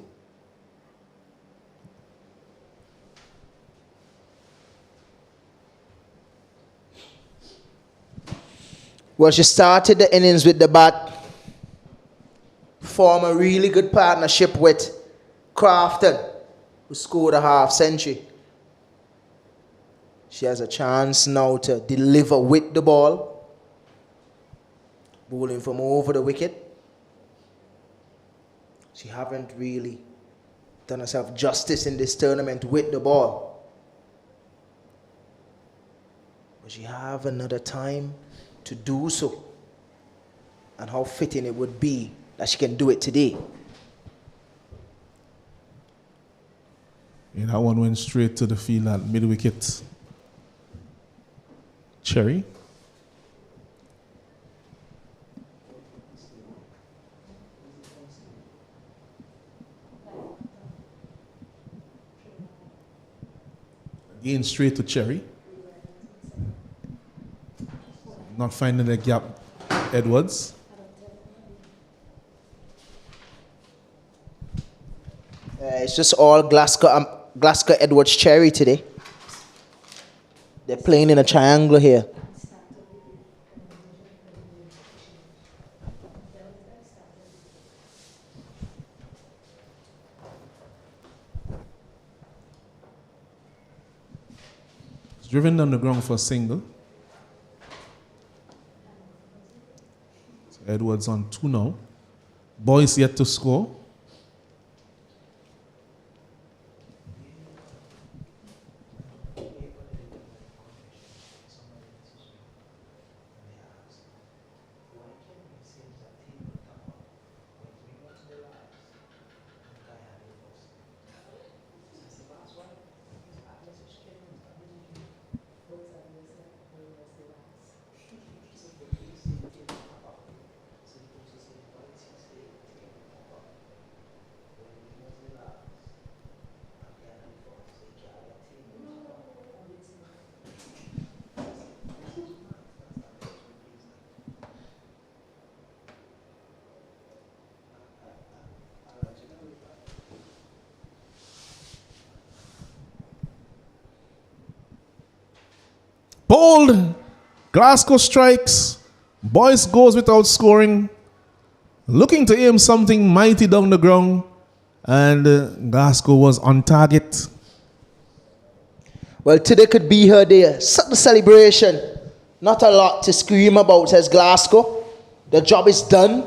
Well, she started the innings with the bat. Formed a really good partnership with Craftton, who scored a half century. She has a chance now to deliver with the ball. Bowling from over the wicket. She haven't really done herself justice in this tournament with the ball. But she have another time to do so. And how fitting it would be that she can do it today. Yeah, that one went straight to the field at mid-wicket. Cherry. Again, straight to Cherry. Not finding the gap, Edwards. It's just all Glasgow Edwards Cherry today. They're playing in a triangle here. It's driven down the ground for a single. So Edwards on 2 now. Boyce yet to score. Bold. Glasgow strikes. Boyce goes without scoring. Looking to aim something mighty down the ground. And Glasgow was on target. Well, today could be her day. Such a celebration. Not a lot to scream about, says Glasgow. The job is done.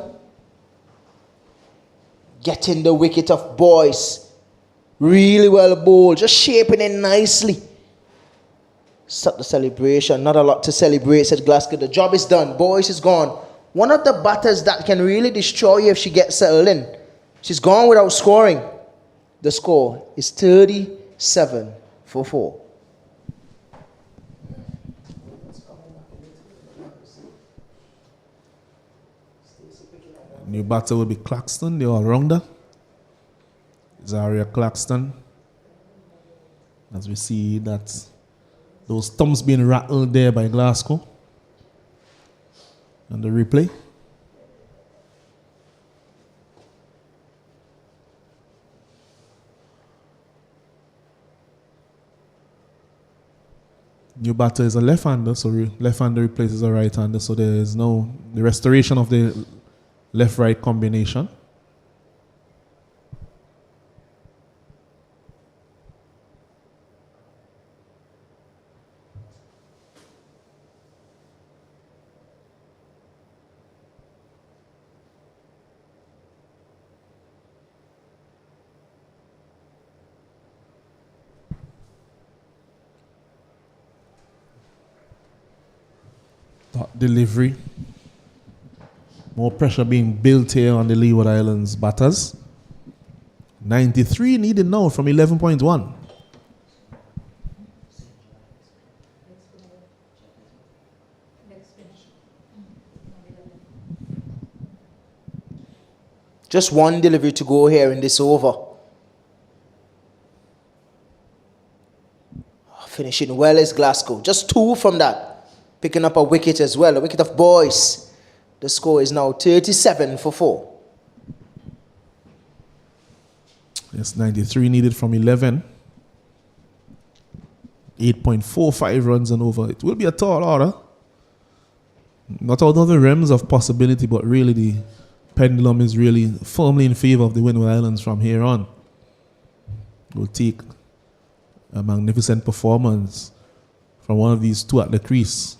Getting the wicket of Boyce. Really well bowled. Just shaping it nicely. Such a celebration. Not a lot to celebrate, said Glasgow. The job is done. Boyce is gone. One of the batters that can really destroy you if she gets settled in. She's gone without scoring. The score is 37 for 4. New batter will be Claxton, the all-rounder. Zaria Claxton. As we see that those thumbs being rattled there by Glasgow. And the replay. New batter is a left-hander, so left-hander replaces a right-hander, so there is no the restoration of the left-right combination. Delivery. More pressure being built here on the Leeward Islands batters. 93 needed now from 11.1. Just one delivery to go here in this over. Finishing well is Glasgow. Just 2 from that. Picking up a wicket as well, a wicket of Boyce. The score is now 37 for 4. Yes, 93 needed from 11. 8.45 runs and over. It will be a tall order. Not out of the realms of possibility, but really the pendulum is really firmly in favor of the Windward Islands from here on. Will take a magnificent performance from one of these two at the crease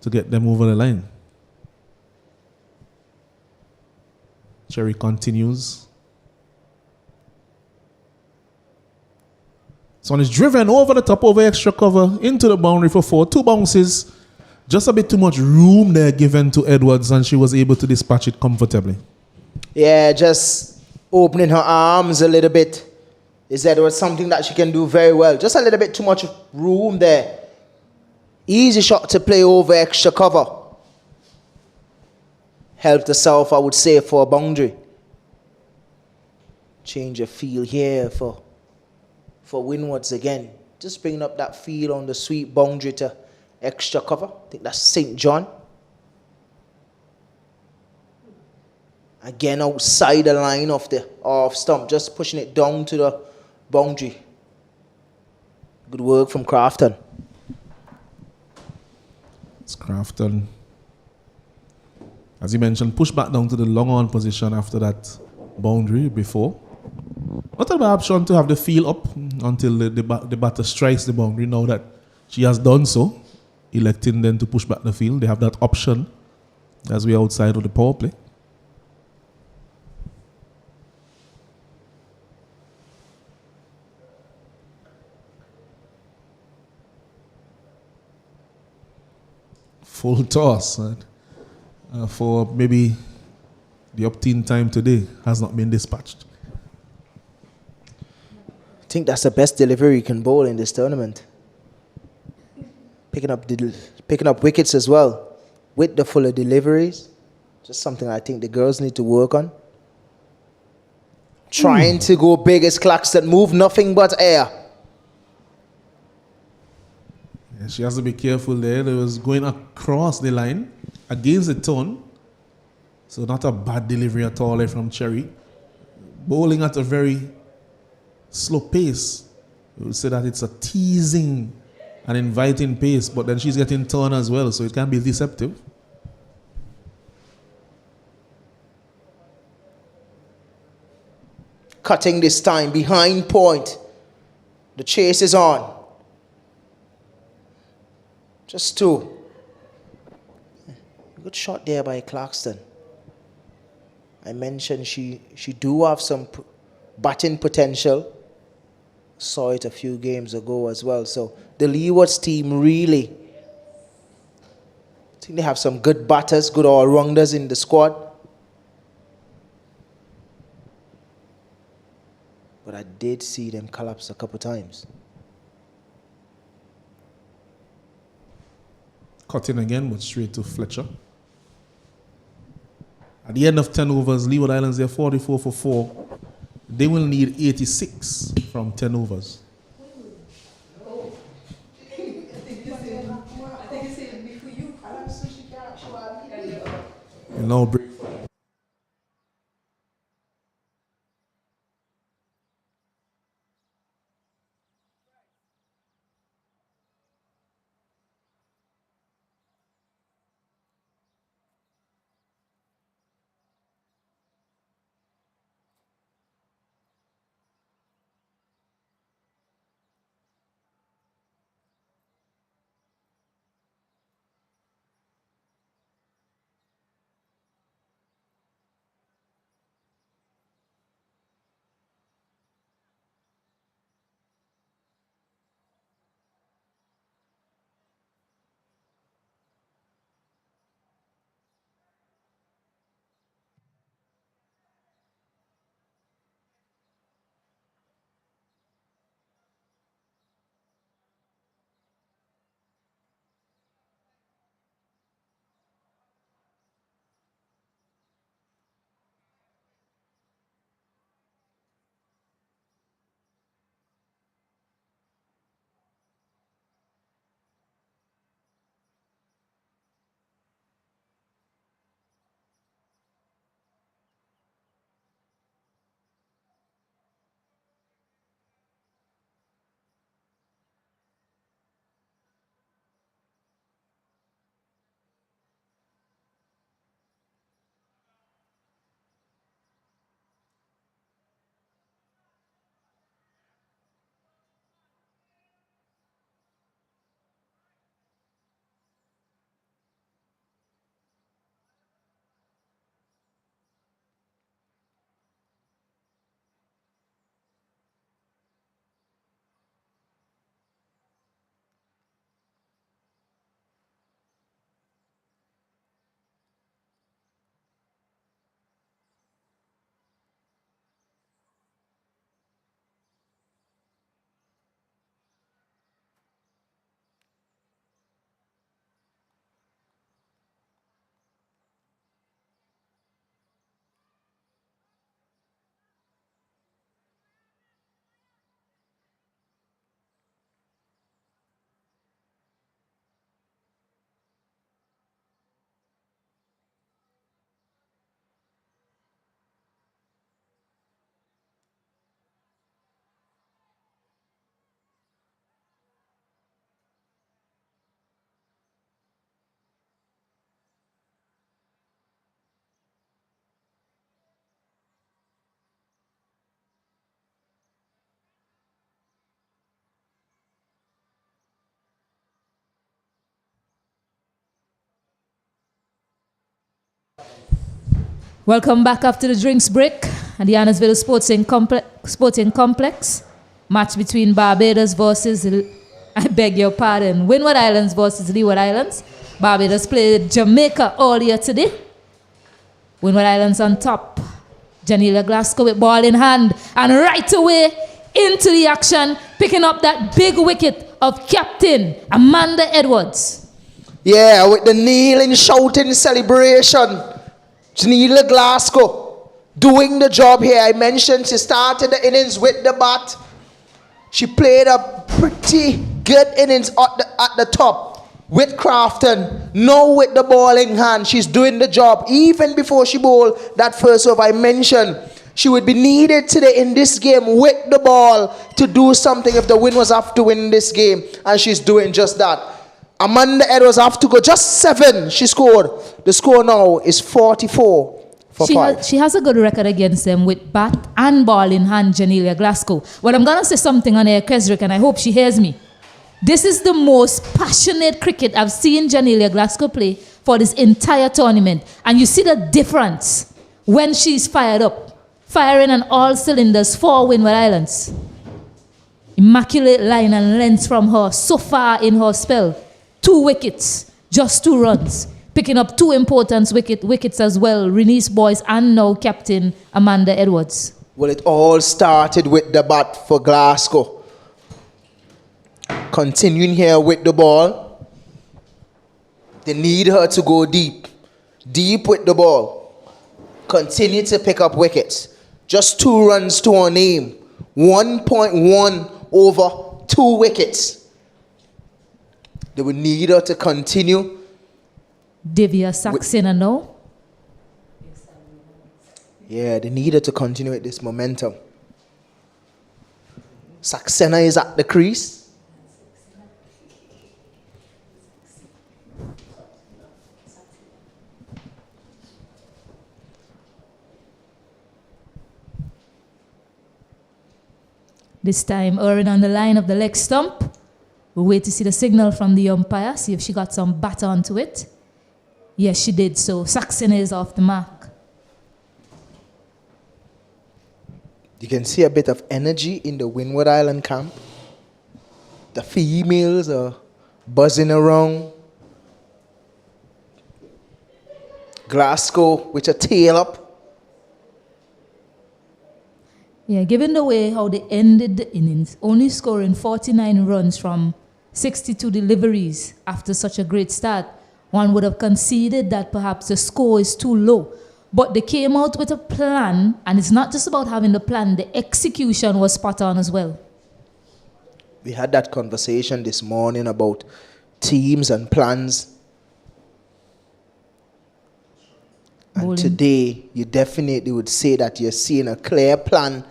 to get them over the line. Cherry continues. This one is driven over the top, over extra cover, into the boundary for 4. 2 bounces. Just a bit too much room there given to Edwards, and she was able to dispatch it comfortably. Yeah, just opening her arms a little bit. Is Edwards something that she can do very well. Just a little bit too much room there. Easy shot to play over extra cover. Helped herself, I would say, for a boundary. Change of feel here for Windwards again. Just bringing up that feel on the sweet boundary to extra cover. I think that's St. John. Again, outside the line of the off stump. Just pushing it down to the boundary. Good work from Craftton. It's Craftton. As you mentioned, push back down to the long on position after that boundary before. Not a bad option to have the field up until the batter strikes the boundary. Now that she has done so, electing then to push back the field, they have that option as we are outside of the power play. Full toss for maybe the up-teen time today has not been dispatched. I think that's the best delivery you can bowl in this tournament. Picking up wickets as well with the fuller deliveries. Just something I think the girls need to work on. Trying to go big as Claxton, move nothing but air. Yeah, she has to be careful there. They was going across the line against the tone. So not a bad delivery at all from Cherry. Bowling at a very slow pace. We would say that it's a teasing and inviting pace, but then she's getting turn as well, so it can be deceptive. Cutting this time behind point. The chase is on. Just 2. Good shot there by Claxton. I mentioned she do have some batting potential. Saw it a few games ago as well. So the Leewards team really, I think they have some good batters, good all-rounders in the squad. But I did see them collapse a couple times. cut in again, but straight to Fletcher. At the end of 10 overs, Leeward Islands, they're 44 for 4. They will need 86 from 10 overs. And now break. Welcome back after the drinks break at the Annesville Sporting Complex. Match between Barbados versus, I beg your pardon, Windward Islands versus Leeward Islands. Barbados played Jamaica earlier today. Windward Islands on top. Janelia Glasgow with ball in hand and right away into the action, picking up that big wicket of Captain Amanda Edwards. Yeah, with the kneeling, shouting celebration. Janelia Glasgow doing the job here. I mentioned she started the innings with the bat. She played a pretty good innings at the top with Craftton. Now with the ball in hand, she's doing the job. Even before she bowled that first over, I mentioned she would be needed today in this game with the ball to do something if the win was have to win this game. And she's doing just that. Amanda Edwards have to go just 7. She scored. The score now is 44 for 5. She has a good record against them with bat and ball in hand, Janelia Glasgow. Well, I'm going to say something on air, Kesrick, and I hope she hears me. This is the most passionate cricket I've seen Janelia Glasgow play for this entire tournament. And you see the difference when she's fired up, firing on all cylinders for Windward Islands. Immaculate line and length from her so far in her spell. 2 wickets, just 2 runs. Picking up 2 important wickets as well. Renice Boyce and now Captain Amanda Edwards. Well, it all started with the bat for Glasgow. Continuing here with the ball. They need her to go deep. Deep with the ball. Continue to pick up wickets. Just 2 runs to her name. 1.1 over 2 wickets. They would need her to continue. Divya Saxena now. Yeah, they need her to continue with this momentum. Saxena is at the crease. This time, Erin on the line of the leg stump. We'll wait to see the signal from the umpire, see if she got some batter onto it. Yes, she did so. Saxena is off the mark. You can see a bit of energy in the Windward Island camp. The females are buzzing around. Glasgow with a tail up. Yeah, given the way how they ended the innings, only scoring 49 runs from 62 deliveries after such a great start, one would have conceded that perhaps the score is too low. But they came out with a plan, and it's not just about having the plan, the execution was spot on as well. We had that conversation this morning about teams and plans. And today, you definitely would say that you're seeing a clear plan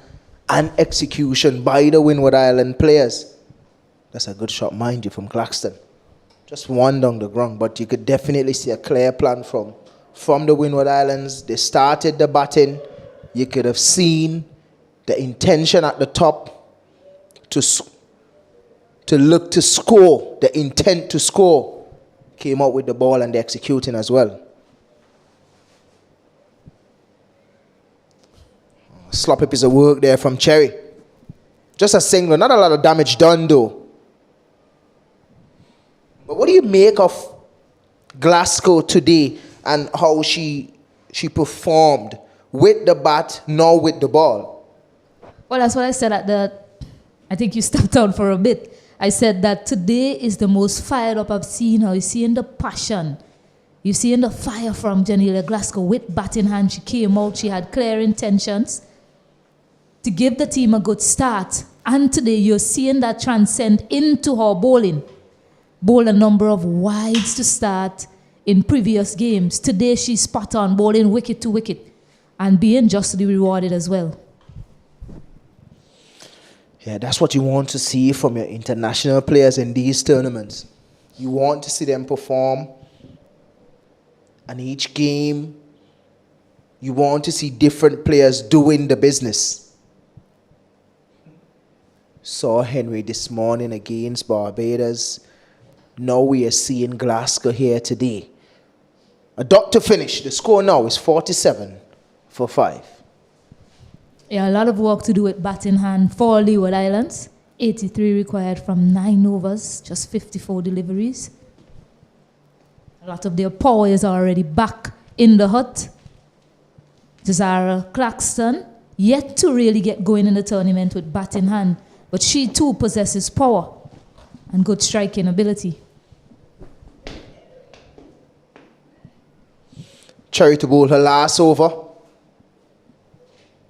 and execution by the Windward Island players. That's a good shot, mind you, from Craftton. Just one down the ground, but you could definitely see a clear plan from the Windward Islands. They started the batting. You could have seen the intention at the top to look to score, the intent to score. Came out with the ball and the executing as well. Sloppy piece of work there from Cherry. Just a single, not a lot of damage done though. But what do you make of Glasgow today and how she performed with the bat, now with the ball? Well, that's what I said I think you stepped out for a bit. I said that today is the most fired up I've seen her. You're seeing the passion. You're seeing the fire from Janelia Glasgow with bat in hand. She came out, she had clear intentions to give the team a good start. And today you're seeing that transcend into her bowling. Bowl a number of wides to start in previous games. Today she's spot on, bowling wicket to wicket and being justly rewarded as well. Yeah, that's what you want to see from your international players in these tournaments. You want to see them perform. And each game, you want to see different players doing the business. Saw Henry this morning against Barbados. Now we are seeing Glasgow here today. A dot to finish. The score now is 47 for 5. Yeah, a lot of work to do with bat in hand for Leeward Islands. 83 required from 9 overs, just 54 deliveries. A lot of their power is already back in the hut. Zara Craftton, yet to really get going in the tournament with bat in hand. But she too possesses power and good striking ability. Cherry to bowl her last over.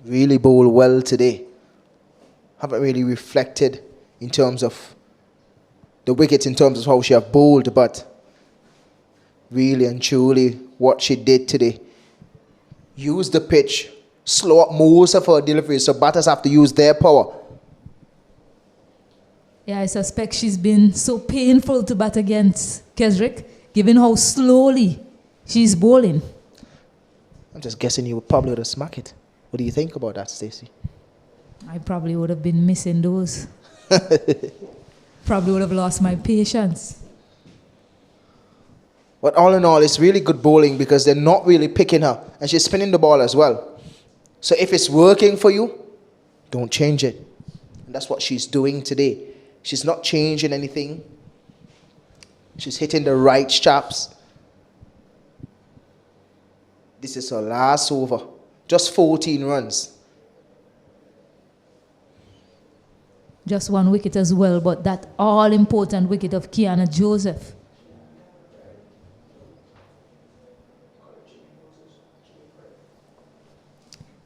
Really bowl well today. Haven't really reflected in terms of the wickets, in terms of how she have bowled, but really and truly what she did today. Use the pitch, slow up most of her deliveries, so batters have to use their power. Yeah, I suspect she's been so painful to bat against Keswick, given how slowly she's bowling. I'm just guessing you would probably would have smacked it. What do you think about that, Stacey? I probably would have been missing those. Probably would have lost my patience. But all in all, it's really good bowling because they're not really picking her. And she's spinning the ball as well. So if it's working for you, don't change it. And that's what she's doing today. She's not changing anything. She's hitting the right straps. This is her last over. Just 14 runs. Just one wicket as well, but that all-important wicket of Kiana Joseph.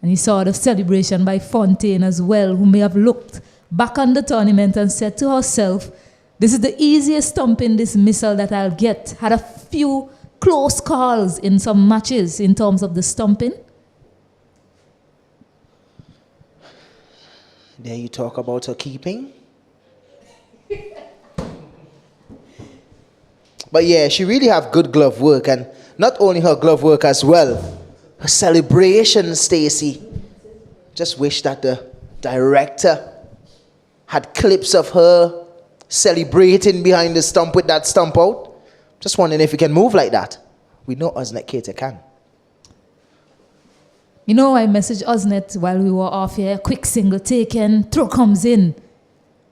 And you saw the celebration by Fontaine as well, who may have looked back on the tournament and said to herself, this is the easiest stumping dismissal that I'll get. Had a few close calls in some matches in terms of the stumping. There you talk about her keeping. But yeah, she really have good glove work, and not only her glove work as well, her celebration, Stacey. Just wish that the director had clips of her celebrating behind the stump with that stump out. Just wondering if he can move like that. We know Osnet Keita can. You know, I messaged Osnet while we were off here. Quick single taken, throw comes in.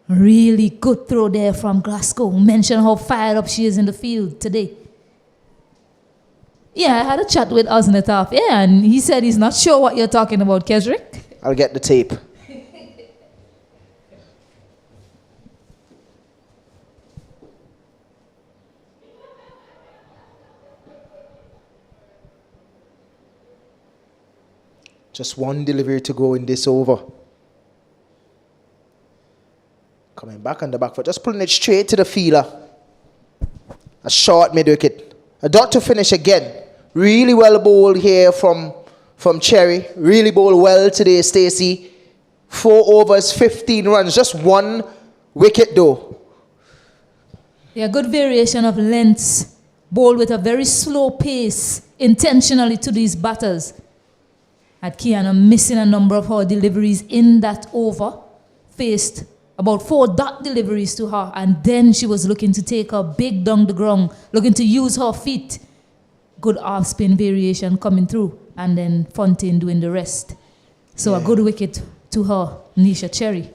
Really good throw there from Glasgow. Mention how fired up she is in the field today. Yeah, I had a chat with Osnet off. Yeah, and he said he's not sure what you're talking about, Kesrick. I'll get the tape. Just one delivery to go in this over. Coming back on the back foot, just pulling it straight to the fielder. A short mid-wicket. A dot to finish again. Really well bowled here from Cherry. Really bowled well today, Stacey. 4 overs, 15 runs. Just 1 wicket though. Yeah, good variation of lengths. Bowled with a very slow pace intentionally to these batters. Had Kiana missing a number of her deliveries in that over. Faced about 4 dot deliveries to her, and then she was looking to take her big down the ground, looking to use her feet. Good off-spin variation coming through, and then Fontaine doing the rest. So yeah, a good wicket to her, Nisha Cherry.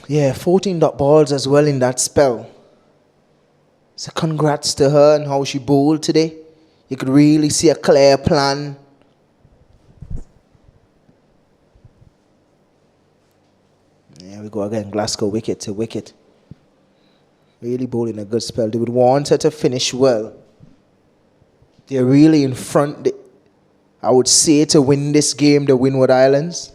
Yeah, 14 dot balls as well in that spell. So congrats to her and how she bowled today. You could really see a clear plan. There we go again, Glasgow wicket to wicket. Really bowling a good spell. They would want her to finish well. They're really in front, I would say, to win this game, the Windward Islands.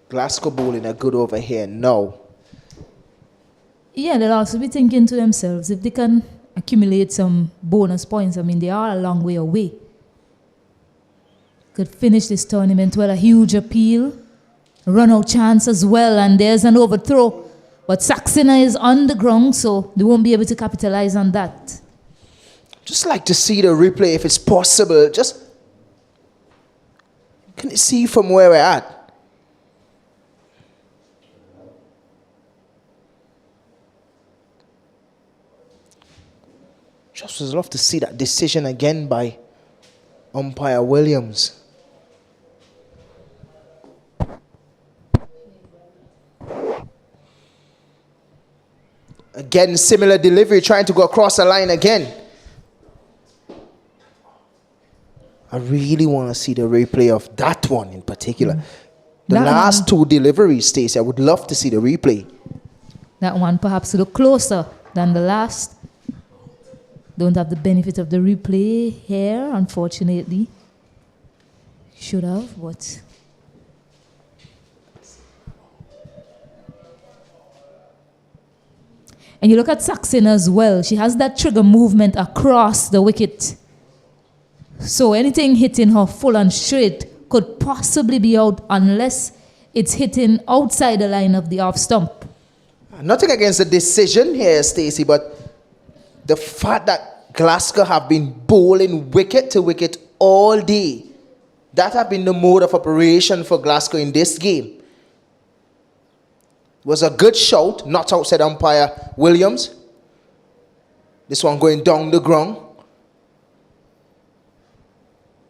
Glasgow bowling a good over here now. Yeah, they'll also be thinking to themselves, if they can accumulate some bonus points, I mean, they are a long way away. Could finish this tournament well, a huge appeal. Run out chance as well, and there's an overthrow. But Saxena is on the ground, so they won't be able to capitalize on that. Just like to see the replay if it's possible. Just, can you see from where we're at? Just would love to see that decision again by umpire Williams. Again, similar delivery, trying to go across the line again. I really want to see the replay of that one in particular. The last 2 deliveries, Stacey, I would love to see the replay. That one perhaps look closer than the last. Don't have the benefit of the replay here, unfortunately. Should have, but... And you look at Saxena as well. She has that trigger movement across the wicket. So anything hitting her full and straight could possibly be out unless it's hitting outside the line of the off stump. Nothing against the decision here, Stacey, but the fact that Glasgow have been bowling wicket to wicket all day, that have been the mode of operation for Glasgow in this game. Was a good shout, not outside umpire Williams. This one going down the ground.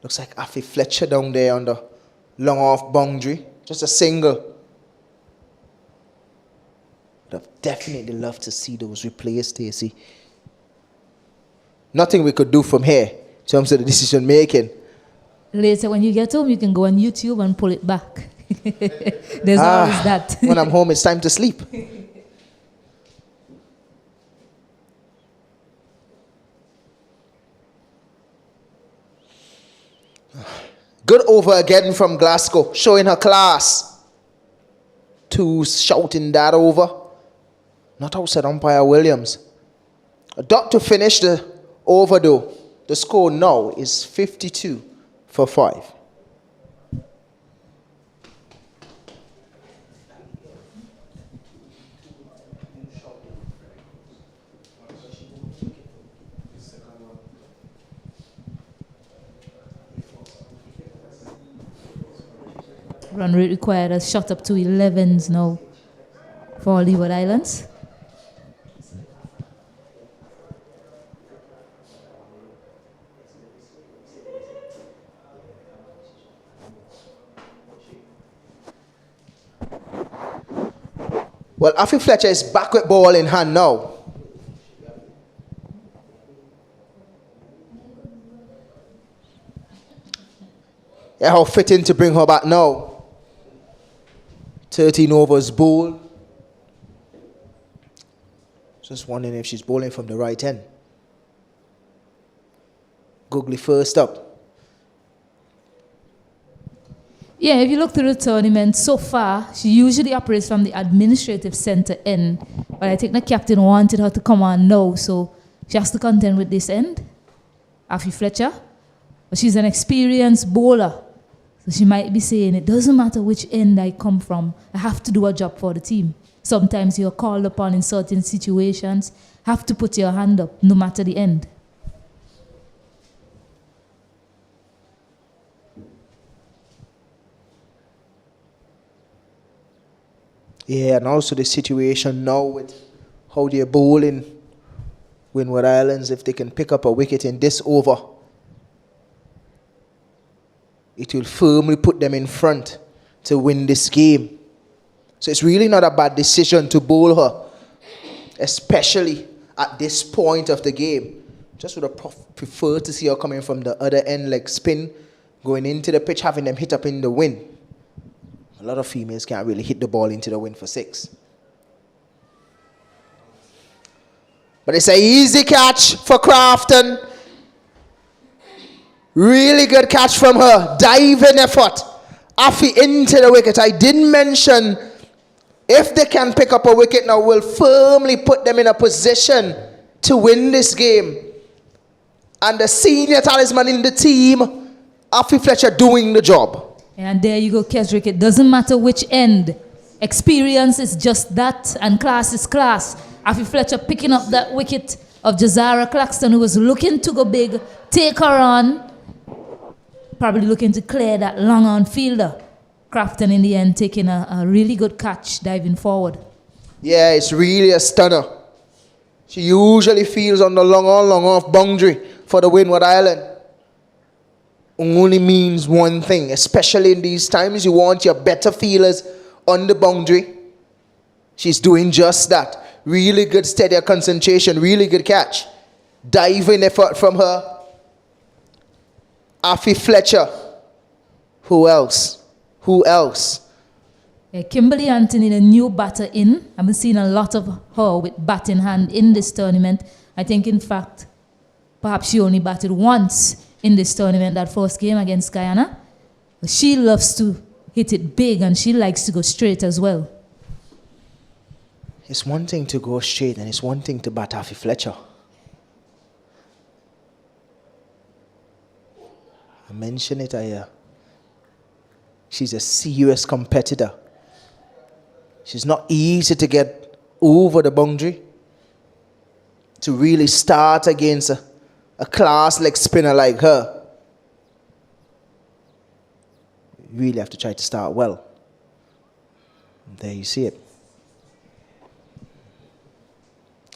Looks like Afi Fletcher down there on the long off boundary. Just a single. Would have definitely love to see those replays, Stacey. Nothing we could do from here in terms of the decision making. Later when you get home, you can go on YouTube and pull it back. There's always that. When I'm home, it's time to sleep. Good over again from Glasgow, showing her class. 2 shouting that over. Not outside umpire Williams. A dot to finish the over though. The score now is 52 for 5. Run rate required has shot up to 11s now for Leeward Islands. Well, Afi Fletcher is back with ball in hand now. Yeah, how fitting to bring her back now. 13 overs bowl. Just wondering if she's bowling from the right end. Googly first up. Yeah, if you look through the tournament so far, she usually operates from the administrative center end. But I think the captain wanted her to come on now, so she has to contend with this end. Afi Fletcher. But she's an experienced bowler. So she might be saying, it doesn't matter which end I come from, I have to do a job for the team. Sometimes you're called upon in certain situations, have to put your hand up, no matter the end. Yeah, and also the situation now with how they're bowling Windward Islands, if they can pick up a wicket in this over, it will firmly put them in front to win this game. So it's really not a bad decision to bowl her, especially at this point of the game. Just would have preferred to see her coming from the other end, like spin, going into the pitch, having them hit up in the wind. A lot of females can't really hit the ball into the wind for 6. But it's an easy catch for Craftton. Really good catch from her. Diving effort. Afi into the wicket. I didn't mention if they can pick up a wicket now, will firmly put them in a position to win this game. And the senior talisman in the team, Afi Fletcher, doing the job. And there you go, Kesrick. It doesn't matter which end. Experience is just that, and class is class. Afi Fletcher picking up that wicket of Jazara Claxton, who was looking to go big, take her on. Probably looking to clear that long on fielder. Craftton in the end taking a really good catch, diving forward. Yeah, it's really a stunner. She usually feels on the long off boundary for the Windward Island. Only means one thing, especially in these times, you want your better feelers on the boundary. She's doing just that. Really good steady concentration, really good catch. Diving effort from her. Afi Fletcher. Who else? Yeah, Kimberly Anthony, the new batter in. I haven't seen a lot of her with bat in hand in this tournament. I think, in fact, perhaps she only batted once in this tournament, that first game against Guyana. But she loves to hit it big, and she likes to go straight as well. It's one thing to go straight, and it's one thing to bat Afi Fletcher. I mention it here. She's a serious competitor. She's not easy to get over the boundary. To really start against a class leg spinner like her, you really have to try to start well. There you see it.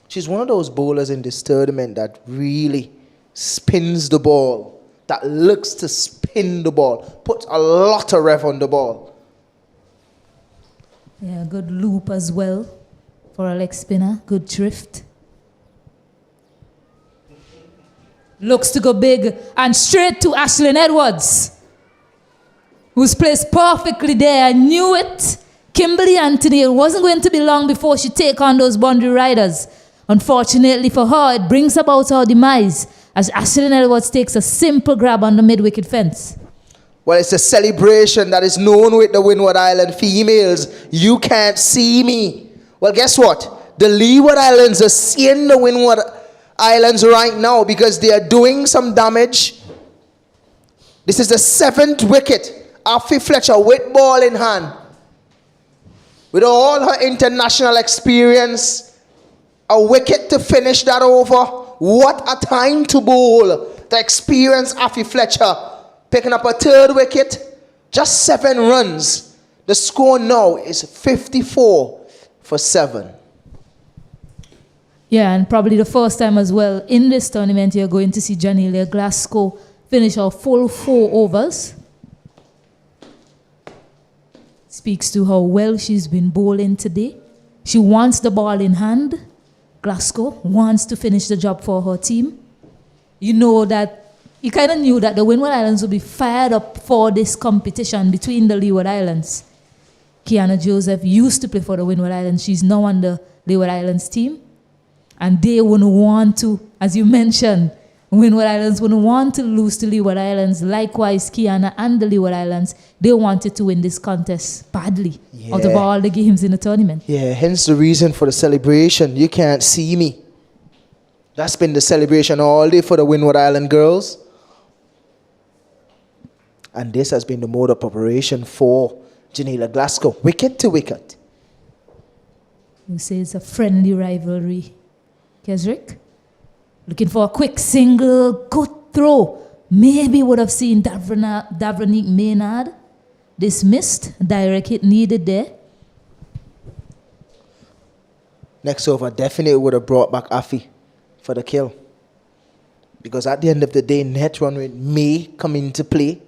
She's one of those bowlers in this tournament that really spins the ball, that looks to spin the ball, puts a lot of rev on the ball. Yeah, good loop as well for a leg spinner, good drift. Looks to go big and straight to Ashlyn Edwards, who's placed perfectly there. I knew it. Kimberly Anthony, it wasn't going to be long before she take on those boundary riders. Unfortunately for her, it brings about her demise as Ashlyn Edwards takes a simple grab on the mid-wicket fence. Well, it's a celebration that is known with the Windward Island females. You can't see me. Well, guess what? The Leeward Islands are seeing the Windward Islands right now because they are doing some damage. This is the 7th wicket. Afi Fletcher with ball in hand. With all her international experience, a wicket to finish that over. What a time to bowl. The experienced Afi Fletcher picking up a 3rd wicket. Just 7 runs. The score now is 54 for 7. Yeah, and probably the first time as well in this tournament you're going to see Janelia Glasgow finish her full 4 overs. Speaks to how well she's been bowling today. She wants the ball in hand. Glasgow wants to finish the job for her team. You know that, you kind of knew that the Windward Islands would be fired up for this competition between the Leeward Islands. Kiana Joseph used to play for the Windward Islands. She's now on the Leeward Islands team. And they wouldn't want to, as you mentioned, Windward Islands wouldn't want to lose to Leeward Islands. Likewise, Kiana and the Leeward Islands, they wanted to win this contest badly out of all the games in the tournament. Yeah, hence the reason for the celebration. You can't see me. That's been the celebration all day for the Windward Island girls. And this has been the mode of operation for Janelia Glasgow. Wicket to wicket. You say it's a friendly rivalry. Kesrick? Looking for a quick single, good throw. Maybe would have seen Davronique Maynard. Dismissed. Direct hit needed there. Next over definitely would have brought back Afi for the kill. Because at the end of the day, net run rate may come into play.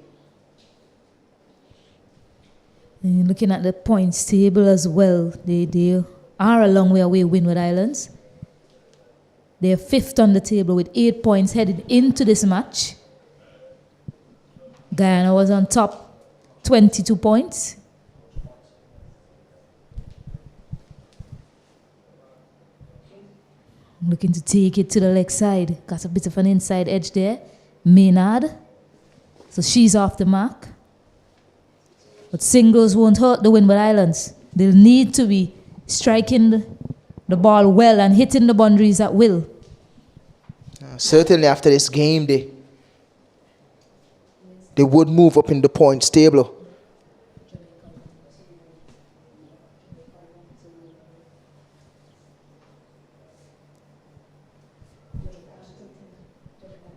And looking at the points table as well, they are a long way away, Windward Islands. They're 5th on the table with 8 points headed into this match. Guyana was on top, 22 points. Looking to take it to the leg side. Got a bit of an inside edge there. Maynard. So she's off the mark. But singles won't hurt the Windward Islands. They'll need to be striking the ball well and hitting the boundaries at will. Certainly after this game, they would move up in the points table.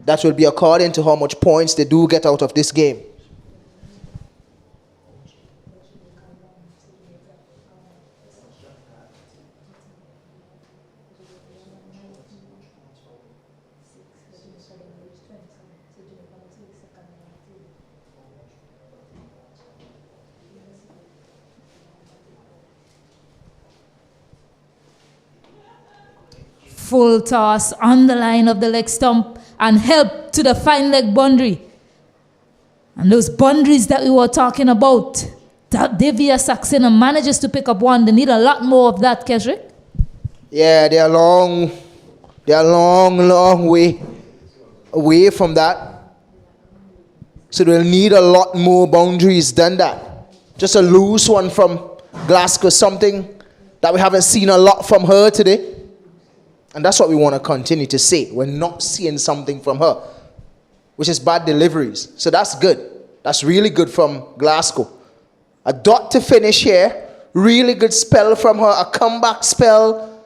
That will be according to how much points they do get out of this game. Full toss on the line of the leg stump and help to the fine leg boundary. And those boundaries that we were talking about, that Davia Saxena manages to pick up one. They need a lot more of that, Kesrick. Yeah, they are long way away from that. So they'll need a lot more boundaries than that. Just a loose one from Glasgow, something that we haven't seen a lot from her today. And that's what we want to continue to see. We're not seeing something from her, which is bad deliveries. So that's good. That's really good from Glasgow. A dot to finish here. Really good spell from her. A comeback spell.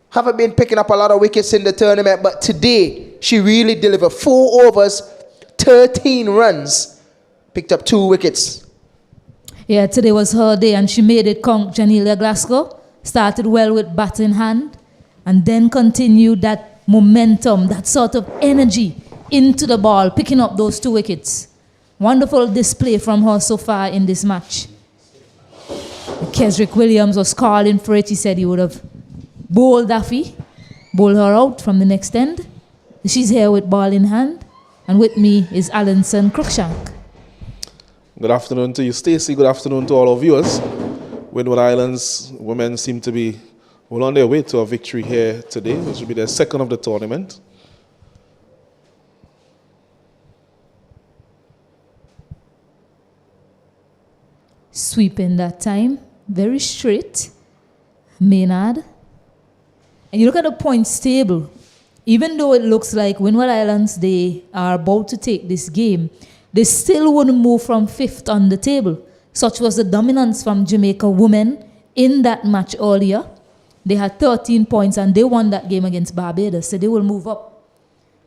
Haven't been picking up a lot of wickets in the tournament, but today she really delivered 4 overs, 13 runs. Picked up 2 wickets. Yeah, today was her day and she made it count. Janelia Glasgow started well with bat in hand. And then continue that momentum, that sort of energy into the ball, picking up those 2 wickets. Wonderful display from her so far in this match. Kesrick Williams was calling for it. He said he would have bowled Daffy, bowled her out from the next end. She's here with ball in hand. And with me is Alanson Cruikshank. Good afternoon to you, Stacey. Good afternoon to all our viewers. Windward Islands women seem to be well on their way to a victory here today, which will be their 2nd of the tournament. sweeping that time. Very straight. Maynard. And you look at the points table. Even though it looks like Windward Islands, they are about to take this game, they still wouldn't move from 5th on the table. Such was the dominance from Jamaica women in that match earlier. They had 13 points and they won that game against Barbados, so they will move up.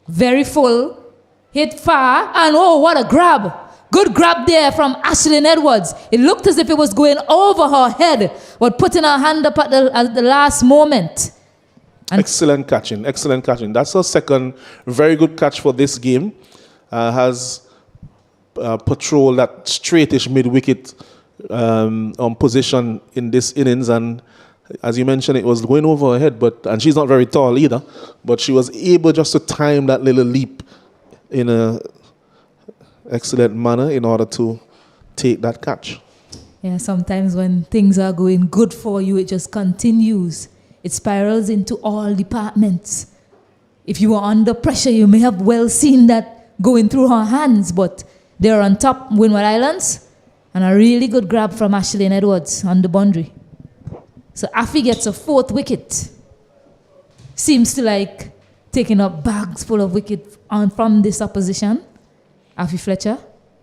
Very full, hit far, and oh, what a grab. Good grab there from Ashlyn Edwards. It looked as if it was going over her head, but putting her hand up at the last moment. And excellent catching, excellent catching. That's her second very good catch for this game. Has patrolled that straightish mid-wicket position in this innings, and as you mentioned, it was going over her head, and she's not very tall either, but she was able just to time that little leap in a excellent manner in order to take that catch. Yeah, sometimes when things are going good for you, it just continues. It spirals into all departments. If you are under pressure, you may have well seen that going through her hands, but they're on top, Windward Islands, and a really good grab from Ashlyn Edwards on the boundary. So Afi gets a 4th wicket. Seems to like taking up bags full of wicket from this opposition. Afi Fletcher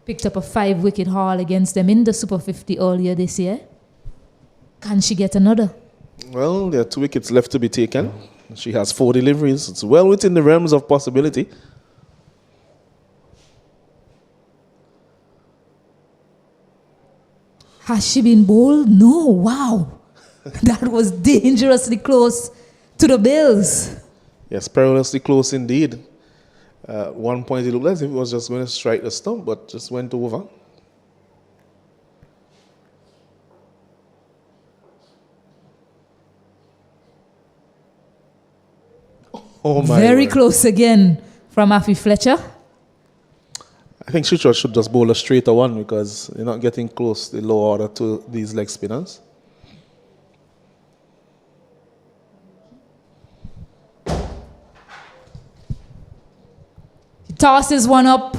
picked up a 5-wicket haul against them in the Super 50 earlier this year. Can she get another? Well, there are 2 wickets left to be taken. She has 4 deliveries. It's well within the realms of possibility. Has she been bowled? No, wow. That was dangerously close to the bills. Yes, perilously close indeed. One point it looked as if it was just going to strike the stump, but just went over. Oh my Very word. close again from Afi Fletcher. I think she should just bowl a straighter one because you're not getting close the low order to these leg spinners. He tosses one up.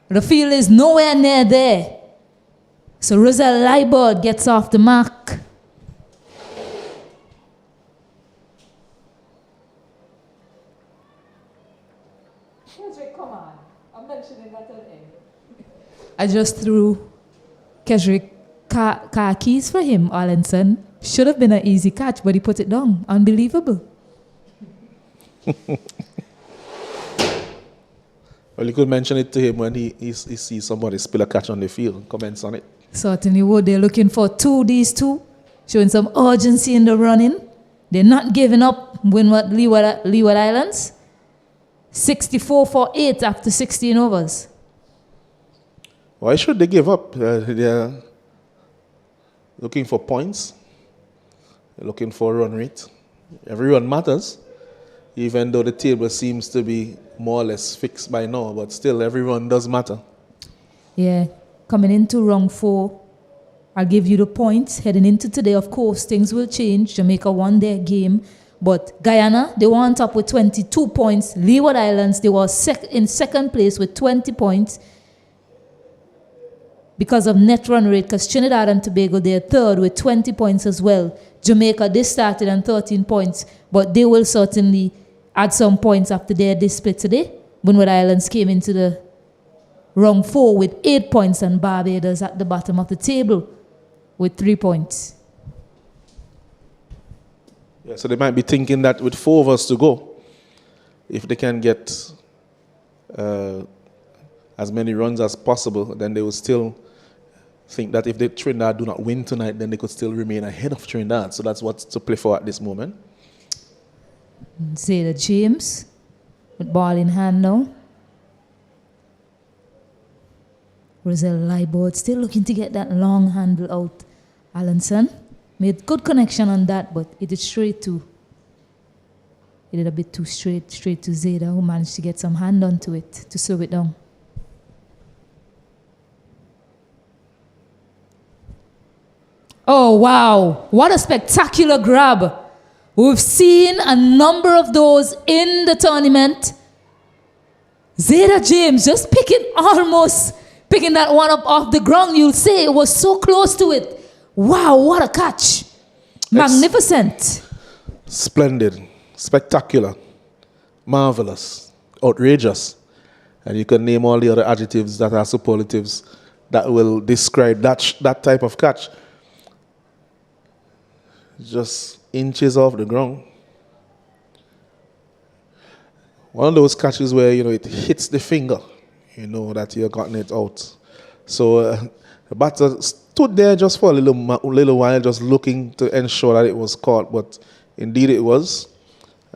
The field is nowhere near there. So Roselle Leeward gets off the mark. Come on. I'm mentioning that again. I just threw Kesrick car keys for him, Arlenson. Should have been an easy catch, but he put it down. Unbelievable. Well, you could mention it to him when he sees somebody spill a catch on the field. Comments on it. Certainly would. They're looking for these two, showing some urgency in the running. They're not giving up Leeward Islands. 64 for 8 after 16 overs. Why should they give up? They're looking for points. They're looking for run rate. Every run matters, even though the table seems to be more or less fixed by now, but still every run does matter. Yeah, coming into round 4, I'll give you the points. Heading into today, of course, things will change. Jamaica won their game, but Guyana, they were on top with 22 points. Leeward Islands, they were in second place with 20 points. Because of net run rate, because Trinidad and Tobago, they're third with 20 points as well. Jamaica, they started on 13 points, but they will certainly add some points after their display today. Windward Islands came into the round 4 with 8 points, and Barbados at the bottom of the table with 3 points. Yeah, so they might be thinking that with 4 overs to go, if they can get as many runs as possible, then they will still think that if Trinidad do not win tonight, then they could still remain ahead of Trinidad. So that's what's to play for at this moment. Zayda James with ball in hand now. Roselle Leeward still looking to get that long handle out. Allenson made good connection on that, but it is straight to. It did a bit too straight to Zayda, who managed to get some hand onto it to slow it down. Oh, wow. What a spectacular grab. We've seen a number of those in the tournament. Zayda James just picking that one up off the ground. You'll say it was so close to it. Wow, what a catch. Magnificent. Splendid, spectacular, marvelous, outrageous. And you can name all the other adjectives that are superlatives that will describe that type of catch. Just inches off the ground. One of those catches where, it hits the finger, that you've gotten it out. So the batter stood there just for a little while, just looking to ensure that it was caught, but indeed it was.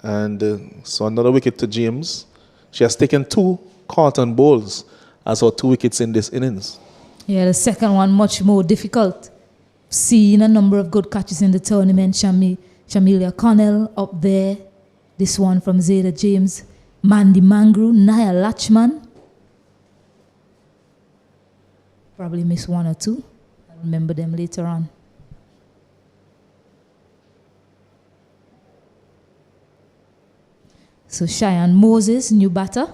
And so another wicket to James. She has taken 2 Craftton bowls as her 2 wickets in this innings. Yeah, the second one much more difficult. Seeing a number of good catches in the tournament. Shamilia Connell up there. This one from Zeta James. Mandy Mangru, Nia Latchman. Probably missed 1 or 2. I'll remember them later on. So Cheyenne Moses, new batter.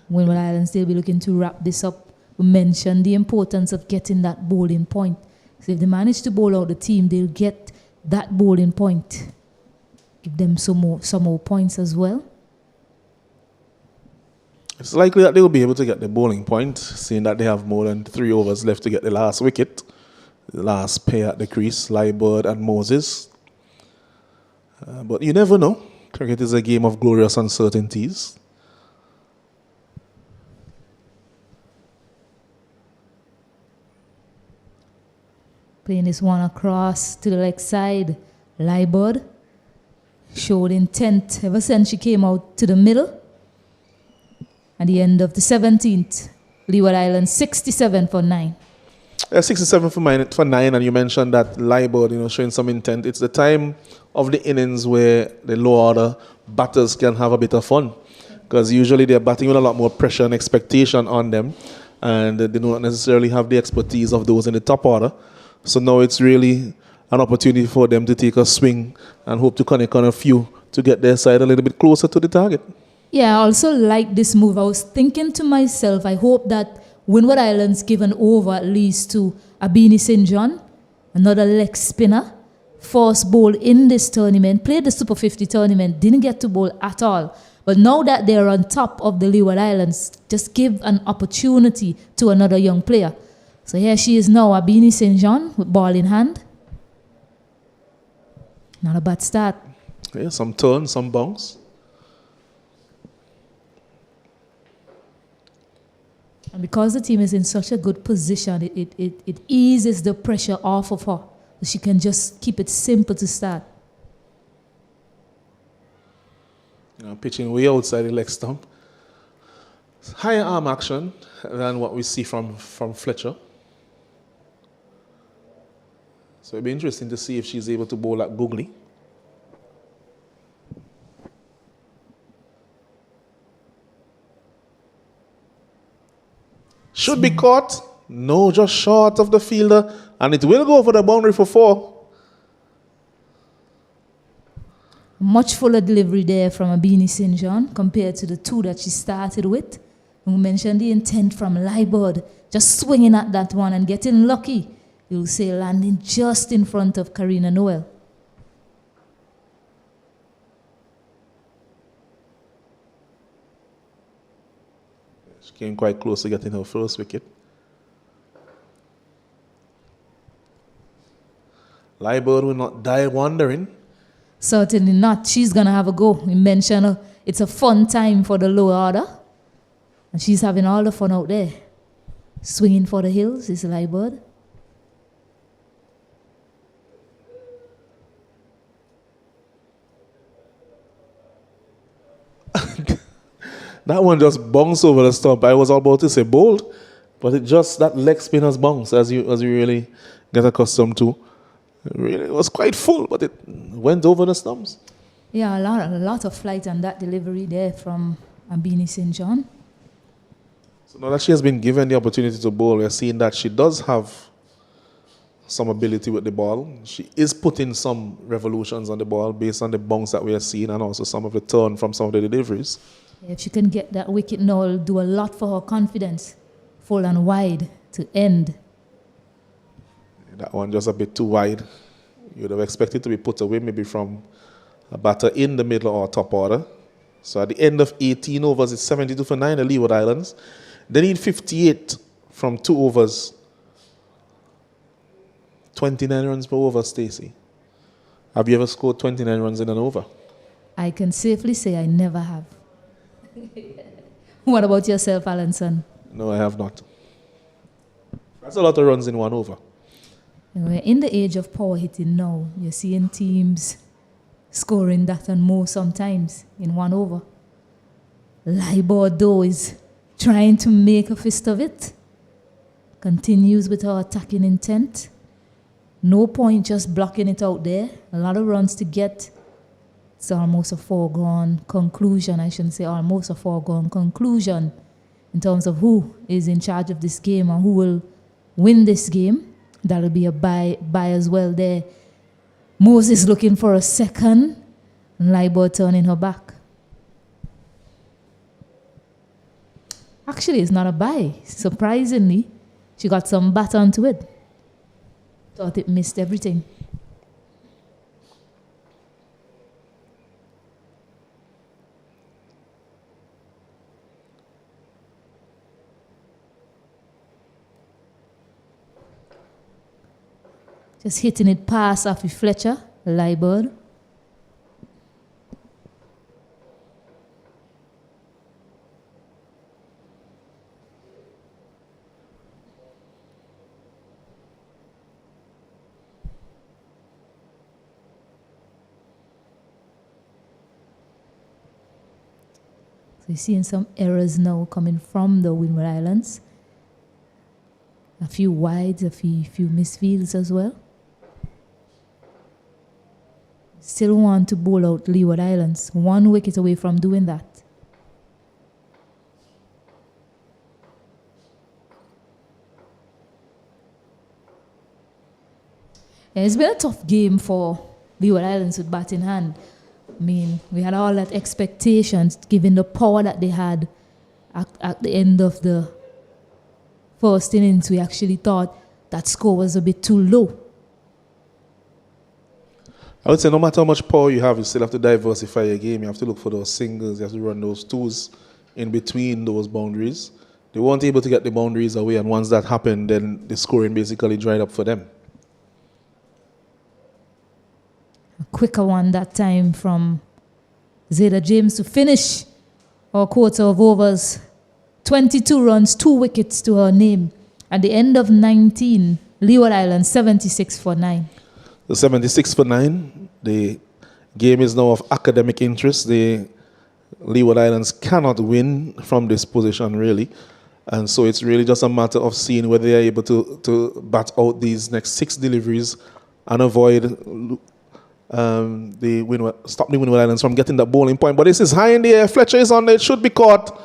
Windward Islands, they'll be looking to wrap this up. We mentioned the importance of getting that bowling point. So if they manage to bowl out the team, they'll get that bowling point. Give them some more points as well. It's likely that they will be able to get the bowling point, seeing that they have more than 3 overs left to get the last wicket. The last pair at the crease, Leeward and Moses. But you never know. Cricket is a game of glorious uncertainties. Playing this one across to the leg side. Leeward showed intent ever since she came out to the middle. At the end of the 17th, Leeward Islands 67 for 9. 67 for 9, and you mentioned that Leeward, showing some intent. It's the time of the innings where the lower order batters can have a bit of fun, because usually they're batting with a lot more pressure and expectation on them, and they don't necessarily have the expertise of those in the top order. So now it's really an opportunity for them to take a swing and hope to connect on a few to get their side a little bit closer to the target. Yeah, I also like this move. I was thinking to myself, I hope that Windward Islands give an over at least to Abini St. John, another leg spinner, first bowl in this tournament, played the Super 50 tournament, didn't get to bowl at all. But now that they're on top of the Leeward Islands, just give an opportunity to another young player. So here she is now, Abini St. John, with ball in hand. Not a bad start. Yeah, some turn, some bounce. And because the team is in such a good position, it eases the pressure off of her. So she can just keep it simple to start. Pitching way outside the leg stump. Higher arm action than what we see from Fletcher. So it'll be interesting to see if she's able to bowl like googly. Should be caught. No, just short of the fielder. And it will go for the boundary for 4. Much fuller delivery there from Abini St. John compared to the 2 that she started with. And we mentioned the intent from Leeward, just swinging at that one and getting lucky. You'll say landing just in front of Karina Noel. She came quite close to getting her first wicket. Leeward will not die wondering. Certainly not. She's going to have a go. We mentioned it's a fun time for the lower order. And she's having all the fun out there. Swinging for the hills is Leeward. That one just bounced over the stump. I was about to say bold, but it just, that leg spinner's bounce, as you really get accustomed to. It was quite full, but it went over the stumps. Yeah, a lot of flight on that delivery there from Abini St. John. So now that she has been given the opportunity to bowl, we're seeing that she does have some ability with the ball. She is putting some revolutions on the ball based on the bounce that we are seeing, and also some of the turn from some of the deliveries. If she can get that wicket now, it'll do a lot for her confidence. full and wide to end. That one just a bit too wide. You would have expected to be put away maybe from a batter in the middle or top order. So at the end of 18 overs, it's 72 for 9, the Leeward Islands. They need 58 from 2 overs. 29 runs per over, Stacey. Have you ever scored 29 runs in an over? I can safely say I never have. What about yourself, Alanson? No, I have not. That's a lot of runs in 1 over. We're in the age of power hitting now. You're seeing teams scoring that and more sometimes in 1 over. Leeward, though, is trying to make a fist of it. Continues with our attacking intent. No point just blocking it out there. A lot of runs to get. It's almost a foregone conclusion. I shouldn't say almost a foregone conclusion in terms of who is in charge of this game and who will win this game. That'll be a buy as well there. Moses looking for a second. And Leeward turning her back. Actually, it's not a buy. Surprisingly, she got some bat onto it. Thought it missed everything. Just hitting it past off with Fletcher, Leeward. We're seeing some errors now coming from the Windward Islands. A few wides, a few misfields as well. Still want to bowl out Leeward Islands. 1 wicket away from doing that. And it's been a tough game for Leeward Islands with bat in hand. I mean, we had all that expectations given the power that they had at the end of the first innings. We actually thought that score was a bit too low. I would say no matter how much power you have, you still have to diversify your game. You have to look for those singles. You have to run those twos in between those boundaries. They weren't able to get the boundaries away, and once that happened, then the scoring basically dried up for them. A quicker one that time from Zeta James to finish our quarter of overs. 22 runs, 2 wickets to her name. At the end of 19, Leeward Islands 76 for 9. The 76 for 9. The game is now of academic interest. The Leeward Islands cannot win from this position, really. And so it's really just a matter of seeing whether they're able to bat out these next 6 deliveries and avoid stop the Windward Islands from getting that bowling point. But this is high in the air. Fletcher is on there. It should be caught.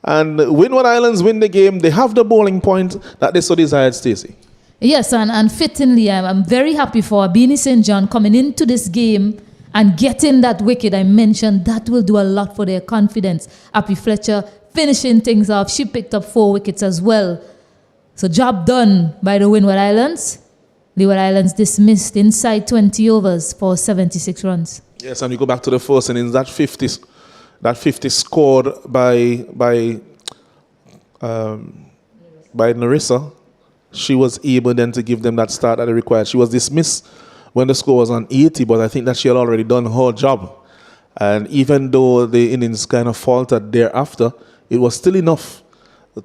And Windward Islands win the game. They have the bowling point that they so desired, Stacey. Yes, and fittingly, I'm very happy for Beanie St. John coming into this game and getting that wicket I mentioned. That will do a lot for their confidence. Happy Fletcher finishing things off. She picked up 4 wickets as well. So job done by the Windward Islands. Leeward Islands dismissed inside 20 overs for 76 runs. Yes, and you go back to the first innings, that 50 scored by Narissa. She was able then to give them that start that they required. She was dismissed when the score was on 80, but I think that she had already done her job. And even though the innings kind of faltered thereafter, it was still enough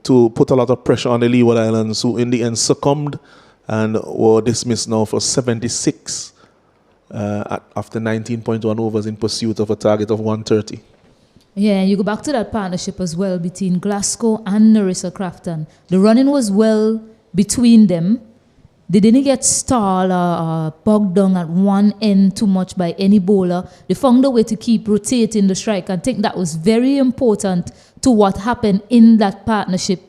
to put a lot of pressure on the Leeward Islands, who in the end succumbed and were dismissed now for 76 after 19.1 overs in pursuit of a target of 130. Yeah, you go back to that partnership as well between Glasgow and Narissa Craftton. The running was well between them. They didn't get stalled or bogged down at one end too much by any bowler. They found a way to keep rotating the strike. I think that was very important to what happened in that partnership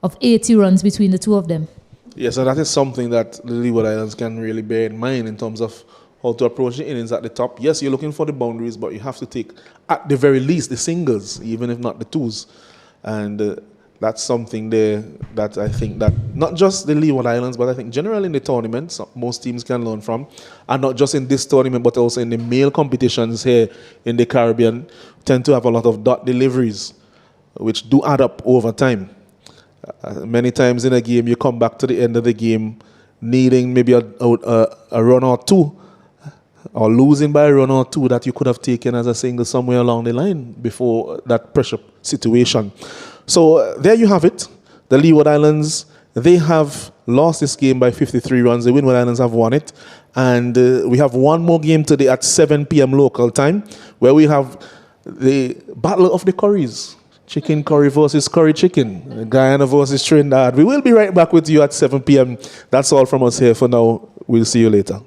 of 80 runs between the two of them. Yes, and that is something that the Leeward Islands can really bear in mind in terms of how to approach the innings at the top. Yes, you're looking for the boundaries, but you have to take, at the very least, the singles, even if not the twos. And That's something there that I think that not just the Leeward Islands, but I think generally in the tournaments, most teams can learn from. And not just in this tournament, but also in the male competitions here in the Caribbean, tend to have a lot of dot deliveries, which do add up over time. Many times in a game, you come back to the end of the game needing maybe a run or two, or losing by a run or two that you could have taken as a single somewhere along the line before that pressure situation. So there you have it. The Leeward Islands, they have lost this game by 53 runs. The Windward Islands have won it. And we have one more game today at 7 p.m. local time, where we have the Battle of the Curries. Chicken curry versus curry chicken. Guyana versus Trinidad. We will be right back with you at 7 p.m. That's all from us here for now. We'll see you later.